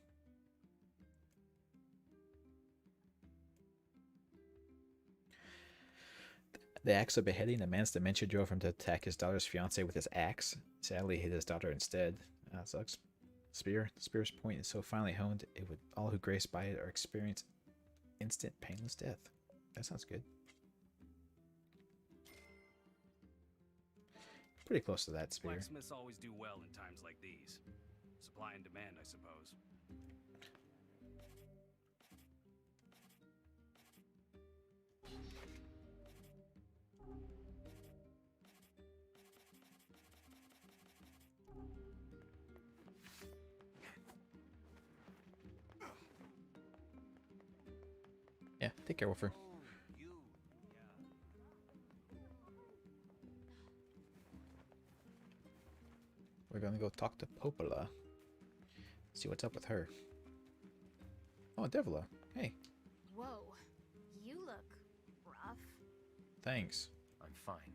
The axe of beheading, the man's dementia drove him to attack his daughter's fiance with his axe. Sadly, he hit his daughter instead. Sucks. Spear. The spear's point is so finely honed, it would all who grace by it or experience instant painless death. That sounds good. Pretty close to that spear. Blacksmiths always do well in times like these. Supply and demand, I suppose. Yeah, take care, Wolfer. We're gonna go talk to Popola. See what's up with her. Oh, Devila. Hey. Whoa. You look rough. Thanks. I'm fine.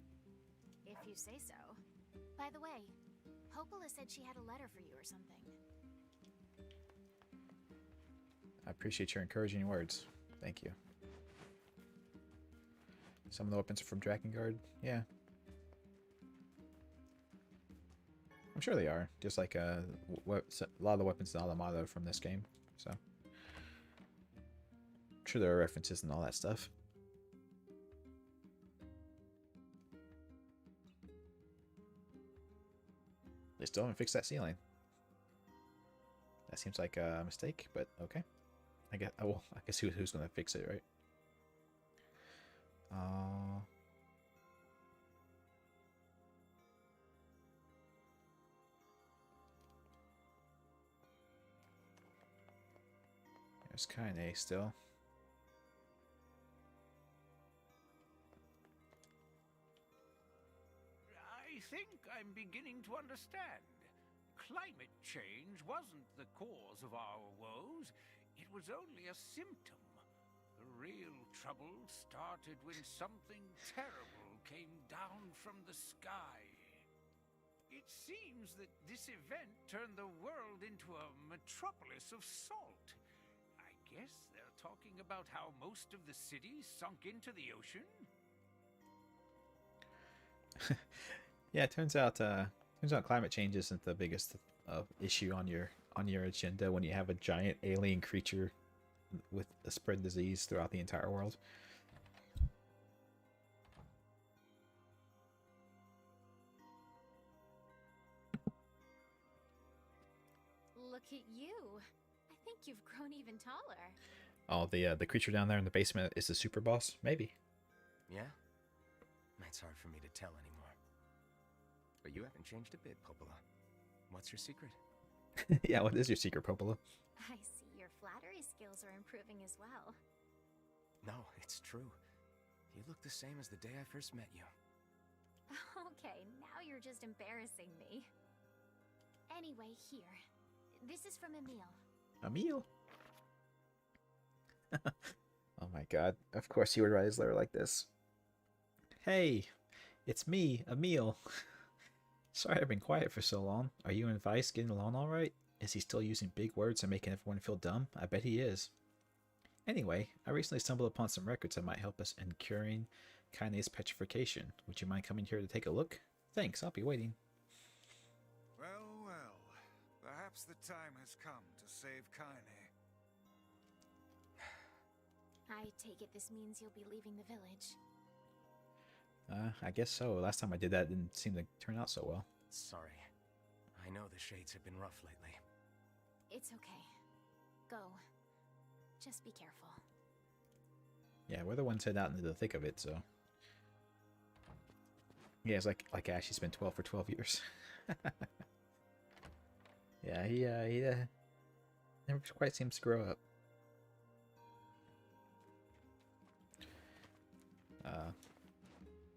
If you say so. By the way, Popola said she had a letter for you or something. I appreciate your encouraging words. Thank you. Some of the weapons are from Drakengard. Yeah. I'm sure they are. Just like a lot of the weapons in Alamada from this game. So I'm sure there are references and all that stuff. They still haven't fixed that ceiling. That seems like a mistake, but okay. I guess. Oh, well, I guess who's gonna fix it, right? There's Kaine still. I think I'm beginning to understand. Climate change wasn't the cause of our woes. It was only a symptom. The real trouble started when something terrible came down from the sky. It seems that this event turned the world into a metropolis of salt. I guess they're talking about how most of the city sunk into the ocean? Yeah, it turns out climate change isn't the biggest issue on your agenda when you have a giant alien creature with a spread disease throughout the entire world. Look at you. I think you've grown even taller. Oh, the creature down there in the basement is the super boss? Maybe. Yeah? It's hard for me to tell anymore. But you haven't changed a bit, Popola. What's your secret? Yeah, what is your secret, Popola? I see your flattery skills are improving as well. No, it's true. You look the same as the day I first met you. Okay, now you're just embarrassing me. Anyway, here. This is from Emil. Emil? Oh my god. Of course he would write his letter like this. Hey, it's me, Emil. Sorry I've been quiet for so long. Are you and Vice getting along alright? Is he still using big words and making everyone feel dumb? I bet he is. Anyway, I recently stumbled upon some records that might help us in curing Kaine's petrification. Would you mind coming here to take a look? Thanks, I'll be waiting. Well, well. Perhaps the time has come to save Kaine. I take it this means you'll be leaving the village. I guess so. Last time I did that didn't seem to turn out so well. Sorry. I know the shades have been rough lately. It's okay. Go. Just be careful. Yeah, we're the ones head out into the thick of it, so. Yeah, it's like Ash, he's been 12 for 12 years. Yeah, he never quite seems to grow up.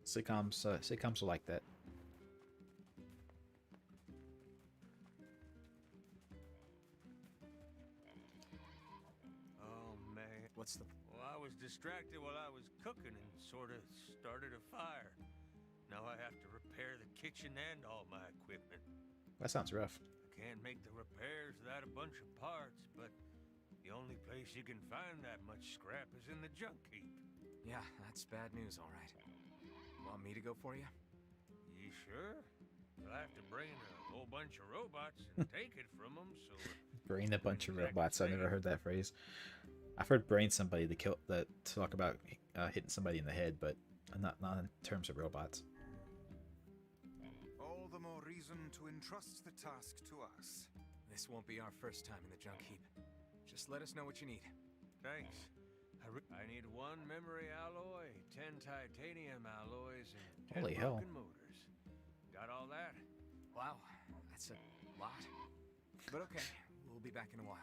Sitcoms are like that. Oh, man. What's the... Well, I was distracted while I was cooking and sort of started a fire. Now I have to repair the kitchen and all my equipment. That sounds rough. I can't make the repairs without a bunch of parts, but the only place you can find that much scrap is in the junk heap. Yeah, that's bad news, all right. Want me to go for you? You sure? We'll have to bring a whole bunch of robots and take it from them, so... Brain a bunch of robots. I've never heard that phrase. I've heard brain somebody to talk about hitting somebody in the head, but not in terms of robots. All the more reason to entrust the task to us. This won't be our first time in the junk heap. Just let us know what you need. Thanks. I need 1 memory alloy, 10 titanium alloys, and 10 Holy hell. broken motors. Got all that? Wow, that's a lot. But okay, we'll be back in a while.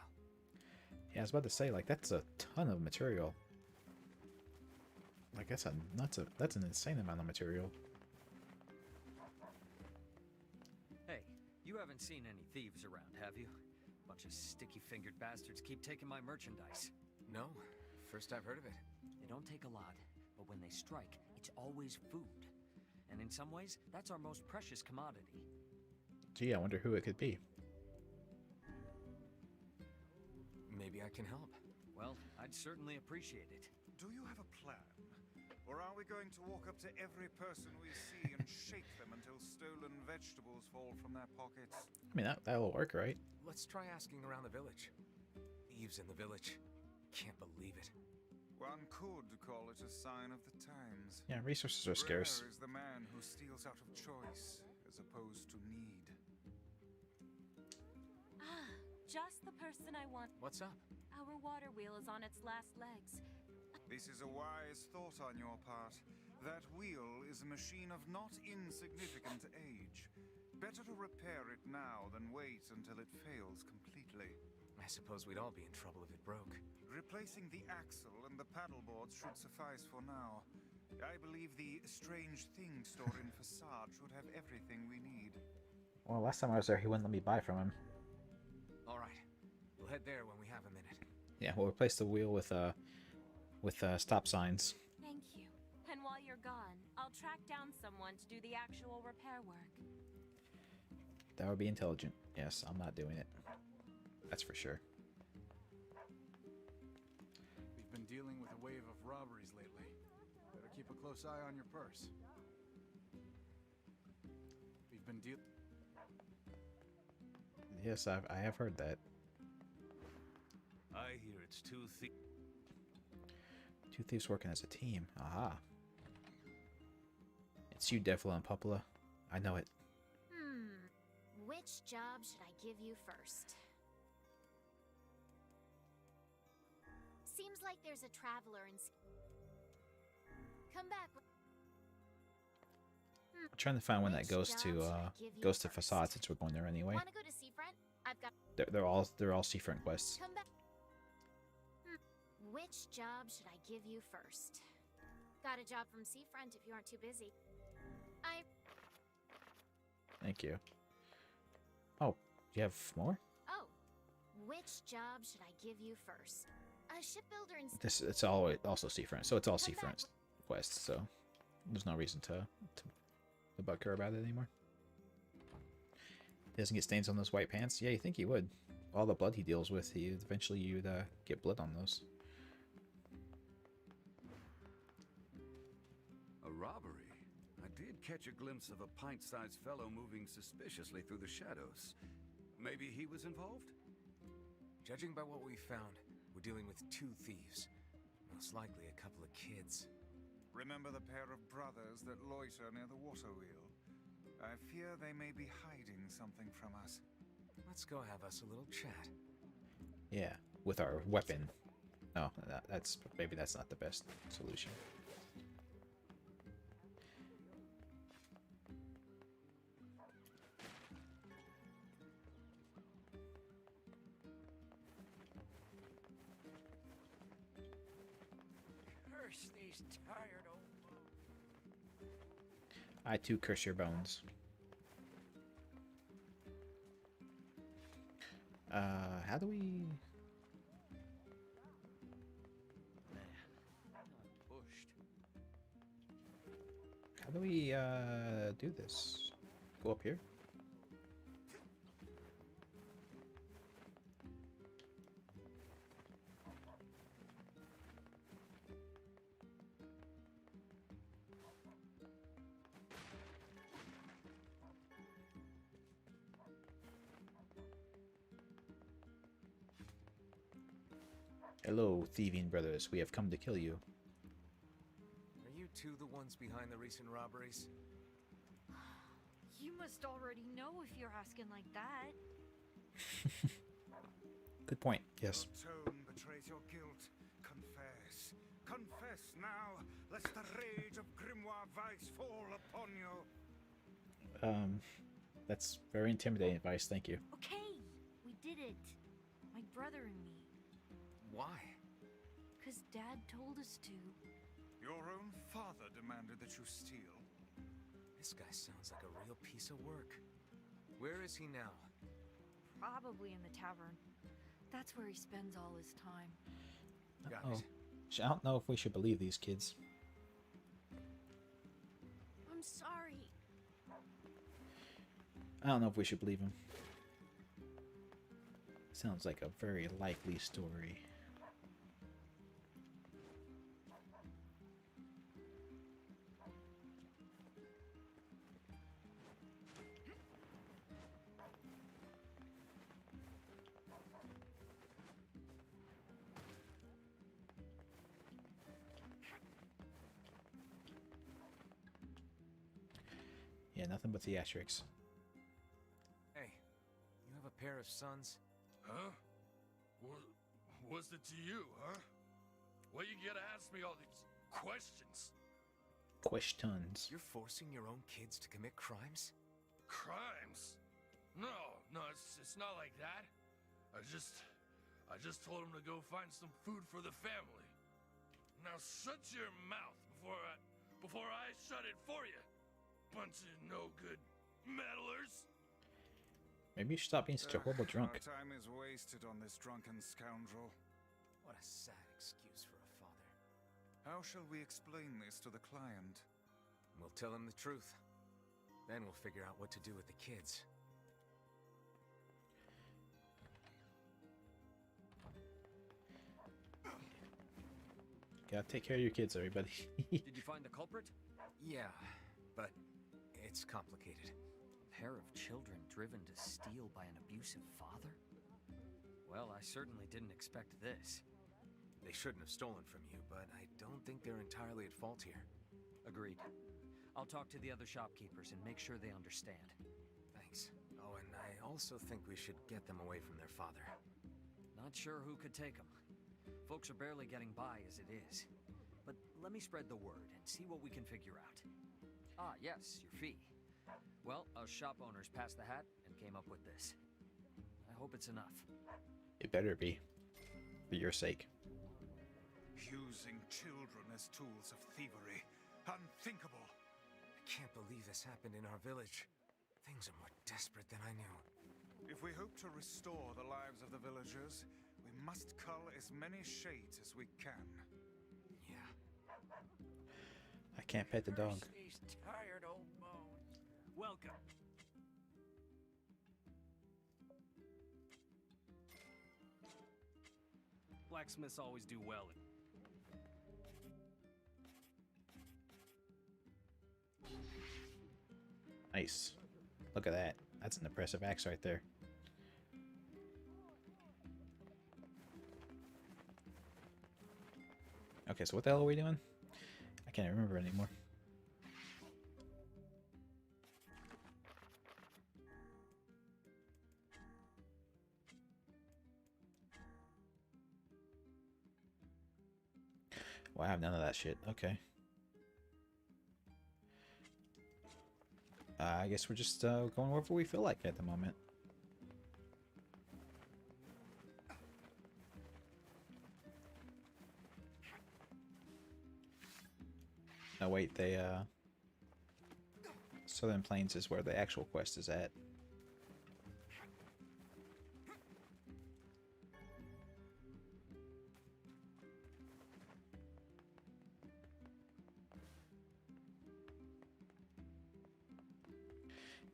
Yeah, I was about to say, like, that's a ton of material. Like, that's an insane amount of material. Hey, you haven't seen any thieves around, have you? Bunch of sticky-fingered bastards keep taking my merchandise. No, first I've heard of it. They don't take a lot, but when they strike, it's always food. And in some ways, that's our most precious commodity. Gee, I wonder who it could be. Maybe I can help. Well, I'd certainly appreciate it. Do you have a plan? Or are we going to walk up to every person we see and shake them until stolen vegetables fall from their pockets? I mean, that'll work, right? Let's try asking around the village. Thieves in the village. Can't believe it. One could call it a sign of the times. Yeah, resources are scarce. Rare is the man who steals out of choice, as opposed to need. Ah, just the person I want. What's up? Our water wheel is on its last legs. This is a wise thought on your part. That wheel is a machine of not insignificant age. Better to repair it now than wait until it fails completely. I suppose we'd all be in trouble if it broke. Replacing the axle and the paddle boards should suffice for now. I believe the strange thing store in Facade should have everything we need. Well, last time I was there, he wouldn't let me buy from him. All right, we'll head there when we have a minute. Yeah, we'll replace the wheel with stop signs. Thank you. And while you're gone, I'll track down someone to do the actual repair work. That would be intelligent. Yes, I'm not doing it. That's for sure. We've been dealing with a wave of robberies lately. Better keep a close eye on your purse. We've been dealing... Yes, I have heard that. I hear it's 2 thieves. 2 thieves working as a team. Aha. It's you, Devil and Popula. I know it. Which job should I give you first? Seems like there's a traveler in... Come back. I'm trying to find one that goes to Facade since we're going there anyway. Want to go to Seafront? I've got... They're all Seafront quests. Come back. Which job should I give you first? Got a job from Seafront if you aren't too busy. Thank you. Oh, you have more? Oh, which job should I give you first? A shipbuilder in... It's all also Seafront, so it's all Seafront quests, so there's no reason to bug her about it anymore. He doesn't get stains on those white pants? Yeah, you think he would. All the blood he deals with, eventually you'd get blood on those. A robbery? I did catch a glimpse of a pint-sized fellow moving suspiciously through the shadows. Maybe he was involved? Judging by what we found, we're dealing with 2 thieves. Most likely a couple of kids. Remember the pair of brothers that loiter near the water wheel? I fear they may be hiding something from us. Let's go have us a little chat. Yeah, with our weapon. No, maybe that's not the best solution. Curse these tired old... I too curse your bones. How do we... How do we, do this? Go up here? Hello, thieving brothers. We have come to kill you. Are you two the ones behind the recent robberies? You must already know if you're asking like that. Good point. Yes. Your tone betrays your guilt. Confess. Confess now, lest the rage of Grimoire Vice fall upon you. That's very intimidating advice. Thank you. Okay, we did it. My brother and me. Why? 'Cause Dad told us to. Your own father demanded that you steal. This guy sounds like a real piece of work. Where is he now? Probably in the tavern. That's where he spends all his time. Got Oh, it. I don't know if we should believe these kids. I'm sorry. I don't know if we should believe him. Sounds like a very likely story. Yeah, nothing but the asterisks. Hey, you have a pair of sons? Huh? What's it to you, huh? Why you gotta ask me all these questions? Questions. You're forcing your own kids to commit crimes? Crimes? No, it's not like that. I just told him to go find some food for the family. Now shut your mouth before I shut it for you. Bunch of no good meddlers. Maybe you should stop being such a horrible drunk. Our time is wasted on this drunken scoundrel. What a sad excuse for a father. How shall we explain this to the client? We'll tell him the truth. Then we'll figure out what to do with the kids. Gotta take care of your kids, everybody. Did you find the culprit? Yeah, but it's complicated. A pair of children driven to steal by an abusive father? Well, I certainly didn't expect this. They shouldn't have stolen from you, but I don't think they're entirely at fault here. Agreed. I'll talk to the other shopkeepers and make sure they understand. Thanks. Oh, and I also think we should get them away from their father. Not sure who could take them. Folks are barely getting by as it is. But let me spread the word and see what we can figure out. Ah, yes, your fee. Well, us shop owners passed the hat and came up with this. I hope it's enough. It better be. For your sake. Using children as tools of thievery. Unthinkable. I can't believe this happened in our village. Things are more desperate than I knew. If we hope to restore the lives of the villagers, we must cull as many shades as we can. Yeah. I can't pet the dog. These tired old bones. Welcome. Blacksmiths always do well. Nice. Look at that. That's an impressive axe right there. Okay, so what the hell are we doing? I can't remember anymore. Well, I have none of that shit. Okay. I guess we're just going wherever we feel like at the moment. Oh wait, they Southern Plains is where the actual quest is at.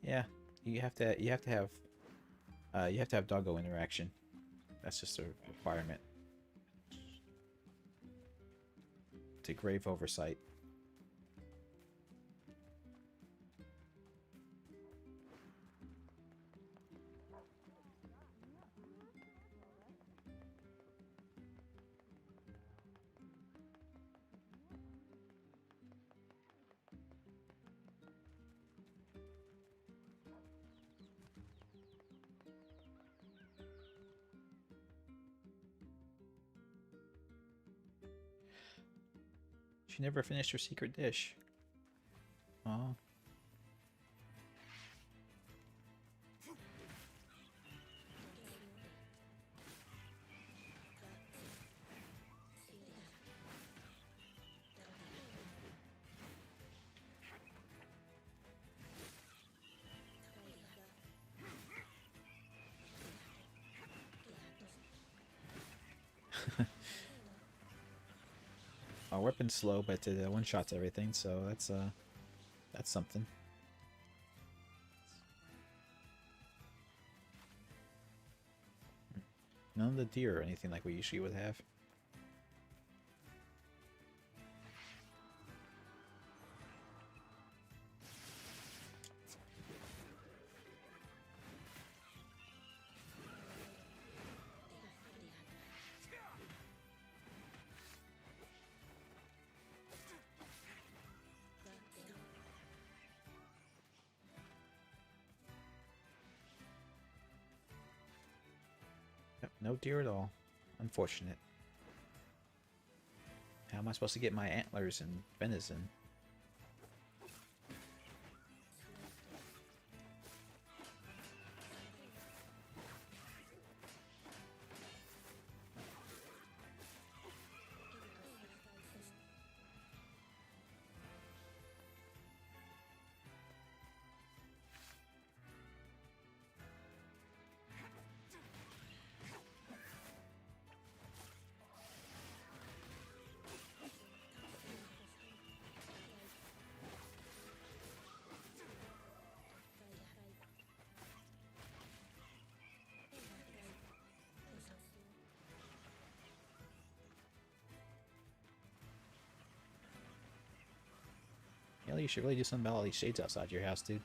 Yeah, you have to have doggo interaction. That's just a requirement. To grave oversight. She never finished her secret dish. Oh. Our weapon's slow, but it one-shots everything, so that's something. None of the deer or anything like we usually would have. Yep, no deer at all. Unfortunate. How am I supposed to get my antlers and venison? Yeah, you should really do something about all these shades outside your house, dude.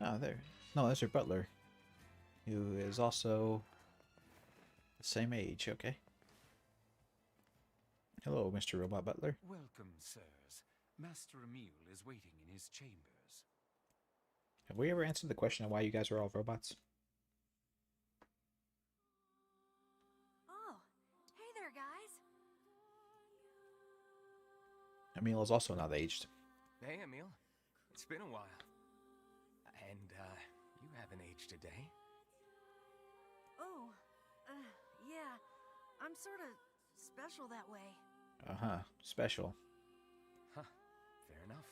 Oh, there. No, that's your butler. Who is also the same age, okay. Hello, Mr. Robot Butler. Welcome, sirs. Master Emil is waiting in his chambers. Have we ever answered the question of why you guys are all robots? Oh, hey there, guys. Emil is also not aged. Hey, Emil. It's been a while. And, you haven't aged a day. Oh, yeah. I'm sort of special that way. Uh-huh. Special. Huh. Fair enough.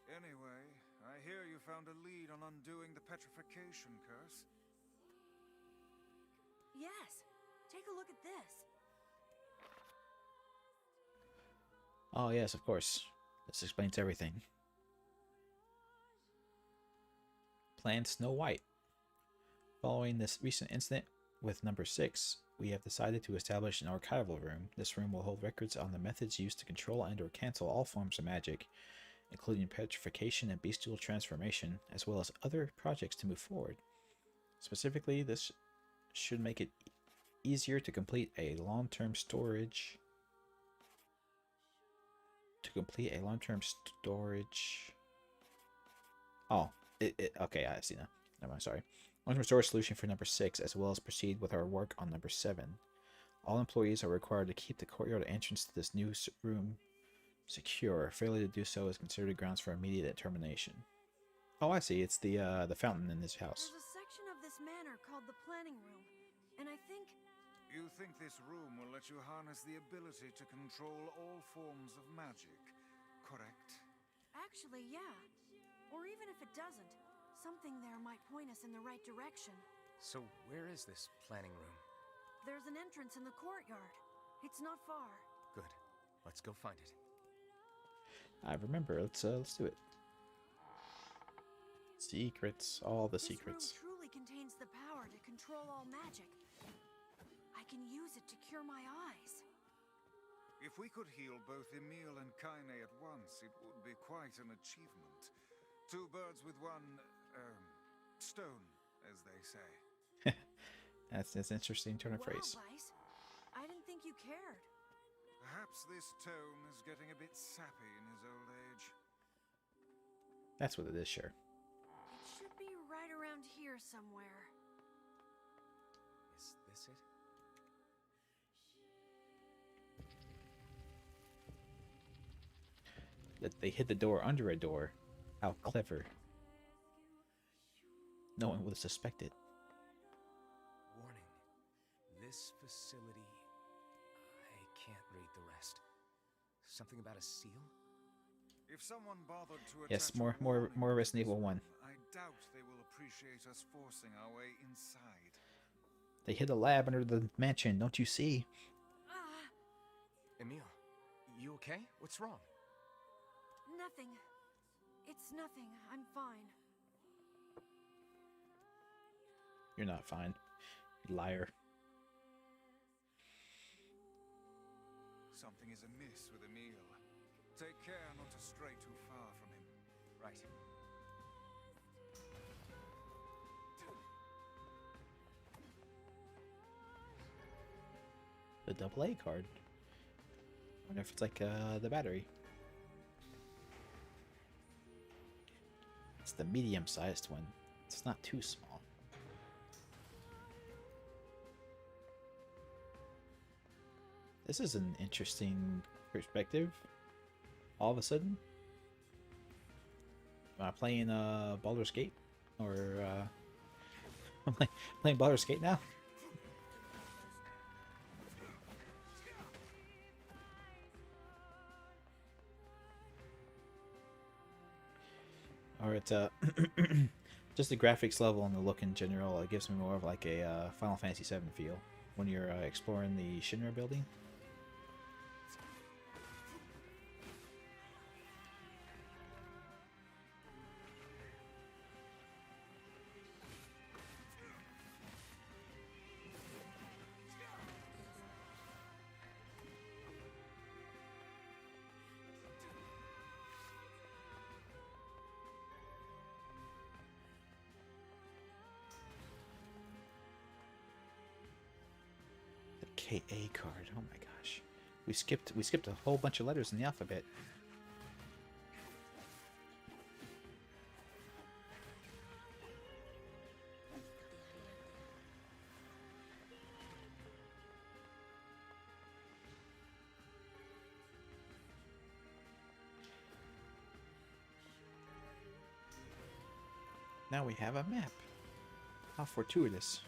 Anyway, I hear you found a lead on undoing the petrification curse. Yes. Take a look at this. Oh, yes, of course. This explains everything. Plan Snow White. Following this recent incident with number 6, we have decided to establish an archival room. This room will hold records on the methods used to control and or cancel all forms of magic, including petrification and bestial transformation, as well as other projects to move forward. Specifically, this should make it easier to complete a long-term storage. Oh, okay, I see now. Never mind, sorry. Long-term storage solution for number 6, as well as proceed with our work on number 7. All employees are required to keep the courtyard entrance to this new room secure. Failure to do so is considered grounds for immediate termination. Oh, I see. It's the fountain in this house. There's a section of this manor called the planning room, and I think... You think this room will let you harness the ability to control all forms of magic, correct? Actually, yeah. Or even if it doesn't, something there might point us in the right direction. So where is this planning room? There's an entrance in the courtyard. It's not far. Good. Let's go find it. I remember. Let's do it. Secrets, all the secrets. This room truly contains the power to control all magic. I can use it to cure my eyes. If we could heal both Emil and Kaine at once, it would be quite an achievement. 2 birds with one, stone, as they say. That's an interesting turn of phrase. Weiss. I didn't think you cared. Perhaps this tome is getting a bit sappy in his old age. That's what it is, sure. It should be right around here somewhere. Is this it? That they hid the door under a door. How clever. No one would have suspected. Warning. This facility... I can't read the rest. Something about a seal? If someone bothered to Yes, attach more Resident Evil 1. I doubt they will appreciate us forcing our way inside. They hid a lab under the mansion, don't you see? Emil, you okay? What's wrong? Nothing. It's nothing. I'm fine. You're not fine. You liar. Something is amiss with Emil. Take care not to stray too far from him. Right. The AA card. I wonder if it's like the battery. It's the medium-sized one. It's not too small. This is an interesting perspective. All of a sudden. Am I playing Baldur's Gate? Or I'm playing Baldur's Gate now? Or it's just the graphics level and the look in general. It gives me more of like a Final Fantasy VII feel when you're exploring the Shinra building. KA card. Oh my gosh. We skipped a whole bunch of letters in the alphabet. Now we have a map. How fortuitous.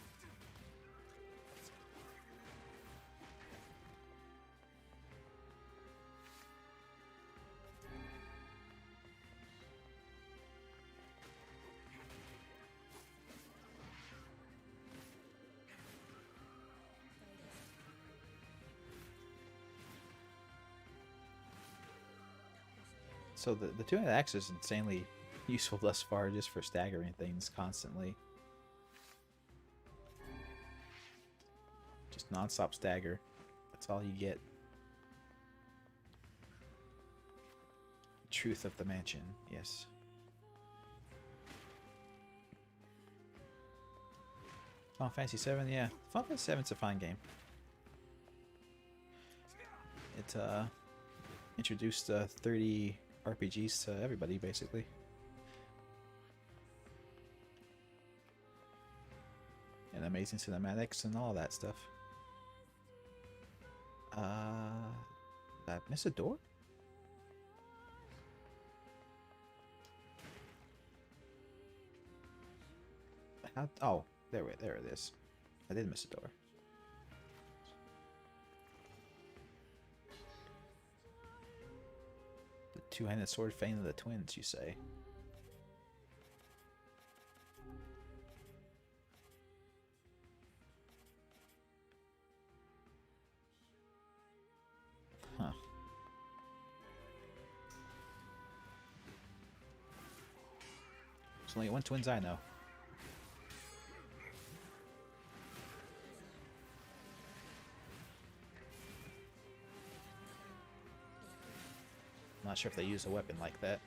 So the two-handed axe is insanely useful thus far, just for staggering things constantly. Just non-stop stagger. That's all you get. Truth of the mansion, yes. Final Fantasy VII, yeah. Final Fantasy VII's a fine game. It introduced 30 RPGs to everybody, basically. And amazing cinematics and all that stuff. Did I miss a door? Oh, there it is. I did miss a door. The two-handed sword fane of the twins, you say? There's only one twins I know. I'm not sure if they use a weapon like that.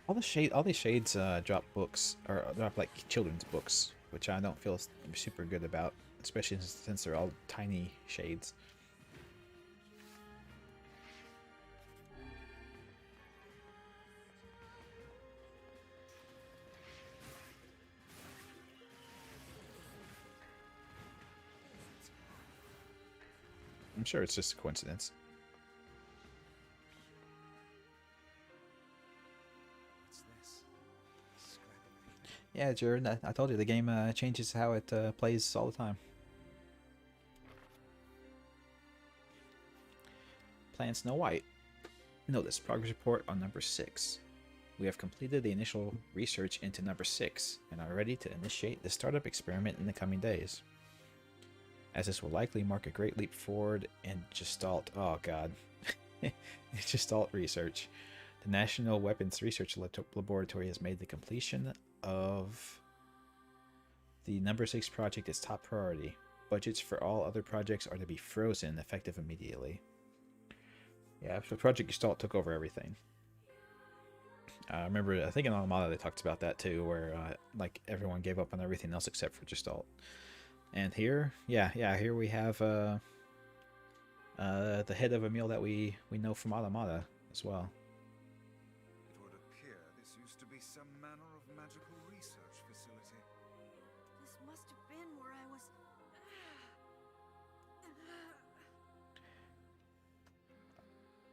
All these shades drop books, or drop like children's books, which I don't feel super good about, especially since they're all tiny shades. I'm sure it's just a coincidence. Yeah, Jared, I told you the game changes how it plays all the time. Plan Snow White. Notice progress report on number 6. We have completed the initial research into number 6 and are ready to initiate the startup experiment in the coming days. As this will likely mark a great leap forward in Gestalt. Oh god. Gestalt research. The National Weapons Research Laboratory has made the completion of the number 6 project its top priority. Budgets for all other projects are to be frozen effective immediately. Yeah, so Project Gestalt took over everything. I remember, I think in Automata they talked about that too, where like everyone gave up on everything else except for Gestalt. And here, yeah, here we have the head of a meal that we know from Automata as well. It would appear this used to be some manner of magical research facility. This must have been where I was...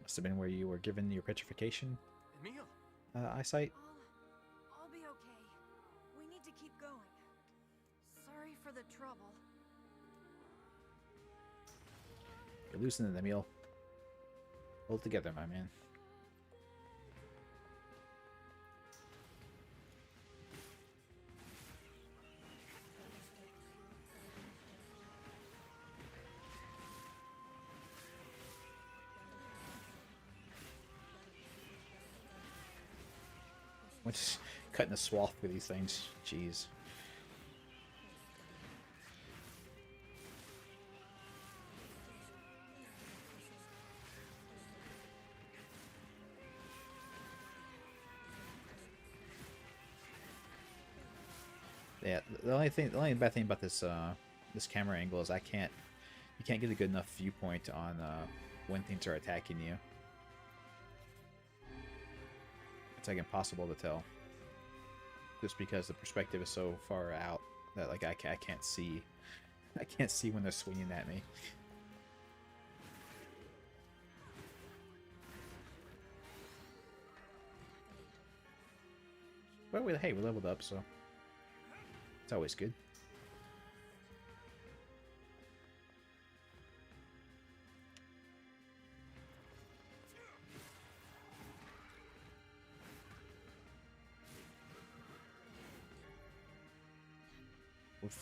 Must have been where you were given your petrification Emil. eyesight. I'll be okay. We need to keep going. Sorry for the trouble. You're losing it, Emil. Hold together, my man. We're just cutting a swath with these things. Jeez. Yeah, the only bad thing about this this camera angle is you can't get a good enough viewpoint on when things are attacking you. It's like impossible to tell, just because the perspective is so far out that like I can't see when they're swinging at me. But hey, we leveled up, so it's always good.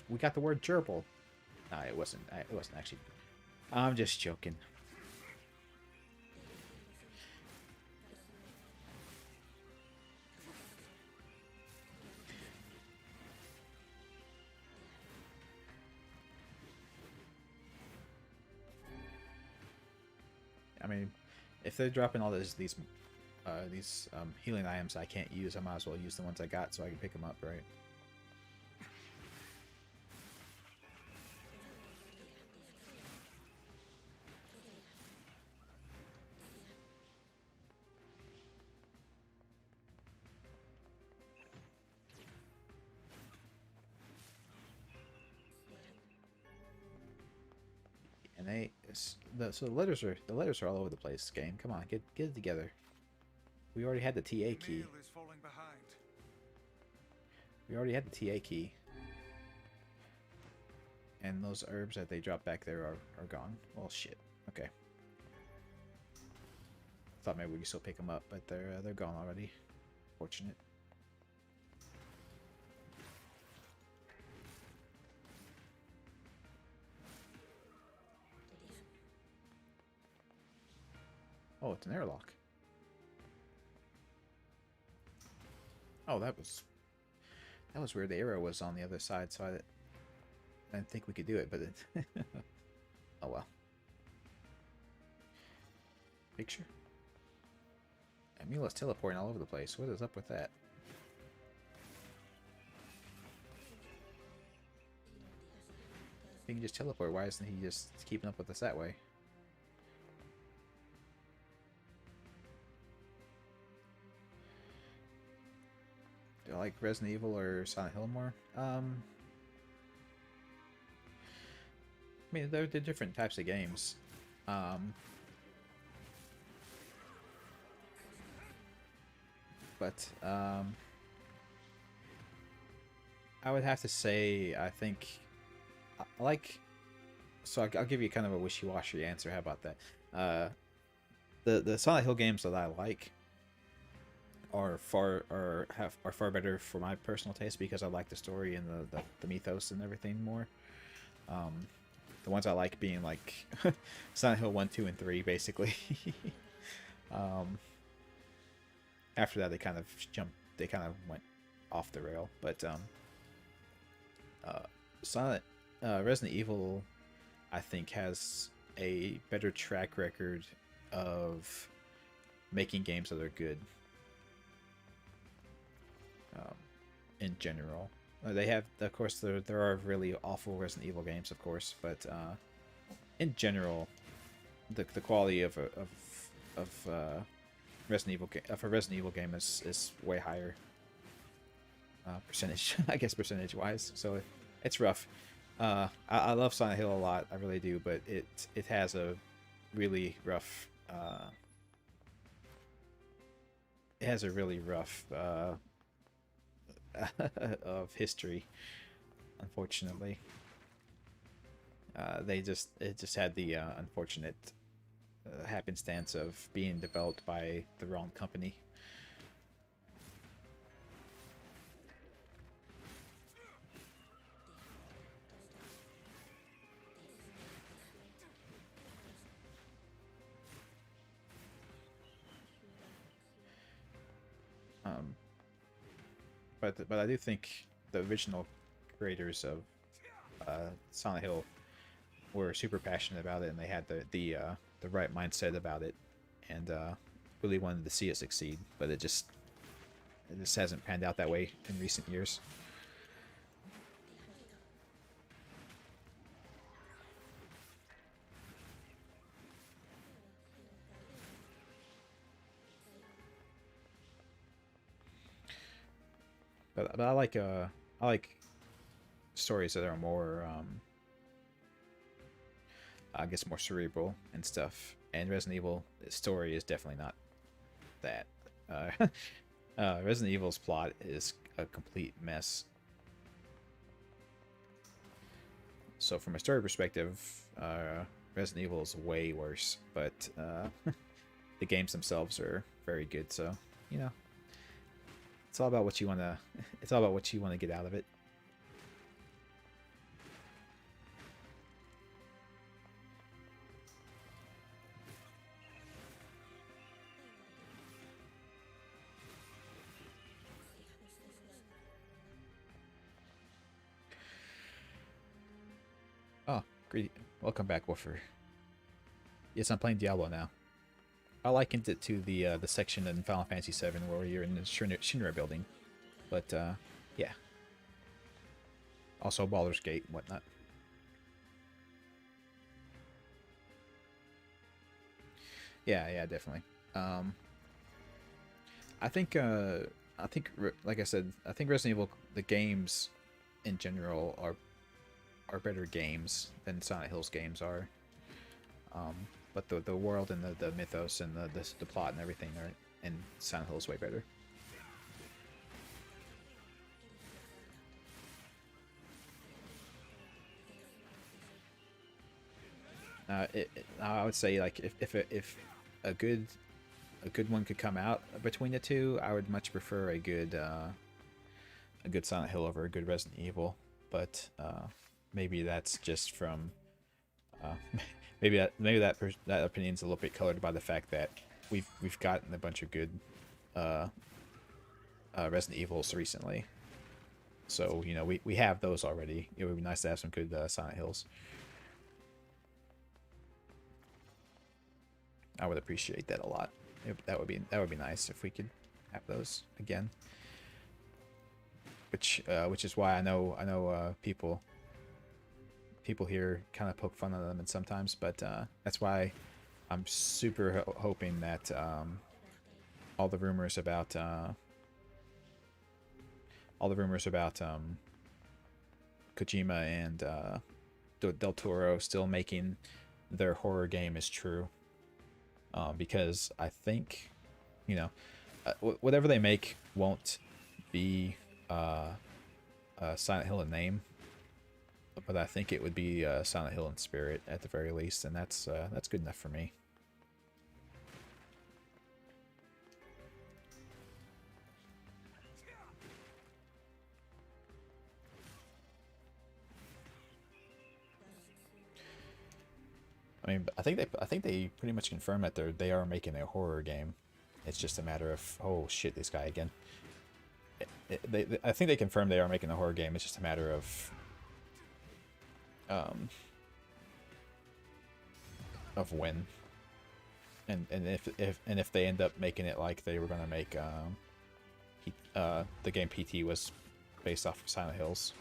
We got the word gerbil. Nah, it wasn't actually. I'm just joking. I mean, if they're dropping all these healing items I can't use, I might as well use the ones I got so I can pick them up, right? And so the letters are all over the place. This game, come on, get it together. We already had the TA key. We already had the TA key. And those herbs that they drop back there are gone. Well, shit. Okay. Thought maybe we could still pick them up, but they're gone already. Fortunate. Oh, it's an airlock. Oh, that was weird. The arrow was on the other side, so I didn't think we could do it, but it oh well. Picture? Amila's teleporting all over the place. What is up with that? He can just teleport. Why isn't he just keeping up with us that way? Do I like Resident Evil or Silent Hill more? I mean, they're different types of games. But I would have to say I think I like. So I'll give you kind of a wishy-washy answer. How about that? The Silent Hill games that I like are far better for my personal taste because I like the story and the mythos and everything more. The ones I like being like Silent Hill 1, 2, and 3, basically. After that, they kind of went off the rail. But Resident Evil, I think, has a better track record of making games that are good. In general, they have, of course, there are really awful Resident Evil games, of course, but in general, the quality of a Resident Evil game is way higher. Percentage, I guess, percentage wise. So it's rough. I love Silent Hill a lot, I really do, but it has a really rough. It has a really rough of history, unfortunately. It just had the unfortunate happenstance of being developed by the wrong company. But I do think the original creators of Silent Hill were super passionate about it, and they had the right mindset about it, and really wanted to see it succeed. But it just hasn't panned out that way in recent years. But I like stories that are more I guess more cerebral and stuff. And Resident Evil story is definitely not that. Resident Evil's plot is a complete mess. So from a story perspective, Resident Evil is way worse, but the games themselves are very good. So, you know, it's all about what you want to get out of it. Oh, great. Welcome back, Wolfer. Yes, I'm playing Diablo now. I likened it to the section in Final Fantasy VII where you're in the Shinra building. But, yeah. Also Baldur's Gate and whatnot. Yeah, definitely. I think, like I said, I think Resident Evil, the games in general are better games than Silent Hill's games are. But the world and the mythos and the plot and everything are in Silent Hill is way better. I would say like if a good one could come out between the two, I would much prefer a good Silent Hill over a good Resident Evil. But maybe that's just from maybe that opinion's a little bit colored by the fact that we've gotten a bunch of good Resident Evils recently. So you know we have those already. It would be nice to have some good Silent Hills. I would appreciate that a lot. That would be nice if we could have those again. Which is why I know people here kind of poke fun at them sometimes, but that's why I'm super hoping that all the rumors about Kojima and Del Toro still making their horror game is true. Because I think, you know, whatever they make won't be Silent Hill in name, but I think it would be Silent Hill in spirit at the very least, and that's good enough for me. I mean, I think they pretty much confirmed that they are making a horror game. It's just a matter of, oh shit, this guy again. I think they confirmed they are making a horror game. It's just a matter of when, and if they end up making it like they were gonna make the game PT was based off of Silent Hills.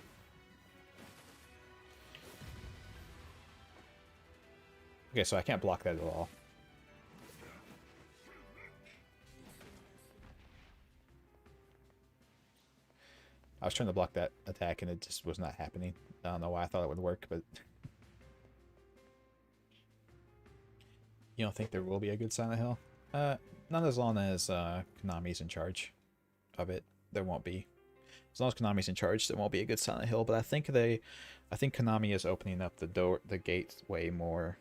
Okay, so I can't block that at all. I was trying to block that attack and it just was not happening. I don't know why I thought it would work, but... You don't think there will be a good Silent Hill? Not as long as Konami's in charge of it. There won't be. As long as Konami's in charge, there won't be a good Silent Hill, but I think Konami is opening up the gateway more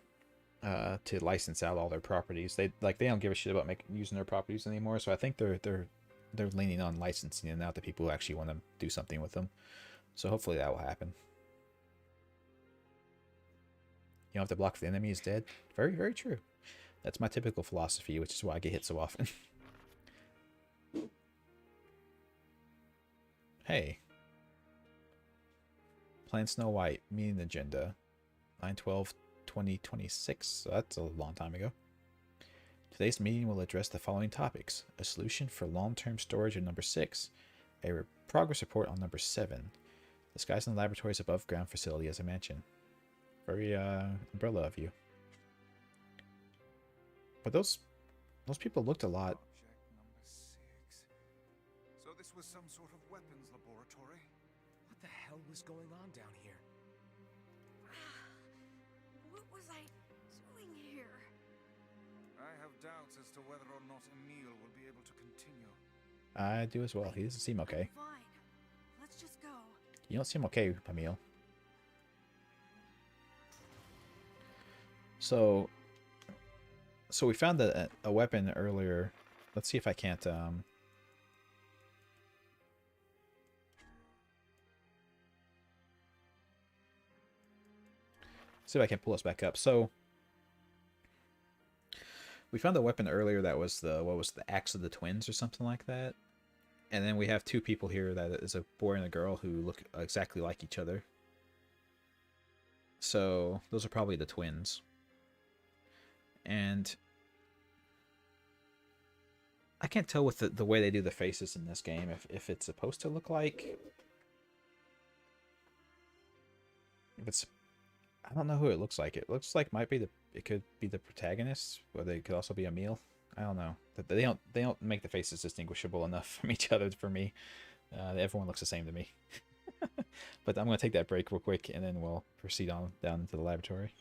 to license out all their properties. They don't give a shit about using their properties anymore, so I think they're leaning on licensing it out to people who actually want to do something with them. So hopefully that will happen. You don't have to block if the enemy is dead. Very, very true. That's my typical philosophy, which is why I get hit so often. Hey. Plan Snow White, meeting agenda. 9/12/2026, so that's a long time ago. Today's meeting will address the following topics: a solution for long-term storage on number 6, a progress report on number 7, disguising the laboratory's above-ground facility as a mansion. Very umbrella of you. But those people looked a lot. Object number 6. So this was some sort of weapons laboratory? What the hell was going on down here? What was I doing here? I have doubts as to whether or not Emil will be able to continue. I do as well. He doesn't seem okay. Fine. Let's just go. You don't seem okay, Emil. So we found a weapon earlier. Let's see if I can't see if I can pull us back up. So we found a weapon earlier that was the axe of the twins or something like that. And then we have two people here that is a boy and a girl who look exactly like each other. So those are probably the twins. And I can't tell with the way they do the faces in this game if it's supposed to look like, if it's, I don't know who it looks like. It looks like it could be the protagonist, but they could also be Emil. I don't know. They don't make the faces distinguishable enough from each other for me. Everyone looks the same to me. But I'm going to take that break real quick, and then we'll proceed on down into the laboratory.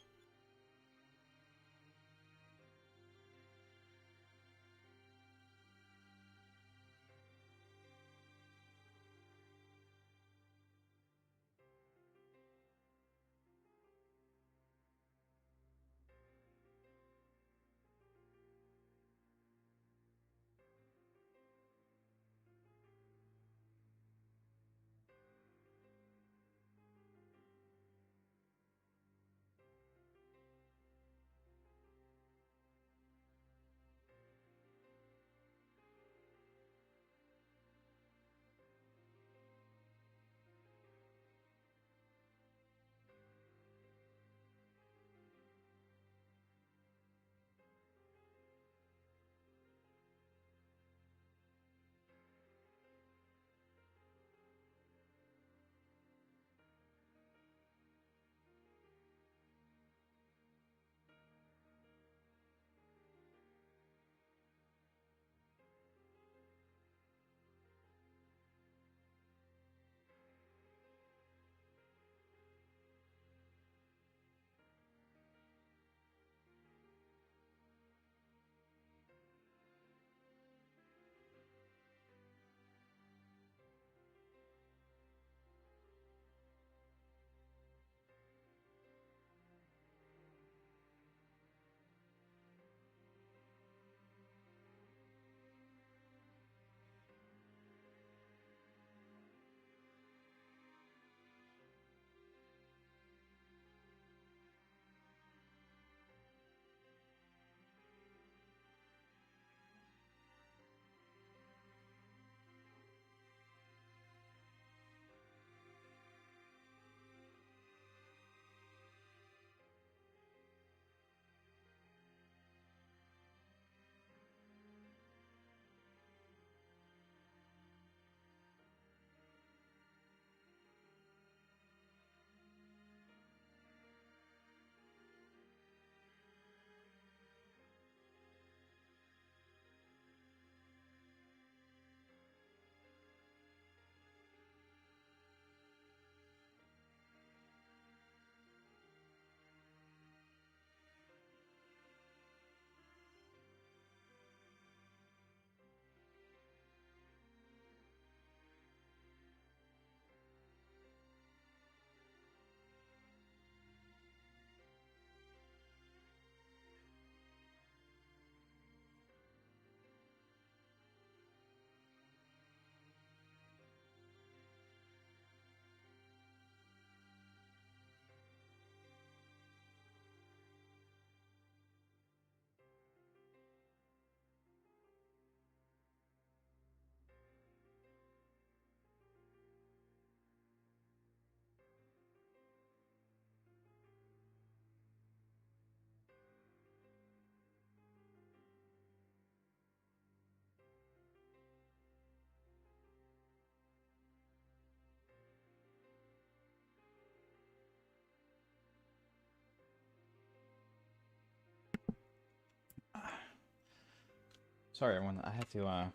Sorry, everyone. I had to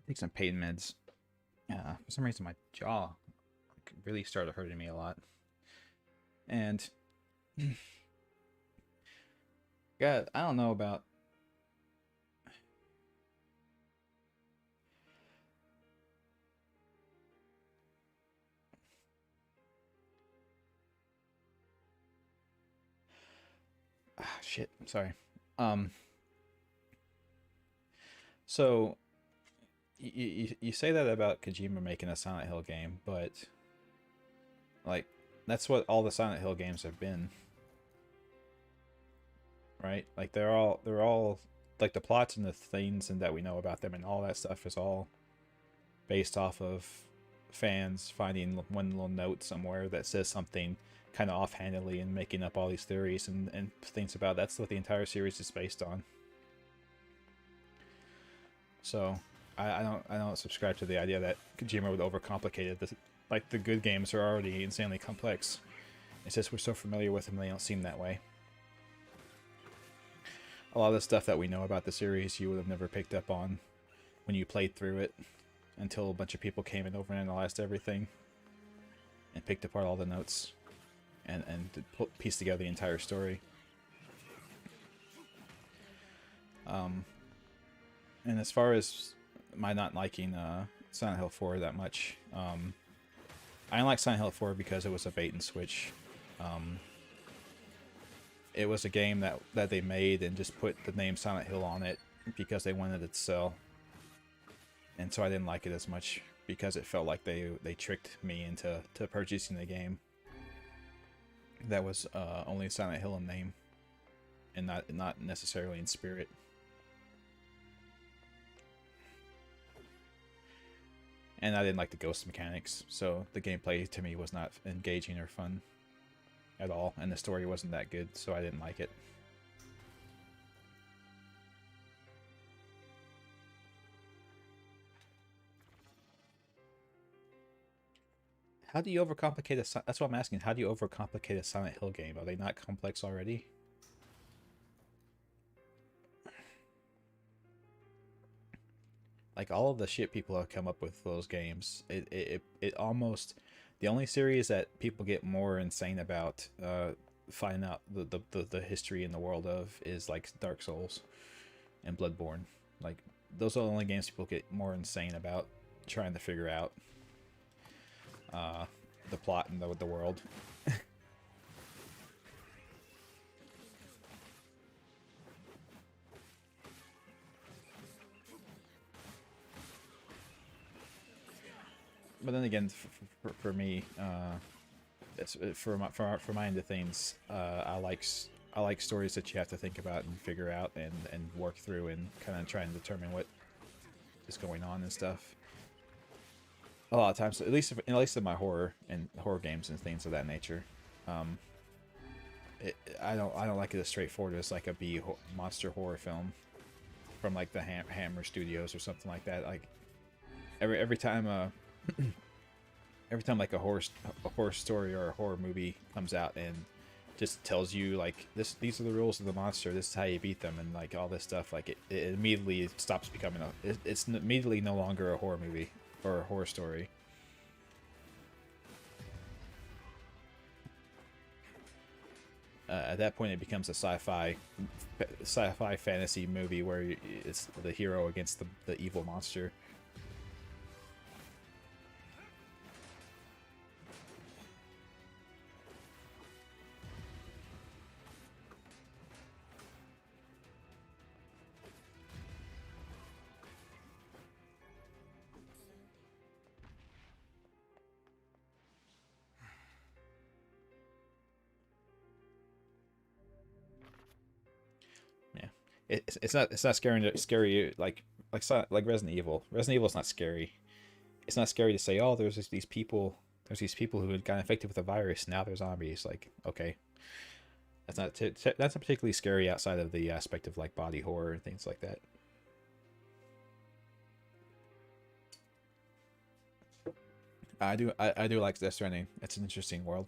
take some pain meds. For some reason, my jaw really started hurting me a lot. And God, I don't know about. Shit. Sorry. So you say that about Kojima making a Silent Hill game, but like that's what all the Silent Hill games have been, right? Like they're all like the plots and the things and that we know about them and all that stuff is all based off of fans finding one little note somewhere that says something kind of offhandedly and making up all these theories and things about. That's what the entire series is based on. So I don't subscribe to the idea that Kojima would overcomplicate it. Like the good games are already insanely complex. It's just we're so familiar with them they don't seem that way. A lot of the stuff that we know about the series you would have never picked up on when you played through it until a bunch of people came in over and analyzed everything and picked apart all the notes and pieced together the entire story. And as far as my not liking Silent Hill 4 that much, I didn't like Silent Hill 4 because it was a bait and switch. It was a game that they made and just put the name Silent Hill on it because they wanted it to sell. And so I didn't like it as much because it felt like they tricked me into purchasing the game that was only Silent Hill in name and not necessarily in spirit. And I didn't like the ghost mechanics, so the gameplay to me was not engaging or fun at all, and the story wasn't that good, so I didn't like it. How do you overcomplicate that's what I'm asking. How do you overcomplicate a Silent Hill game? Are they not complex already? Like all of the shit people have come up with for those games, it almost, the only series that people get more insane about finding out the history in the world of is like Dark Souls and Bloodborne. Like those are the only games people get more insane about trying to figure out the plot and the world. But then again, for me, it's for my end of things. I like stories that you have to think about and figure out and work through and kind of try and determine what is going on and stuff. A lot of times, at least in my horror games and things of that nature, I don't like it as straightforward as like a monster horror film from like the Hammer Studios or something like that. Like every time every time like a horror story or a horror movie comes out and just tells you like these are the rules of the monster, this is how you beat them, and like all this stuff, like it immediately stops becoming it's immediately no longer a horror movie or a horror story. At that point it becomes a sci-fi fantasy movie where it's the hero against the evil monster. It's not scary like Resident Evil. Resident Evil is not scary. It's not scary to say, oh, there's these people who had got infected with a virus. Now they're zombies. Like, okay, that's not particularly scary outside of the aspect of like body horror and things like that. I do like Death Stranding. It's an interesting world.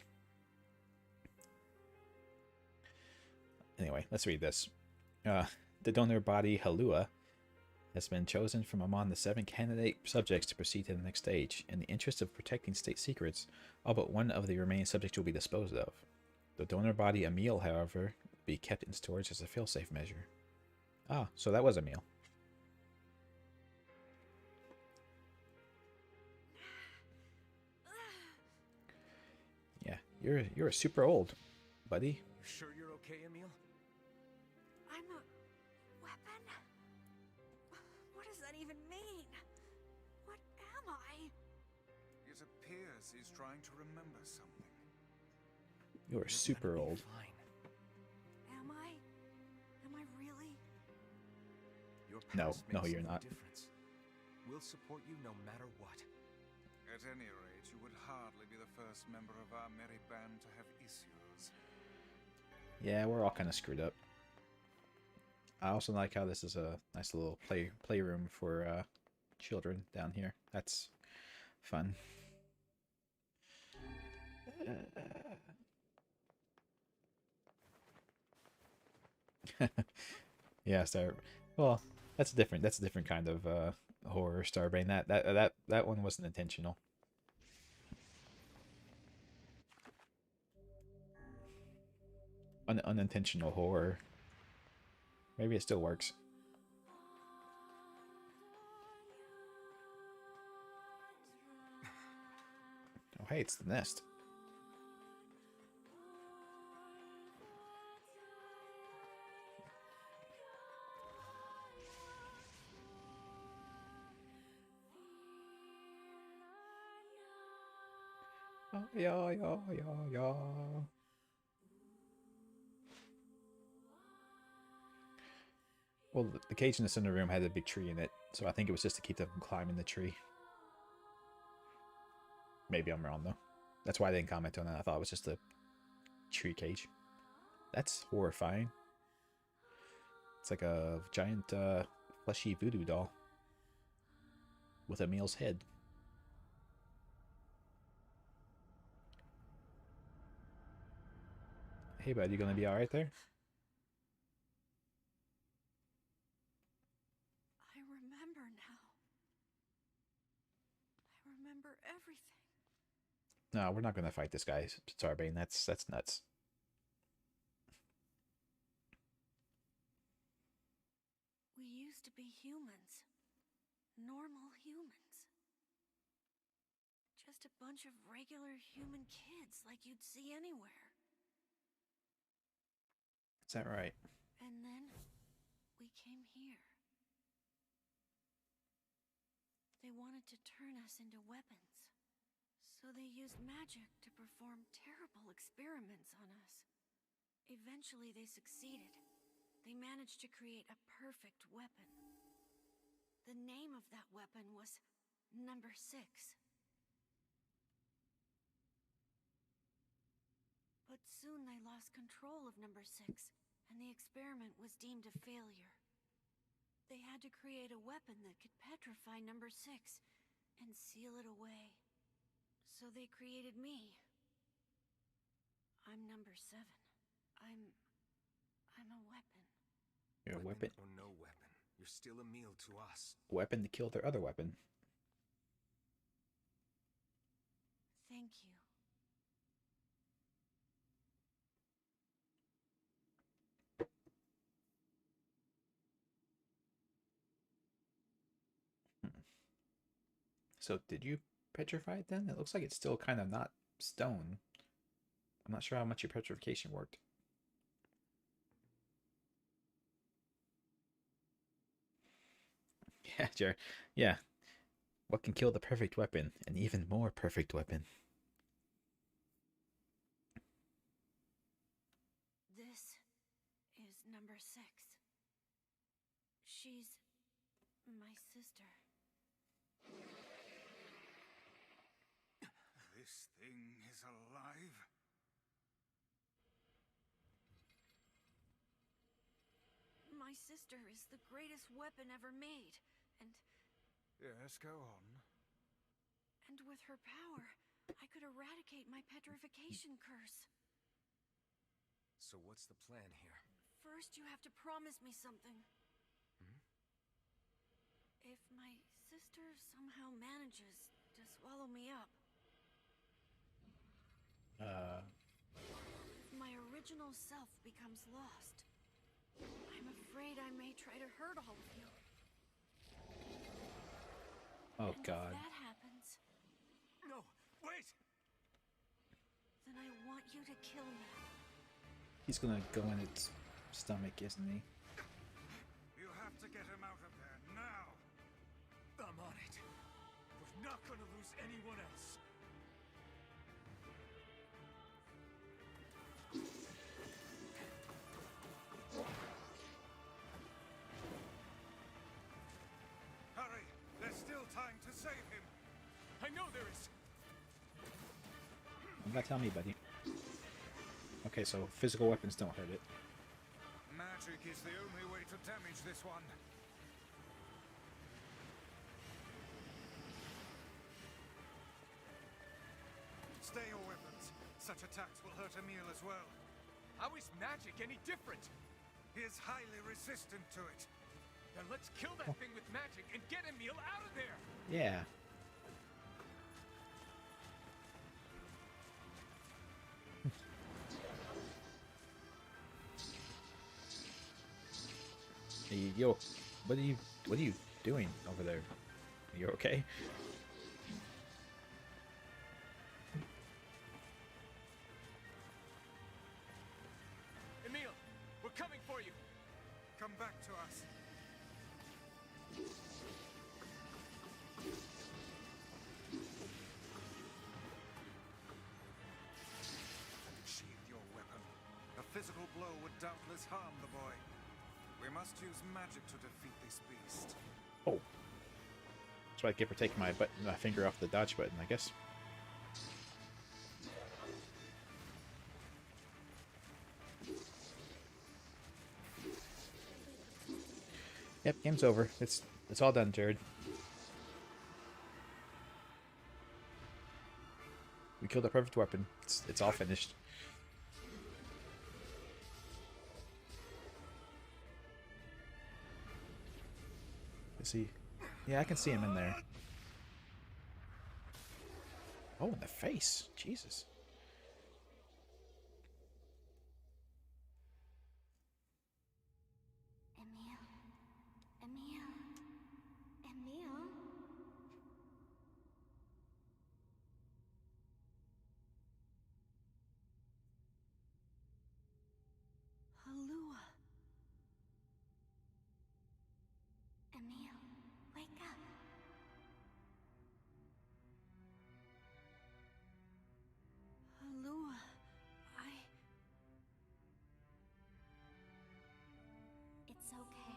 Anyway, let's read this. The donor body Halua has been chosen from among the 7 candidate subjects to proceed to the next stage. In the interest of protecting state secrets, all but one of the remaining subjects will be disposed of. The donor body Emil, however, will be kept in storage as a failsafe measure. Ah, so that was Emil. Yeah, you're super old, buddy. You sure you're okay, Emil? I'm a weapon? What does that even mean? What am I? It appears he's trying to remember something. You're super old. Am I? Am I really? Your No, past no, makes you're no not. difference. We'll support you no matter what. At any rate, you would hardly be the first member of our merry band to have issues. Yeah, we're all kind of screwed up. I also like how this is a nice little playroom for children down here. That's fun. Yeah, well, that's a different kind of horror, Starbane. That one wasn't intentional. Unintentional horror. Maybe it still works. Oh, hey, it's the nest. Oh, yeah. Well, the cage in the center room had a big tree in it, so I think it was just to keep them from climbing the tree. Maybe I'm wrong, though. That's why I didn't comment on it. I thought it was just a tree cage. That's horrifying. It's like a giant, fleshy voodoo doll with Emil's head. Hey, bud, you gonna be alright there? I remember now. I remember everything. No, we're not gonna fight this guy, Starbane. That's nuts. We used to be humans. Normal humans. Just a bunch of regular human kids like you'd see anywhere. Is that right? And then we came here. They wanted to turn us into weapons. So they used magic to perform terrible experiments on us. Eventually they succeeded. They managed to create a perfect weapon. The name of that weapon was Number 6. But soon they lost control of Number 6, and the experiment was deemed a failure. They had to create a weapon that could petrify Number 6 and seal it away. So they created me. I'm Number 7. I'm a weapon. You're a weapon. Or no weapon, you're still a meal to us. Weapon to kill their other weapon. Thank you. So did you petrify it then? It looks like it's still kind of not stone. I'm not sure how much your petrification worked. Yeah, Jared. Yeah. What can kill the perfect weapon? An even more perfect weapon. This is Number 6. She's my sister. This thing is alive? My sister is the greatest weapon ever made, and... Yes, go on. And with her power, I could eradicate my petrification curse. So what's the plan here? First, you have to promise me something. sister somehow manages to swallow me up. My original self becomes lost. I'm afraid I may try to hurt all of you. Oh, and God. If that happens... No, wait! Then I want you to kill me. He's gonna go in its stomach, isn't he? You have to get him out of there, now! I'm on it. We're not gonna lose anyone else. Hurry! There's still time to save him! I know there is! I'm not telling me, buddy. Okay, so physical weapons don't hurt it. Magic is the only way to damage this one. Stay your weapons. Such attacks will hurt Emil as well. How is magic any different? He is highly resistant to it. Then let's kill that thing with magic and get Emil out of there! Yeah. Hey, yo, what are you doing over there? Are you okay? Emil, we're coming for you! Come back to us. Sheathe your weapon. A physical blow would doubtless harm the boy. We must use magic to defeat this beast. Oh. That's why I keep taking my finger off the dodge button, I guess. Yep, game's over. It's all done, Jared. We killed a perfect weapon. It's all finished. See, yeah, I can see him in there. Oh, in the face. Jesus. Emil. Emil. Emil. Halua. Emil, wake up. Halua, It's okay.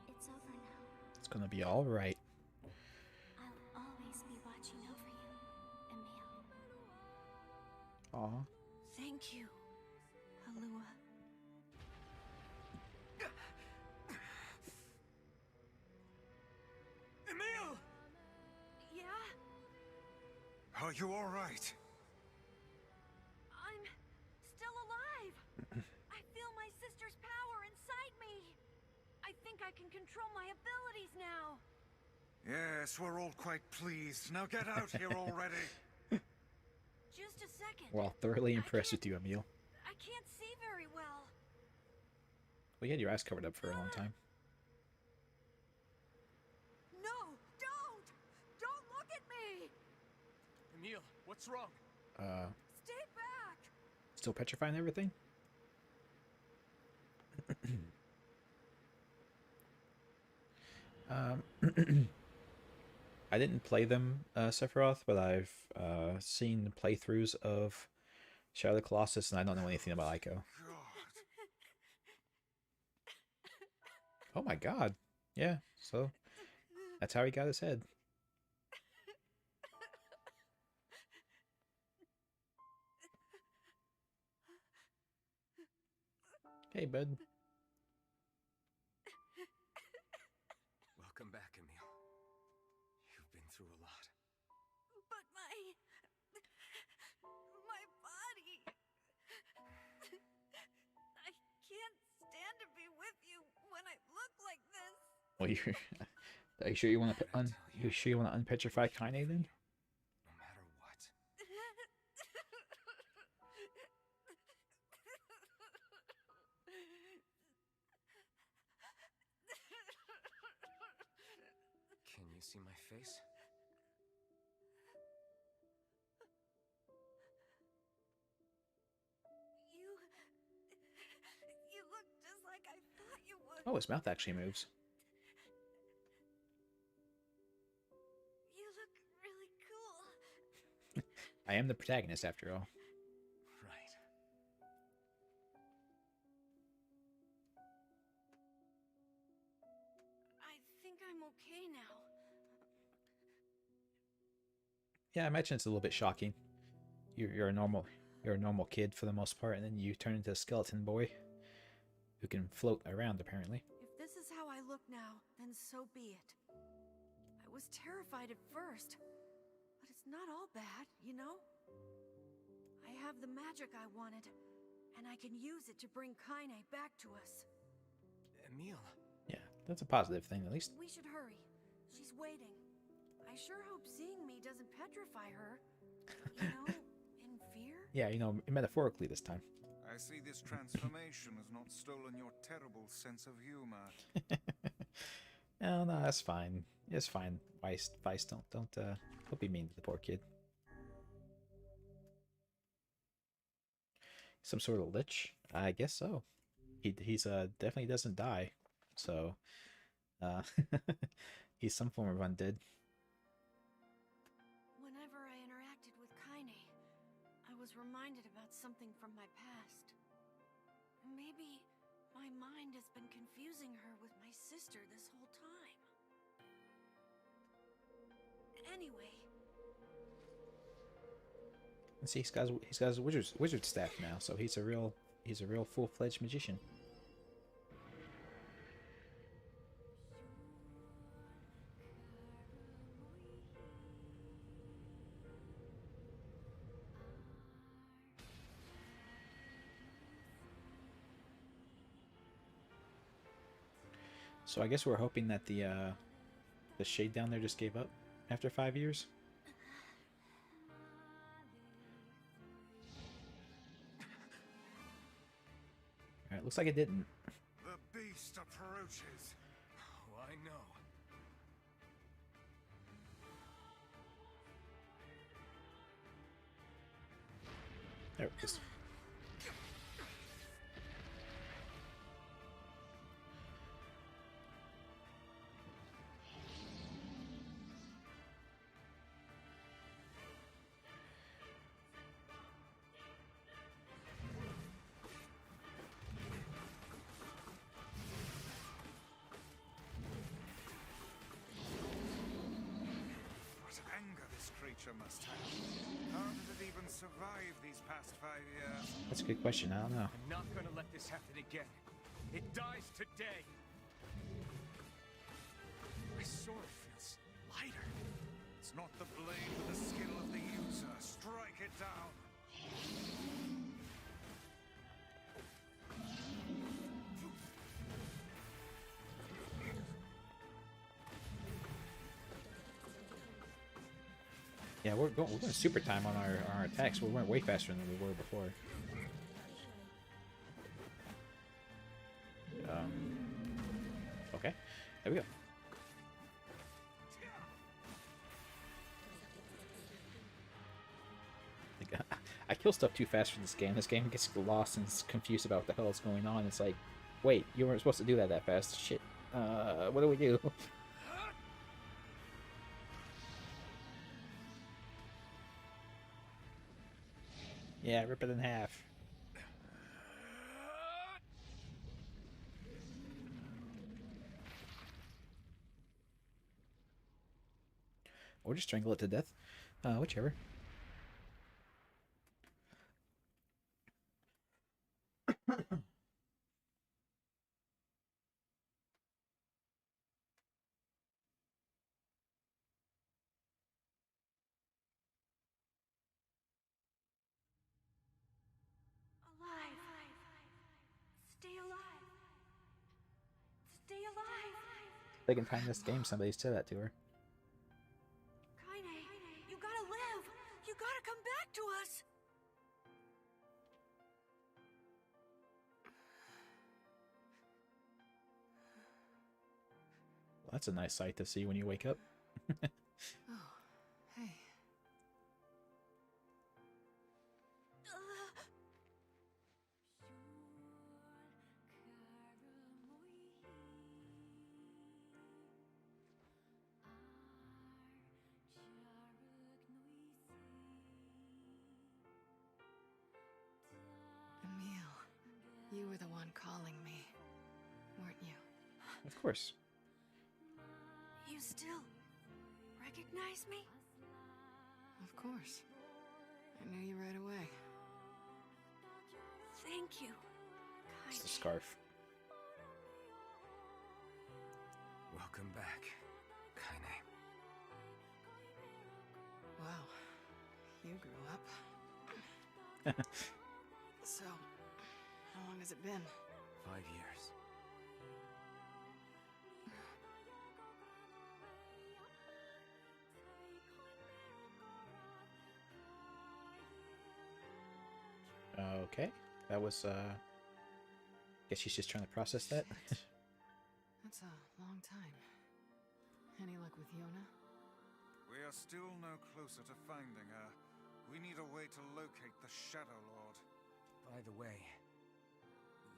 It's over now. It's gonna be all right. I'll always be watching over you, Emil. Aw. Thank you, Halua. Emil! Yeah? Are you all right? I'm still alive. I feel my sister's power inside me. I think I can control my abilities now. Yes, we're all quite pleased. Now get out here already. Just a second. Well, thoroughly impressed with you, Emil. I can't see very well. Well, you had your eyes covered up for a long time. No, don't! Don't look at me! Emil, what's wrong? Stay back! Still petrifying everything? I didn't play them, Sephiroth, but I've seen playthroughs of Shadow of the Colossus, and I don't know anything about Ico. Oh my god. Yeah, so that's how he got his head. Hey, bud. Welcome back, Emil. You've been through a lot. But my body... I can't stand to be with you when I look like this. Well, Are you sure you want to you sure you want to unpetrify Kaine then? No matter what. Can you see my face? You look just like I thought you would. Oh, his mouth actually moves. You look really cool. I am the protagonist after all. Right. I think I'm okay now. Yeah, I imagine it's a little bit shocking. You're a normal kid for the most part, and then you turn into a skeleton boy who can float around apparently. If this is how I look now, then so be it. I was terrified at first, but it's not all bad, you know? I have the magic I wanted, and I can use it to bring Kaine back to us. Emil. Yeah, that's a positive thing at least. We should hurry. She's waiting. I sure hope seeing me doesn't petrify her. You know, in fear? Yeah, you know, metaphorically this time. I see this transformation has not stolen your terrible sense of humor. No, that's fine. It's fine. Weiss, don't be mean to the poor kid. Some sort of lich? I guess so. He's definitely doesn't die. So he's some form of undead. Whenever I interacted with Kaine, I was reminded about something from my past. Maybe my mind has been confusing her with my sister this whole time. Anyway. And see, he's got his wizard staff now, so he's a real full-fledged magician. So I guess we're hoping that the shade down there just gave up after 5 years. All right, looks like it didn't. The beast approaches. Oh, I know. There it is. Must have. How did it even survive these past 5 years? That's a good question. I don't know. I'm not gonna let this happen again. It dies today. My sword feels lighter. It's not the blade but the skill of the user. Strike it down. Yeah, we're going super time on our attacks. We went way faster than we were before. Okay, there we go. I kill stuff too fast for this game. This game gets lost and is confused about what the hell is going on. It's like, wait, you weren't supposed to do that fast. Shit. What do we do? Yeah, rip it in half. Or just strangle it to death. Whichever. Stay alive. Stay alive. Second time this game, somebody said that to her. Kaine, you gotta live! You gotta come back to us! Well, that's a nice sight to see when you wake up. Oh, hey. Emil, you were the one calling me, weren't you? Of course. You still recognize me? Of course. I knew you right away. Thank you. It's the scarf. Welcome back, Kaine. Wow, you grew up. So, how long has it been? 5 years. Okay. That was, guess she's just trying to process that. That's a long time. Any luck with Yona? We are still no closer to finding her. We need a way to locate the Shadow Lord. By the way,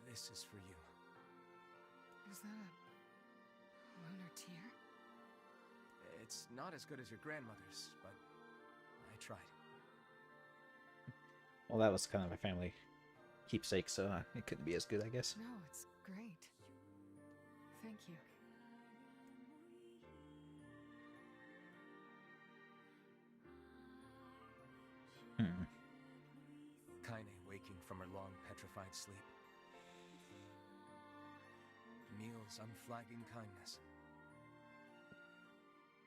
this is for you. Is that a lunar tear? It's not as good as your grandmother's, but I tried. Well, that was kind of a family keepsake, so it couldn't be as good, I guess. No, it's great. Thank you. Kaine waking from her long petrified sleep. Emil's unflagging kindness.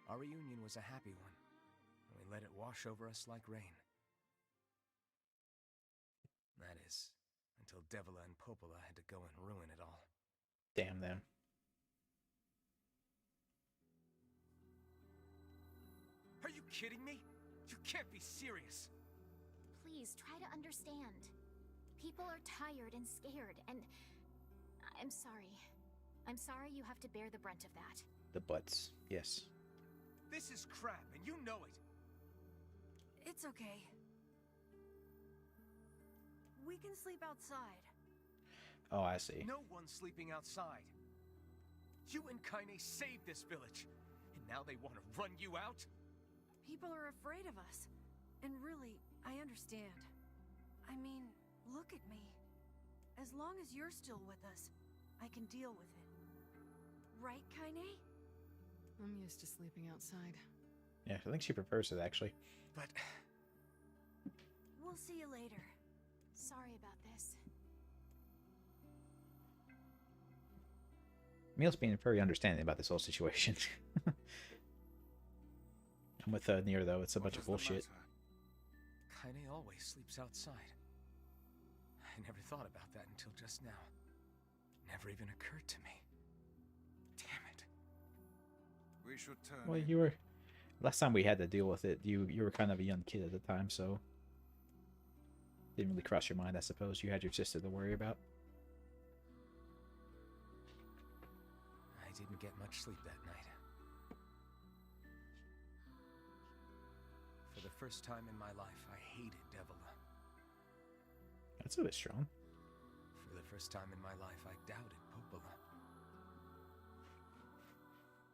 Our reunion was a happy one, and we let it wash over us like rain. That is, until Devila and Popola had to go and ruin it all. Damn them. Are you kidding me? You can't be serious. Please try to understand. People are tired and scared, and I'm sorry. I'm sorry you have to bear the brunt of that. The butts, yes. This is crap, and you know it. It's okay. We can sleep outside. Oh, I see. No one's sleeping outside. You and Kaine saved this village, and now they want to run you out? People are afraid of us. And really, I understand. I mean, look at me. As long as you're still with us, I can deal with it. Right, Kaine? I'm used to sleeping outside. Yeah, I think she prefers it, actually. But we'll see you later. Sorry about this. Emil's being very understanding about this whole situation. I'm with NieR, though. It's a bunch of bullshit. Kaine always sleeps outside. I never thought about that until just now. Never even occurred to me. Damn it. We should turn. Well, you were... Last time we had to deal with it, you were kind of a young kid at the time, so... Didn't really cross your mind, I suppose. You had your sister to worry about. I didn't get much sleep that night. For the first time in my life, I hated Devila. That's a bit strong. For the first time in my life, I doubted Popola.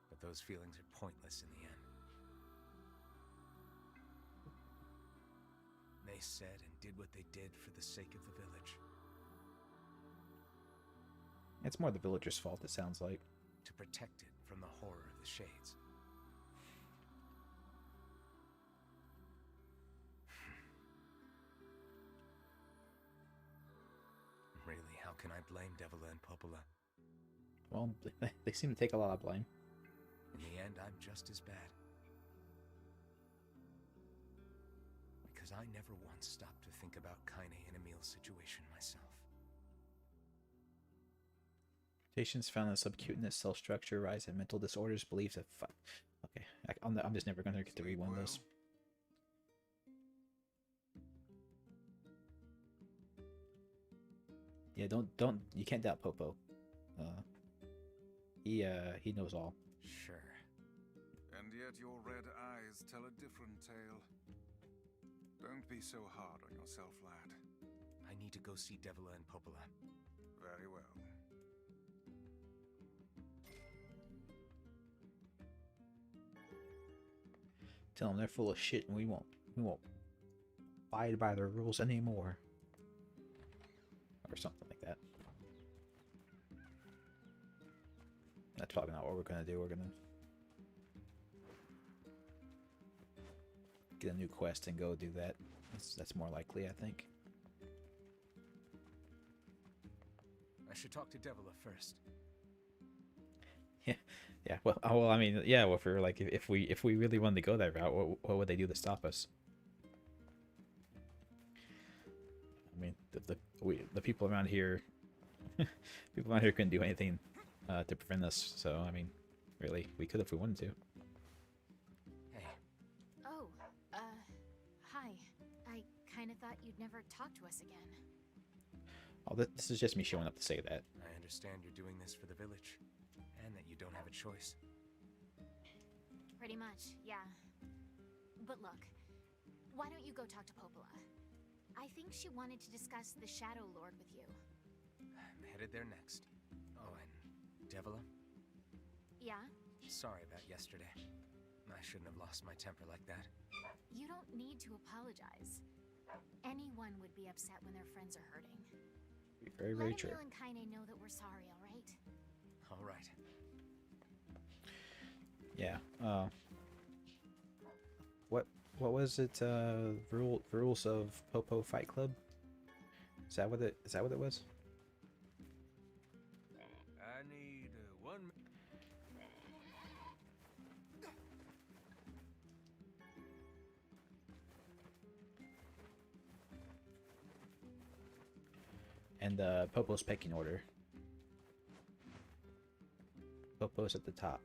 But those feelings are pointless in the end. They said and did what they did for the sake of the village. It's more the villagers' fault, it sounds like. To protect it from the horror of the Shades. Really, how can I blame Devila and Popola? Well, they seem to take a lot of blame. In the end, I'm just as bad. Because I never once stopped to think about Kaine and Emil's situation myself. Mutations found in subcutaneous cell structure rise in mental disorders, beliefs that. Okay, I'm just never gonna get to read one of those. Yeah, don't you can't doubt Popo. He knows all. Sure. And yet your red eyes tell a different tale. Don't be so hard on yourself, lad. I need to go see Devila and Popola. Very well. Tell them they're full of shit, and we won't abide by their rules anymore, or something like that. That's probably not what we're gonna do. We're gonna get a new quest and go do that. That's more likely, I think. I should talk to Devila first. Yeah. Well, I mean, yeah. Well, for like, if we really wanted to go that route, what would they do to stop us? I mean, the people around here, couldn't do anything to prevent us. So, I mean, really, we could if we wanted to. Hey. Oh, hi. I kind of thought you'd never talk to us again. Oh, this is just me showing up to say that. I understand you're doing this for the village, and that you don't have a choice. Pretty much, yeah. But look, why don't you go talk to Popola? I think she wanted to discuss the Shadow Lord with you. I'm headed there next. Oh, and Devila? Yeah? Sorry about yesterday. I shouldn't have lost my temper like that. You don't need to apologize. Anyone would be upset when their friends are hurting. Very, very true. Let Emil and Kaine know that we're sorry, alright? Alright. Yeah. What was it? Rules of Popo Fight Club? Is that what it was? I need one. And Popo's pecking order. Popo's at the top.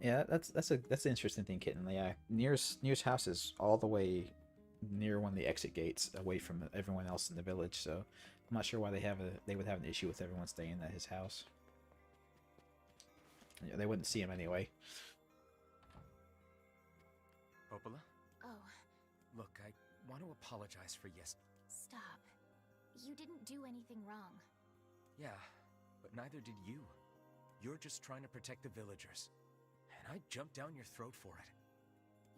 Yeah, that's an interesting thing, Kitten. Yeah, NieR's house is all the way near one of the exit gates, away from everyone else in the village. So I'm not sure why they would have an issue with everyone staying at his house. Yeah, they wouldn't see him anyway. Popola? Oh. Look, I want to apologize for Stop. You didn't do anything wrong. Yeah, but neither did you. You're just trying to protect the villagers. And I jumped down your throat for it.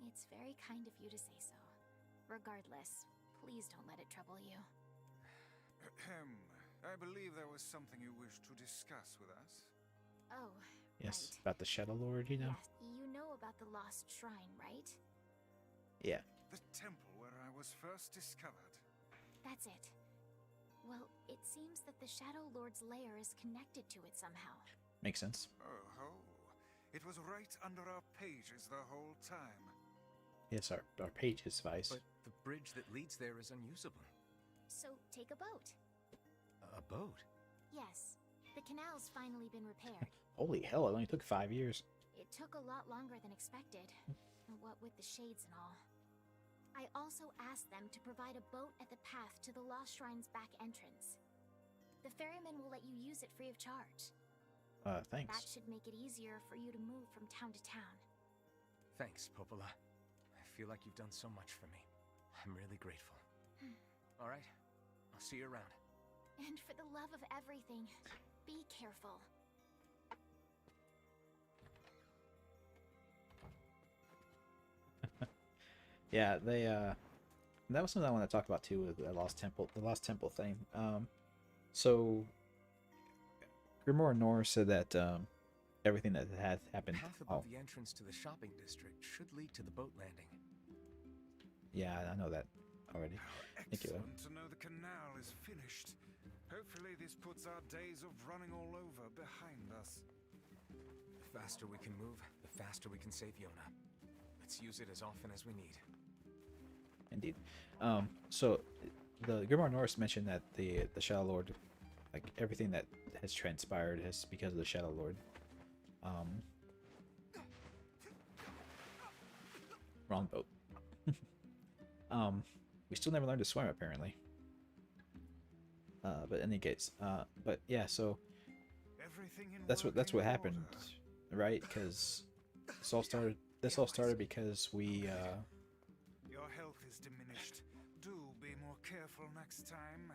It's very kind of you to say so. Regardless, please don't let it trouble you. I believe there was something you wished to discuss with us. Oh, yes, right. About the Shadow Lord, you know? Yes, you know about the lost shrine, right? Yeah. The temple where I was first discovered. That's it. Well, it seems that the Shadow Lord's lair is connected to it somehow. Makes sense. Oh, it was right under our pages the whole time. Yes, our pages, Vice. But the bridge that leads there is unusable. So take a boat. A boat? Yes. The canal's finally been repaired. Holy hell, it only took 5 years. It took a lot longer than expected. What with the shades and all. I also asked them to provide a boat at the path to the Lost Shrine's back entrance. The ferryman will let you use it free of charge. Thanks. That should make it easier for you to move from town to town. Thanks, Popola. I feel like you've done so much for me. I'm really grateful. All right, I'll see you around. And for the love of everything, be careful. Yeah, that was something I want to talk about too, with the Lost Temple thing. So Grimoire Noir said that everything that had happened. The path above the entrance to the shopping district should lead to the boat landing. Yeah, I know that already. Thank you. Excellent to know the canal is finished. Hopefully this puts our days of running all over behind us. The faster we can move, the faster we can save Yona. Let's use it as often as we need. Indeed. So the Grimoire Norse mentioned that the Shadow Lord, like everything that has transpired, is because of the Shadow Lord. Wrong boat. We still never learned to swim apparently. But in any case, but yeah, so that's what happened, right? Because this all started because we Your health is diminished. Do be more careful next time.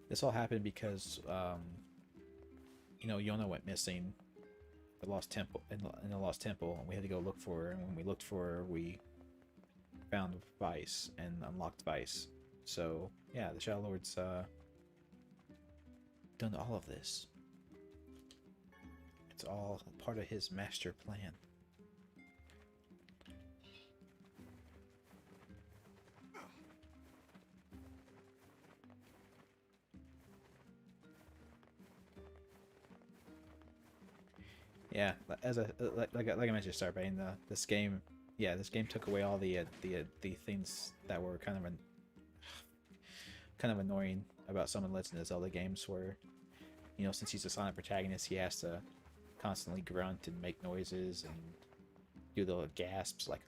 this all happened because Yona went missing. The lost temple in the lost temple, and we had to go look for her. And when we looked for her, we found Vice and unlocked Vice. So yeah, the Shadow Lord's done all of this. It's all part of his master plan. Yeah, as like I mentioned, Starbane, this game took away all the things that were kind of annoying about some of the Legend of Zelda games, where since he's a silent protagonist, he has to constantly grunt and make noises and do the little gasps like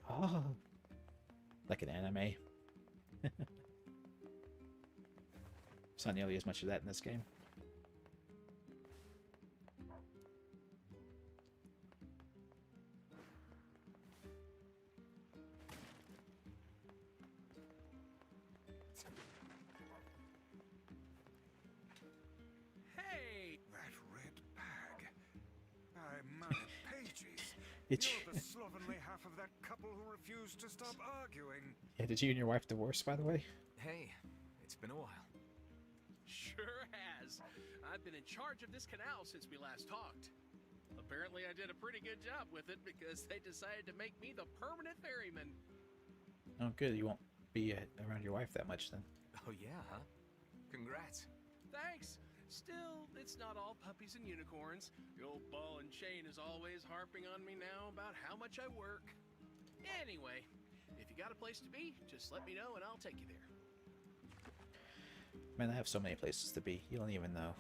like an anime. It's not nearly as much of that in this game. You're the slovenly half of that couple who refused to stop arguing. Yeah, did you and your wife divorce, by the way? Hey, it's been a while. Sure has. I've been in charge of this canal since we last talked. Apparently I did a pretty good job with it because they decided to make me the permanent ferryman. Oh, good. You won't be around your wife that much then. Oh yeah, huh? Congrats. Thanks. Still, it's not all puppies and unicorns. The old ball and chain is always harping on me now about how much I work. Anyway, if you got a place to be, just let me know and I'll take you there. Man, I have so many places to be. You don't even know.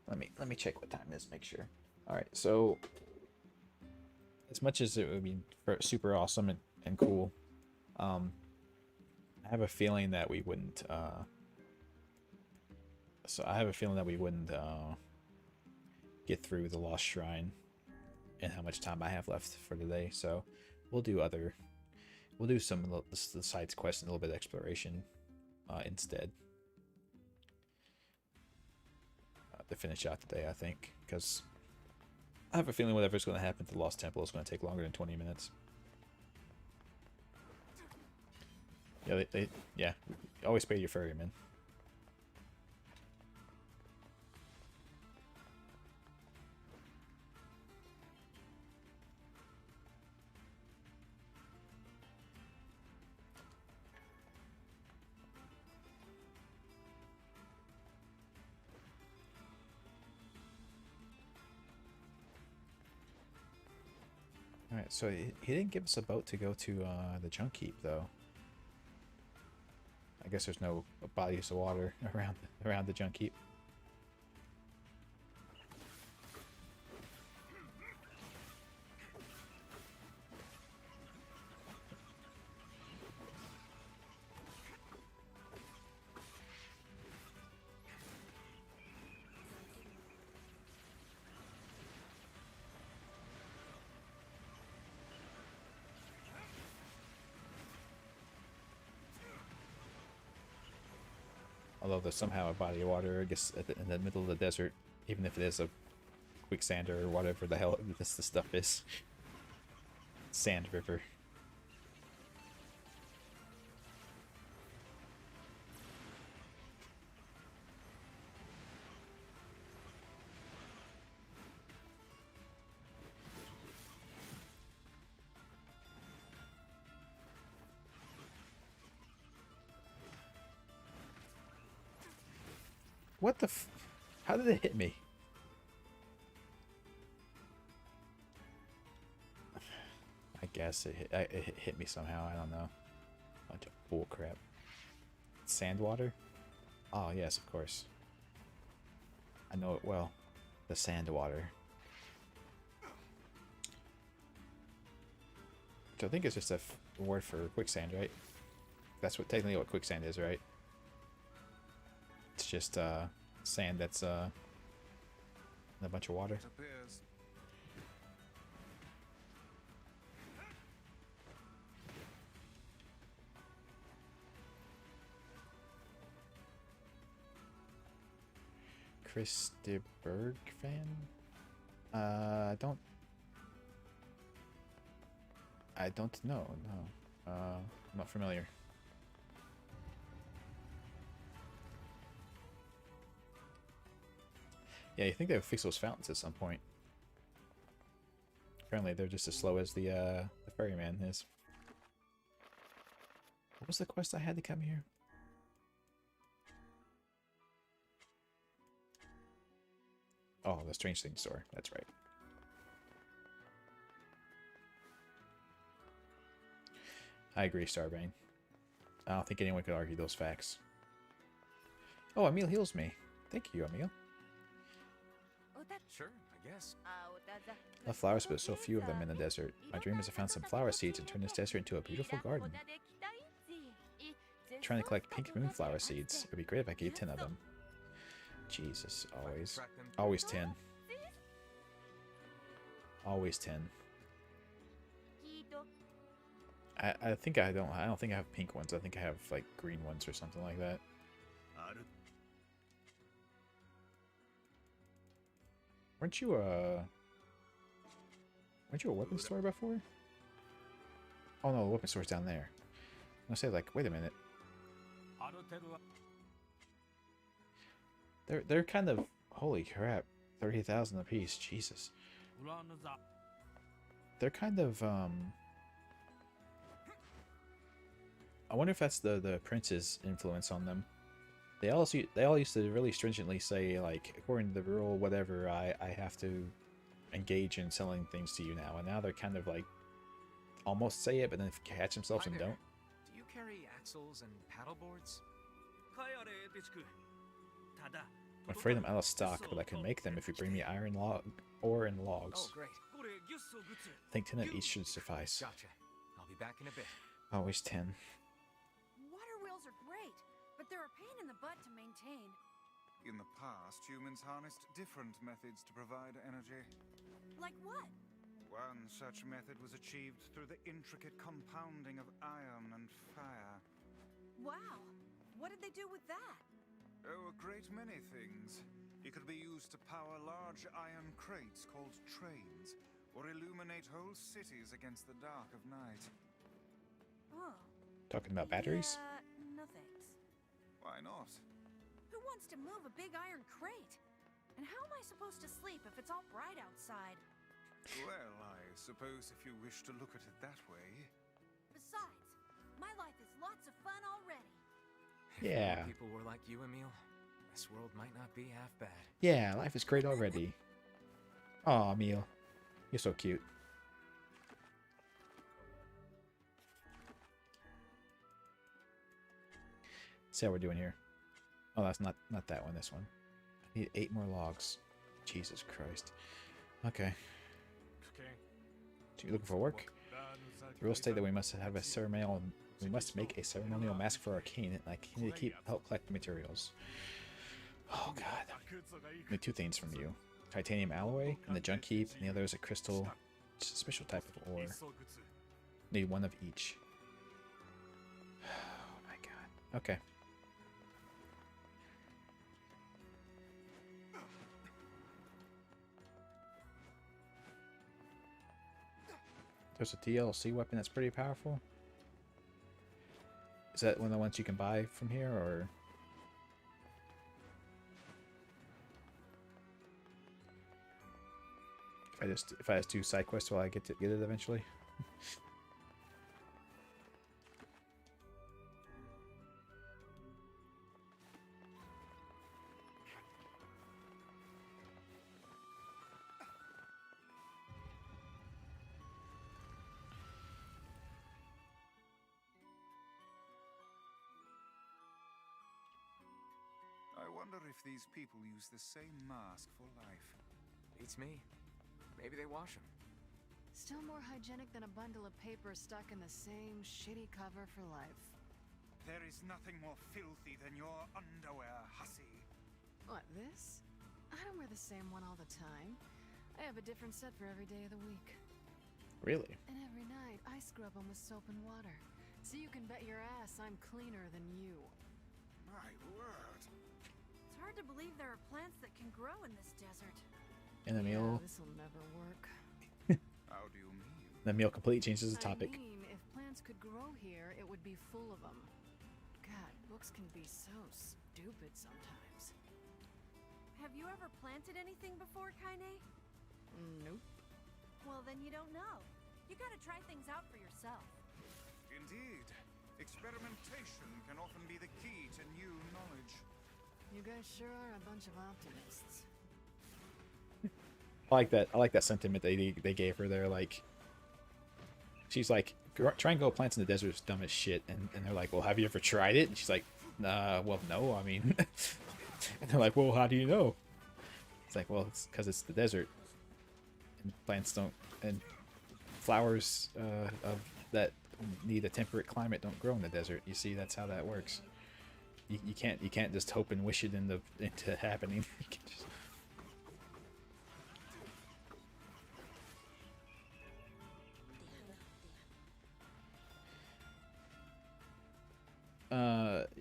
Let me check what time it is, make sure. Alright, so as much as it would be super awesome and cool, I have a feeling that we wouldn't get through the Lost Shrine and how much time I have left for today. So we'll do some of the side quests and a little bit of exploration instead to finish out today, I think, because I have a feeling whatever's going to happen to the Lost Temple is going to take longer than 20 minutes. Yeah, always pay your ferryman. Alright, so he didn't give us a boat to go to the Junk Heap, though. I guess there's no bodies of water around the Junk Heap. Although there's somehow a body of water, I guess, in the middle of the desert, even if it is a quicksander or whatever the hell the stuff is. Sand river. What the f... How did it hit me? guess it hit me somehow. I don't know. Bunch of bull crap. Sand water? Oh yes, of course. I know it well. The sand water. Which I think is just a word for quicksand, right? That's what technically what quicksand is, right? It's just sand that's in a bunch of water. It appears. Chris de Berg fan? I don't know. No, I'm not familiar. Yeah, you think they would fix those fountains at some point? Apparently, they're just as slow as the ferryman is. What was the quest I had to come here? Oh, the Strange Things store. That's right. I agree, Starbane. I don't think anyone could argue those facts. Oh, Emil heals me. Thank you, Emil. Sure, I guess. Oh, Love flowers, but so few of them in the desert. My dream is to find some flower seeds and turn this desert into a beautiful garden. Trying to collect pink moonflower seeds. It would be great if I could get 10 of them. Jesus, always. Always 10. Always 10. I think I don't think I have pink ones. I think I have like green ones or something like that. Weren't you a weapon store before? Oh no, the weapon store's down there. I'm gonna say like, wait a minute. They're kind of, holy crap, 30,000 a piece. Jesus. They're kind of I wonder if that's the prince's influence on them. They all used to really stringently say, like, according to the rule, whatever, I have to engage in selling things to you now. And now they're kind of like almost say it, but then catch themselves and don't. Do you carry axles and paddleboards? I'm afraid I'm out of stock, but I can make them if you bring me ore and logs. Oh, great. I think 10 of each should suffice. Gotcha. I'll be back in a bit. Always 10. Water wheels are great, but they're a pain in the butt to maintain. In the past, humans harnessed different methods to provide energy. Like what? One such method was achieved through the intricate compounding of iron and fire. Wow. What did they do with that? Oh, a great many things. It could be used to power large iron crates called trains, or illuminate whole cities against the dark of night. Oh. Talking about batteries? No thanks. Why not? Who wants to move a big iron crate? And how am I supposed to sleep if it's all bright outside? Well, I suppose if you wish to look at it that way. Besides, my life is lots of fun already. Yeah. If people were like you, Emil, this world might not be half bad. Yeah, life is great already. Aw, Emil. You're so cute. Let's see how we're doing here. Oh, that's not that one, this one. I need 8 more logs. Jesus Christ. Okay. So you looking for work? The rules state that we must have a ceremonial. We must make a ceremonial mask for our king, and I need to help collect the materials. Oh god. I need 2 things from you: titanium alloy and the junk heap, and the other is a crystal, just a special type of ore. Need 1 of each. Oh my god. Okay. There's a DLC weapon that's pretty powerful. Is that one of the ones you can buy from here, or? If I just do side quests, will I get it eventually? wonder if these people use the same mask for life. Beats me. Maybe they wash them. Still more hygienic than a bundle of paper stuck in the same shitty cover for life. There is nothing more filthy than your underwear, hussy. What, this? I don't wear the same one all the time. I have a different set for every day of the week. Really? And every night, I scrub them with soap and water. So you can bet your ass I'm cleaner than you. My word. It's hard to believe there are plants that can grow in this desert. And Emil. Yeah, this'll never work. How do you mean? Emil completely changes the topic. I mean, if plants could grow here, it would be full of them. God, books can be so stupid sometimes. Have you ever planted anything before, Kaine? Nope. Well, then you don't know. You gotta try things out for yourself. Indeed. Experimentation can often be the key to new knowledge. You guys sure are a bunch of optimists. I like that sentiment they gave her there. Like, she's like, try and grow plants in the desert is dumb as shit. And they're like, well, have you ever tried it? And she's like, well, no, I mean. And they're like, well, how do you know? It's like, well, it's because it's the desert. And plants don't, and flowers of that need a temperate climate don't grow in the desert. You see, that's how that works. You can't just hope and wish it into happening. You can just...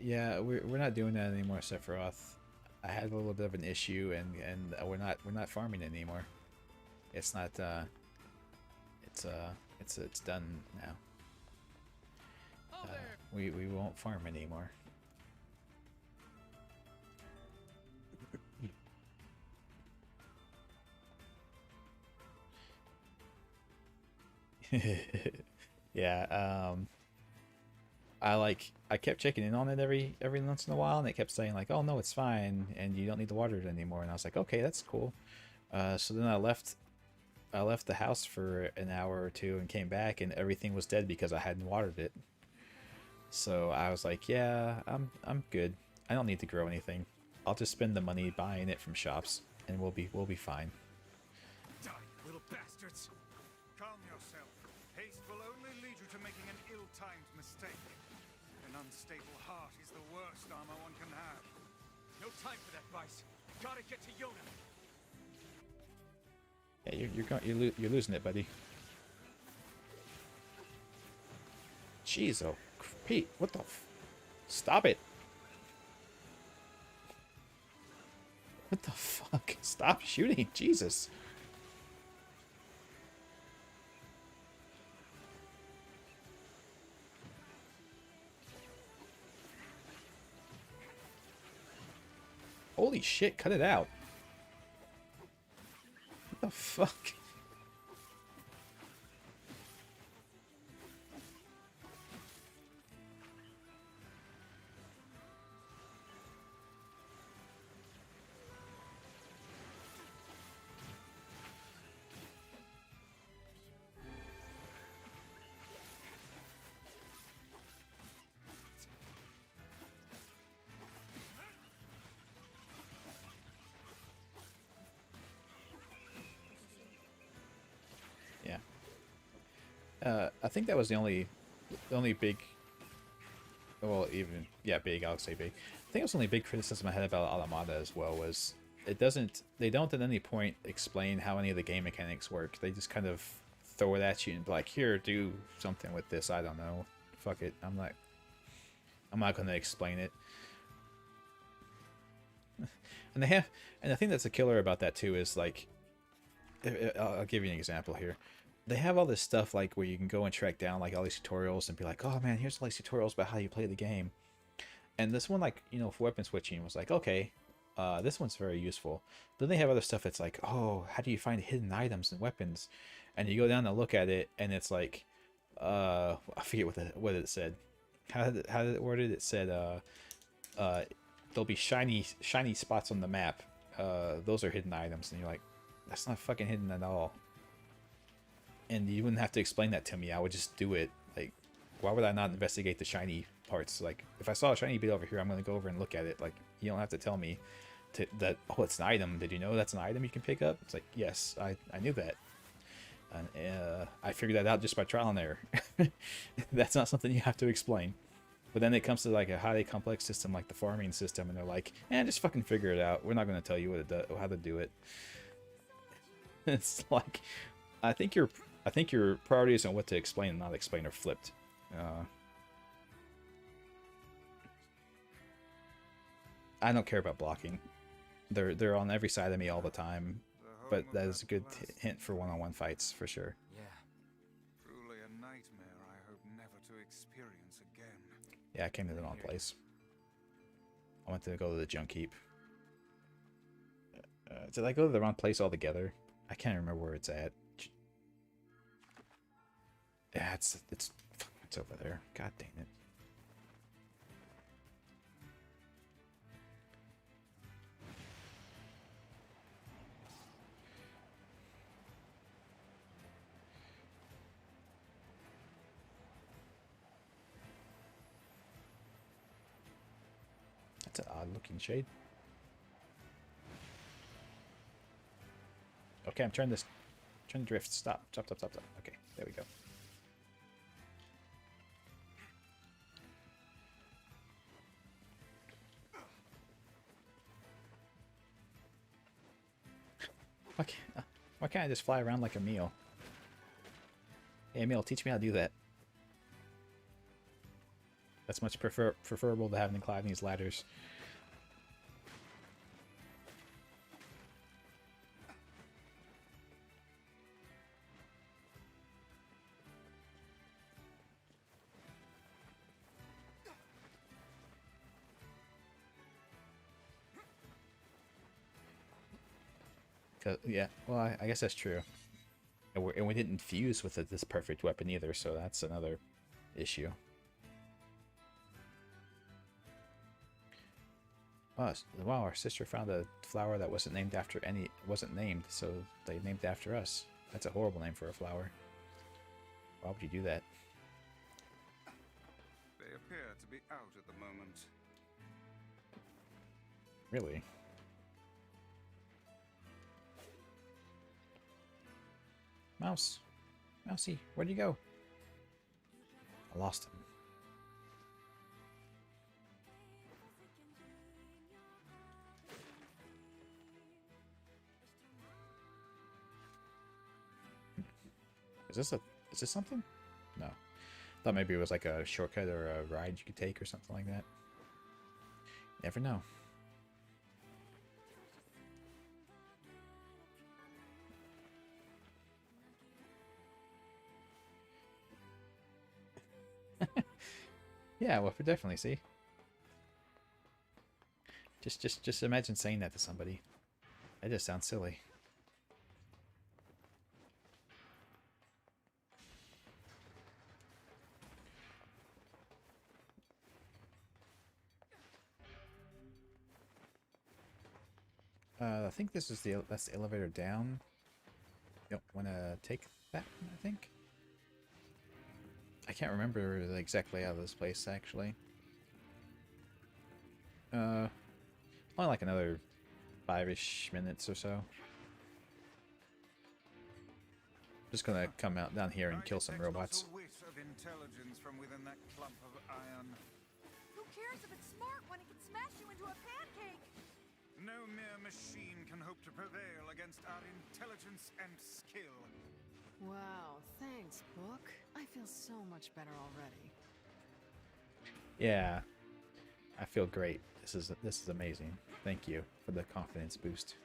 Yeah, we're not doing that anymore, Sephiroth. I had a little bit of an issue, and we're not farming anymore. It's not. It's done now. We won't farm anymore. Yeah. I kept checking in on it every once in a while, and it kept saying like, "Oh no, it's fine, and you don't need to water it anymore." And I was like, "Okay, that's cool." So then I left the house for an hour or two and came back, and everything was dead because I hadn't watered it. So I was like, "Yeah, I'm good. I don't need to grow anything. I'll just spend the money buying it from shops, and we'll be fine." Die, little bastards! Calm yourself. Haste will only lead you to making an ill-timed mistake. An unstable heart is the worst armor one can have. No time for that, Vice. Gotta get to Yona. Yeah, you're losing it, buddy. Jeez, oh, Pete, what the Stop it. What the fuck? Stop shooting, Jesus. Holy shit, cut it out. What the fuck? I think that was the only big, well, even, yeah, big, I'll say big. I think it was the only big criticism I had about Automata as well was they don't at any point explain how any of the game mechanics work. They just kind of throw it at you and be like, here, do something with this. I don't know. Fuck it. I'm not going to explain it. And the thing that's a killer about that too is like, I'll give you an example here. They have all this stuff like where you can go and track down like all these tutorials and be like, oh man, here's all these tutorials about how you play the game. And this one, like, you know, for weapon switching was like, okay, this one's very useful. Then they have other stuff that's like, oh, how do you find hidden items and weapons? And you go down and look at it, and it's like, I forget what it said. How did it word it? It said, there'll be shiny spots on the map. Those are hidden items, and you're like, that's not fucking hidden at all. And you wouldn't have to explain that to me. I would just do it. Like, why would I not investigate the shiny parts? Like, if I saw a shiny bit over here, I'm going to go over and look at it. Like, you don't have to tell me that, oh, it's an item. Did you know that's an item you can pick up? It's like, yes, I knew that. And I figured that out just by trial and error. That's not something you have to explain. But then it comes to like a highly complex system like the farming system, and they're like, just fucking figure it out. We're not going to tell you what it does, how to do it. It's like, I think your priorities on what to explain and not explain are flipped. I don't care about blocking. They're on every side of me all the time, but that is a good hint for one-on-one fights for sure. Yeah. Truly a nightmare I hope never to experience again. Yeah, I came to the wrong place. I went to go to the junk heap. Did I go to the wrong place altogether? I can't remember where it's at. Yeah, it's over there. God dang it. That's an odd looking shade. Okay, I'm trying to drift. Stop. Okay, there we go. Why can't I just fly around like a meal? Hey, Emil, teach me how to do that. That's much preferable to having to climb these ladders. Yeah, well, I guess that's true. And we didn't fuse with this perfect weapon either, so that's another issue. Wow, our sister found a flower that wasn't named, so they named it after us. That's a horrible name for a flower. Why would you do that? They appear to be out at the moment. Really? Mouse. Mousy, where'd you go? I lost him. Is this something? No. Thought maybe it was like a shortcut or a ride you could take or something like that. Never know. Yeah, well, definitely, see? Just imagine saying that to somebody. That just sounds silly. I think this is that's the elevator down. Yep, wanna take that one, I think? I can't remember the exact layout of this place, actually. Only like another 5-ish minutes or so. Just gonna come out down here and kill some robots. Not a whit of intelligence from within that clump of iron. Who cares if it's smart when it can smash you into a pancake? No mere machine can hope to prevail against our intelligence and skill. Wow, thanks, Book. I feel so much better already. Yeah, I feel great. This is amazing. Thank you for the confidence boost.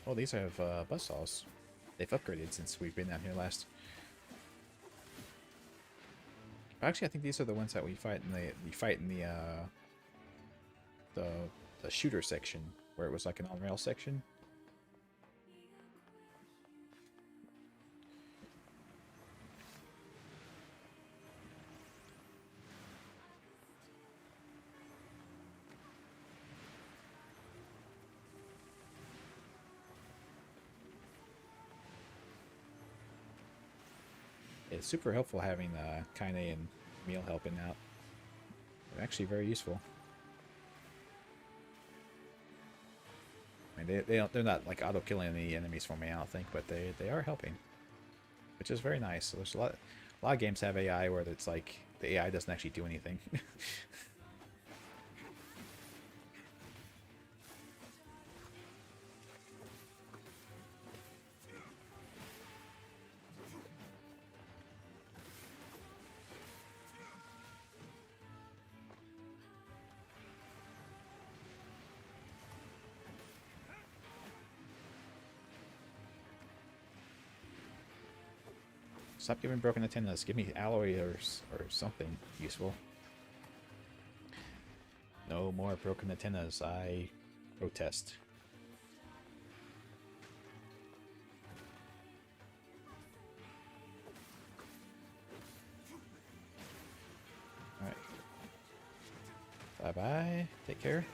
Oh, these have buzzsaws. They've upgraded since we've been down here last. Actually, I think these are the ones that we fight in the shooter section, where it was like an on-rail section. it's super helpful having Kaine and Emil helping out. They're actually very useful. I mean, they're not like auto killing any enemies for me, I don't think, but they are helping, which is very nice. So there's a lot of games have AI where it's like the AI doesn't actually do anything. Stop giving broken antennas. Give me alloy or something useful. No more broken antennas. I protest. Alright. Bye-bye. Take care.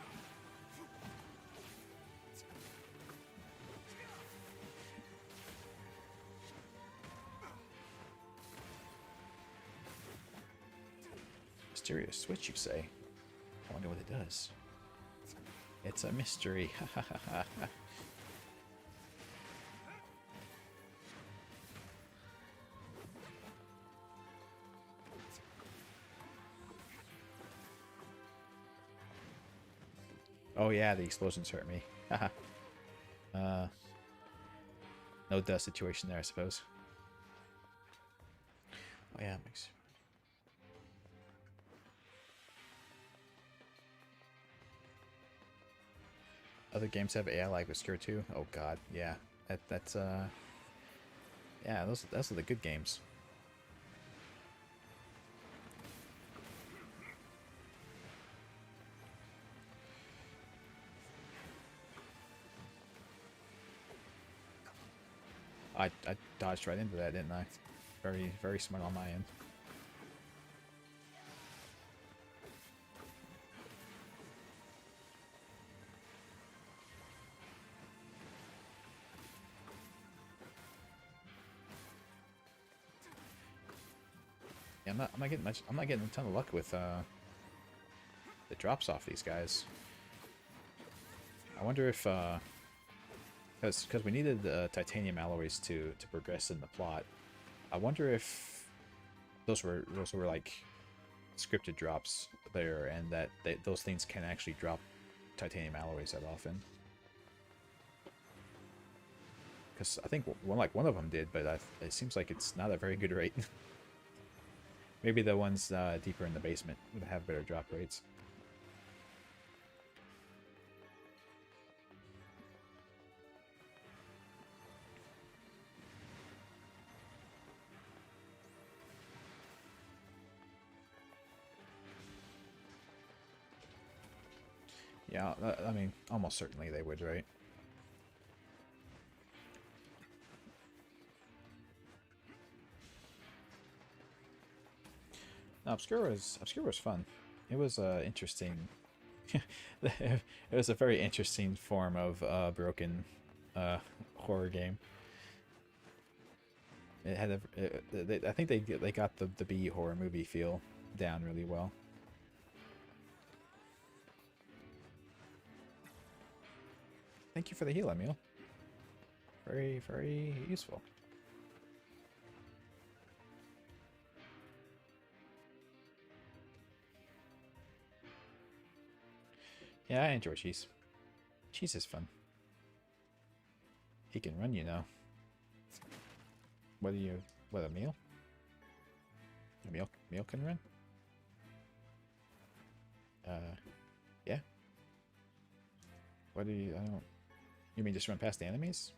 Mysterious switch, you say? I wonder what it does. It's a mystery. Oh yeah, the explosions hurt me. No dust situation there, I suppose. Oh yeah, makes. Other games have AI like Obscure too. Oh god, yeah. That's yeah, those are the good games. I dodged right into that, didn't I? Very smart on my end. Yeah, I'm not getting a ton of luck with the drops off these guys. I wonder if because we needed the titanium alloys to progress in the plot. I wonder if those were like scripted drops there, and that those things can actually drop titanium alloys that often. Because I think one of them did, but it seems like it's not a very good rate. Maybe the ones deeper in the basement would have better drop rates. Yeah, I mean, almost certainly they would, right? No, Obscure was fun. It was interesting. It was a very interesting form of broken horror game. It had I think they got the B horror movie feel down really well. Thank you for the heal, Emil. Very useful. Yeah, I enjoy Cheese. Cheese is fun. He can run, you know. What a meal? A meal can run? Yeah. I don't... You mean just run past the enemies?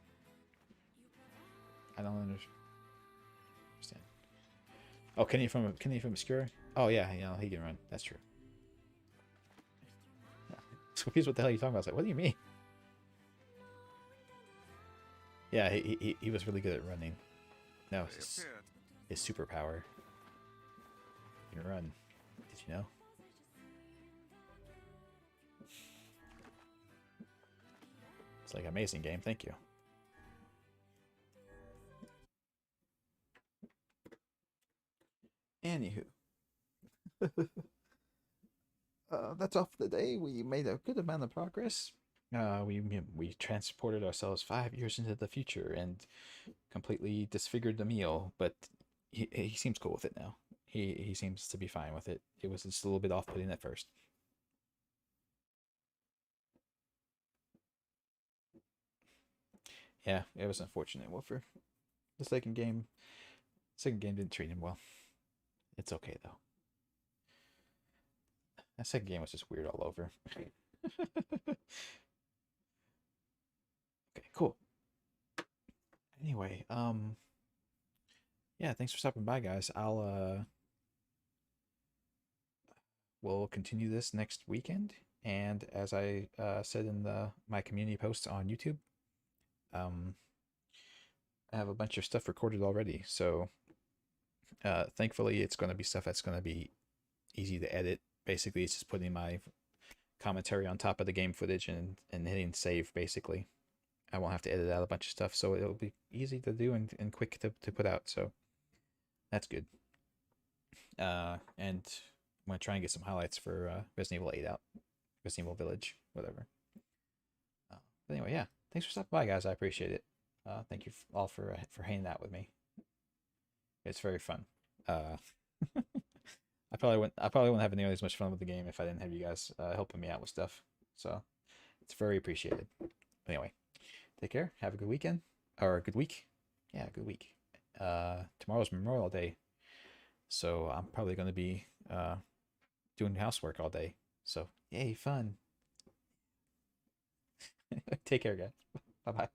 I don't understand. Oh, can he from Obscure? Oh yeah, you know, he can run. That's true. So confused what the hell are you talking about? I was like, what do you mean? Yeah, he was really good at running. No, his superpower. He can run. Did you know? It's like amazing game. Thank you. Anywho, that's all for the day. We made a good amount of progress. We transported ourselves 5 years into the future and completely disfigured the meal, but he seems cool with it now. He seems to be fine with it. It was just a little bit off-putting at first. Yeah, it was unfortunate. Well, for the second game didn't treat him well. It's okay though. That second game was just weird all over. Okay, cool. Anyway, yeah, thanks for stopping by, guys. We'll continue this next weekend, and as I said in my community posts on YouTube, I have a bunch of stuff recorded already, so thankfully it's going to be stuff that's going to be easy to edit. Basically, it's just putting my commentary on top of the game footage and hitting save, basically. I won't have to edit out a bunch of stuff, so it'll be easy to do and quick to put out, so that's good. And I'm going to try and get some highlights for Resident Evil 8 out. Resident Evil Village, whatever. But anyway, yeah. Thanks for stopping by, guys. I appreciate it. Thank you all for hanging out with me. It's very fun. I probably wouldn't have nearly as much fun with the game if I didn't have you guys helping me out with stuff. So it's very appreciated. Anyway, take care. Have a good weekend or a good week. Yeah, good week. Tomorrow's Memorial Day, so I'm probably going to be doing housework all day. So yay, fun. Take care, guys. Bye bye.